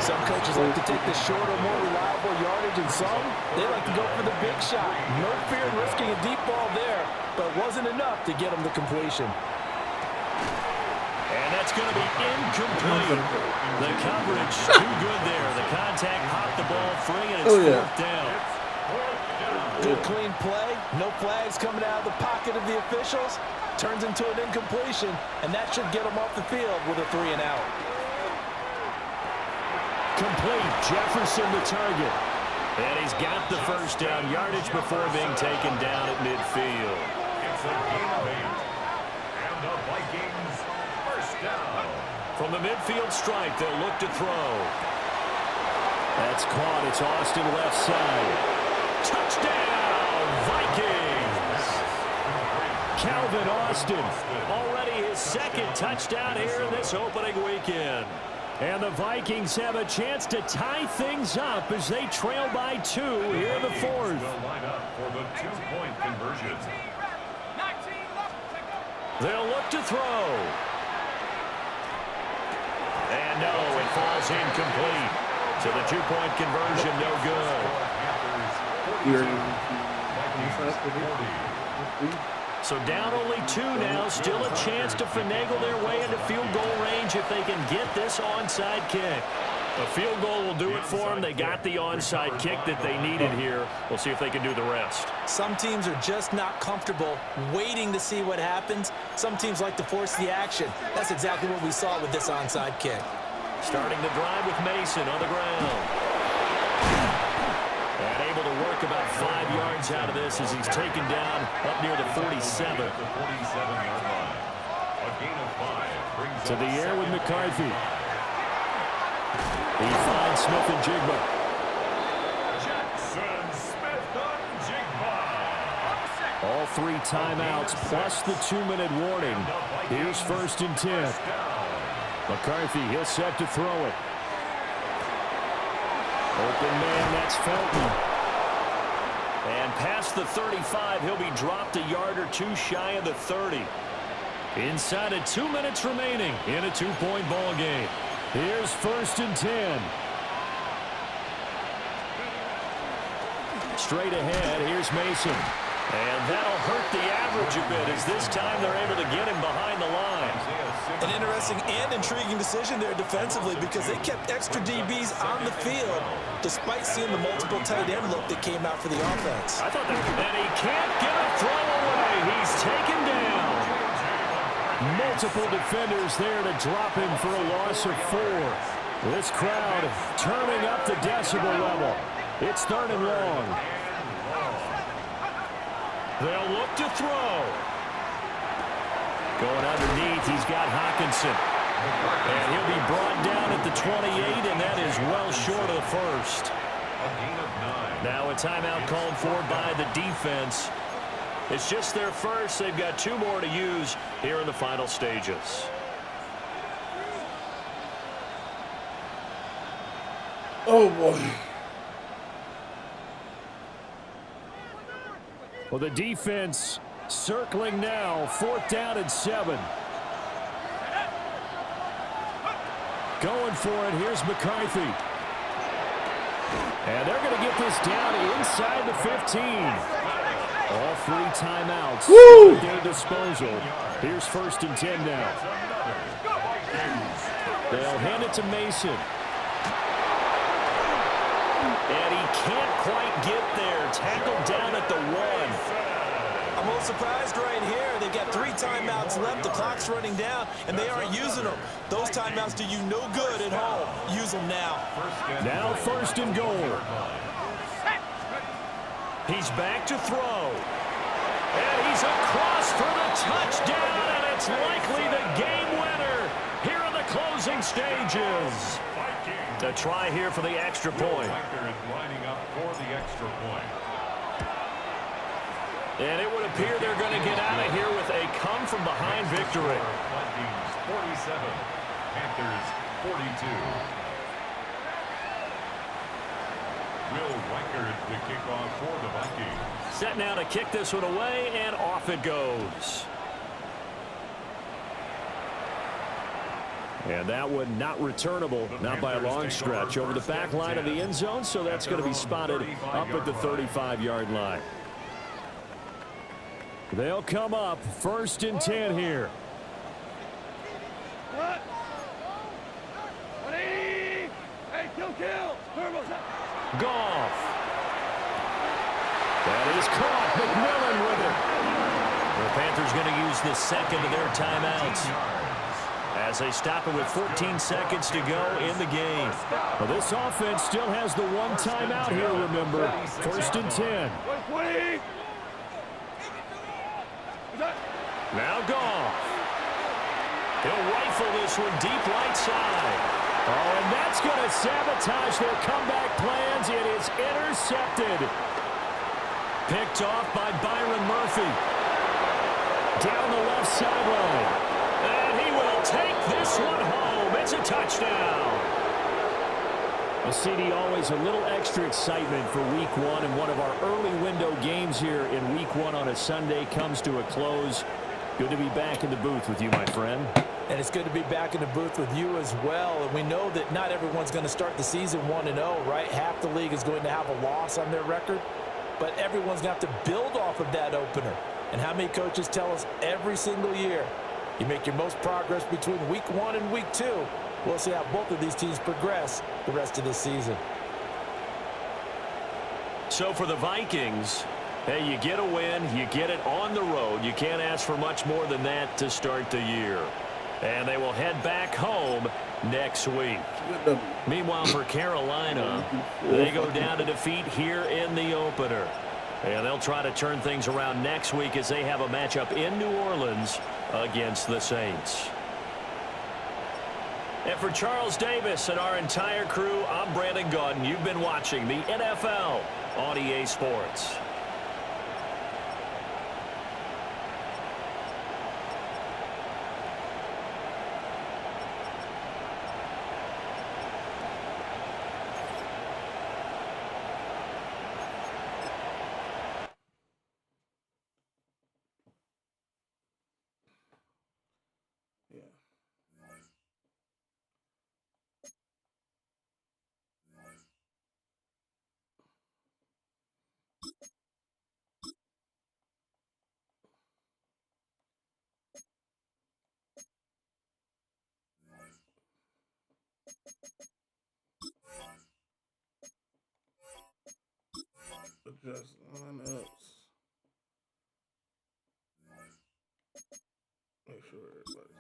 Some coaches like to take the shorter, more reliable yardage, and some, they like to go for the big shot. No fear in risking a deep ball there, but it wasn't enough to get them the completion. And that's going to be incomplete. The coverage too good there. The contact popped the ball free, and it's fourth down. Good clean play. No flags coming out of the pocket of the officials. Turns into an incompletion, and that should get them off the field with a 3 and out. Complete. Jefferson the target. And he's got the first down yardage before being taken down at midfield. It's a gain of 8. And the Vikings first down. From the midfield stripe, they'll look to throw. That's caught. It's Austin left side. Touchdown, Vikings! Calvin Austin, already his second touchdown here in this opening weekend. And the Vikings have a chance to tie things up as they trail by 2 here in the fourth. They'll line up for the two-point conversion. They'll look to throw. And no, it falls incomplete. So the two-point conversion, no good. So down only 2 now. Still a chance to finagle their way into field goal range if they can get this onside kick. A field goal will do it for them. They got the onside kick that they needed here. We'll see if they can do the rest. Some teams are just not comfortable waiting to see what happens. Some teams like to force the action. That's exactly what we saw with this onside kick. Starting the drive with Mason on the ground. And able to work about 5 yards out of this as he's taken down up near the 47. The 47-yard line. A gain of 5 brings To the air with McCarthy. He finds Smith and Jigba. Jackson Smith-Njigba. All 3 timeouts plus the 2-minute warning. Here's first and 10. McCarthy, he'll set to throw it. Open man, that's Felton. And past the 35, he'll be dropped a yard or 2 shy of the 30. Inside of 2 minutes remaining in a 2-point ball game. Here's first and 10. Straight ahead, here's Mason. And that'll hurt the average a bit as this time they're able to get him behind the line. An interesting and intriguing decision there defensively because they kept extra DBs on the field despite seeing the multiple tight end look that came out for the offense. I thought that, and he can't get a throw away. He's taken down. Multiple defenders there to drop him for a loss of 4. This crowd turning up the decibel level. It's 3rd and long. They'll look to throw. Going underneath, he's got Hawkinson. And he'll be brought down at the 28, and that is well short of the first. Now a timeout called for by the defense. It's just their first. They've got 2 more to use here in the final stages. Oh, boy. Well, the defense circling now. 4th down and 7. Going for it. Here's McCarthy. And they're going to get this down inside the 15. All 3 timeouts at their disposal. Here's 1st and 10 now. They'll hand it to Mason. And he can't quite get there. Tackled down at the 1. I'm a little surprised right here. They've got 3 timeouts left. The clock's running down, and they aren't using them. Those timeouts do you no good at home. Use them now. Now 1st and goal. He's back to throw. And he's across for the touchdown, and it's likely the game winner here in the closing stages. A try here for the extra point. Lining up for the extra point. And it would appear they're going to get out of here with a come-from-behind victory. Vikings 47, Panthers 42. Will Reichard the kickoff for the Vikings. Set now to kick this one away, and off it goes. And that one not returnable, not by a long stretch, over the back line of the end zone, so that's going to be spotted up at the 35-yard line. They'll come up 1st and 10 here. Goff. That is caught. McMillan with it. The Panthers going to use the second of their timeouts as they stop it with 14 seconds to go in the game. Well, this offense still has the 1 timeout here, remember. 1st and 10. Now Goff. He'll rifle this one deep right side. Oh, and that's going to sabotage their comeback plans. It is intercepted. Picked off by Byron Murphy. Down the left sideline. And he will take this one home. It's a touchdown. Well, CD, always a little extra excitement for Week 1, and one of our early window games here in Week 1 on a Sunday comes to a close. Good to be back in the booth with you, my friend. And it's good to be back in the booth with you as well. And we know that not everyone's going to start the season 1-0, right? Half the league is going to have a loss on their record. But everyone's going to have to build off of that opener. And how many coaches tell us every single year, you make your most progress between Week 1 and Week 2. We'll see how both of these teams progress the rest of this season. So for the Vikings, hey, you get a win, you get it on the road. You can't ask for much more than that to start the year. And they will head back home next week. Meanwhile, for Carolina, they go down to defeat here in the opener. And they'll try to turn things around next week as they have a matchup in New Orleans against the Saints. And for Charles Davis and our entire crew, I'm Brandon Gaudin. You've been watching the NFL on EA Sports. Just lineups. Make sure everybody's.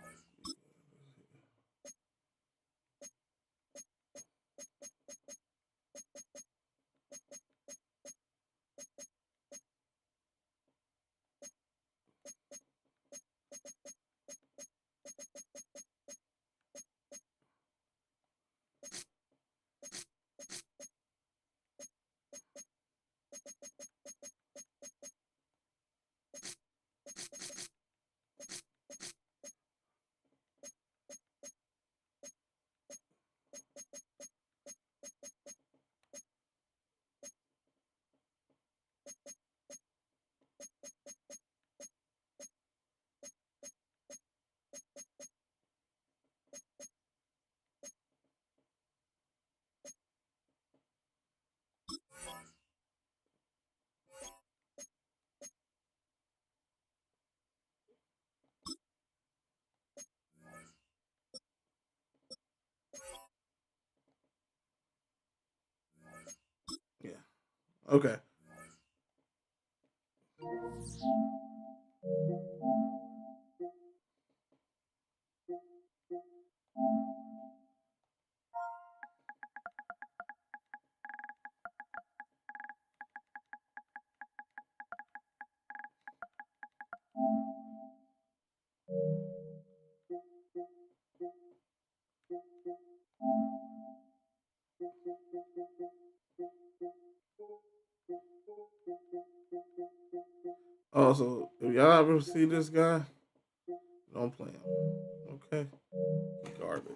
Yeah. Okay. Also, if y'all ever see this guy, don't play him. Okay? Garbage.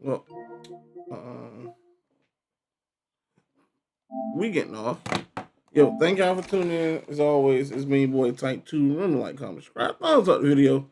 Well, we getting off. Yo, thank y'all for tuning in. As always, it's me, boy, Type 2. Remember, like, comment, subscribe, thumbs up the video.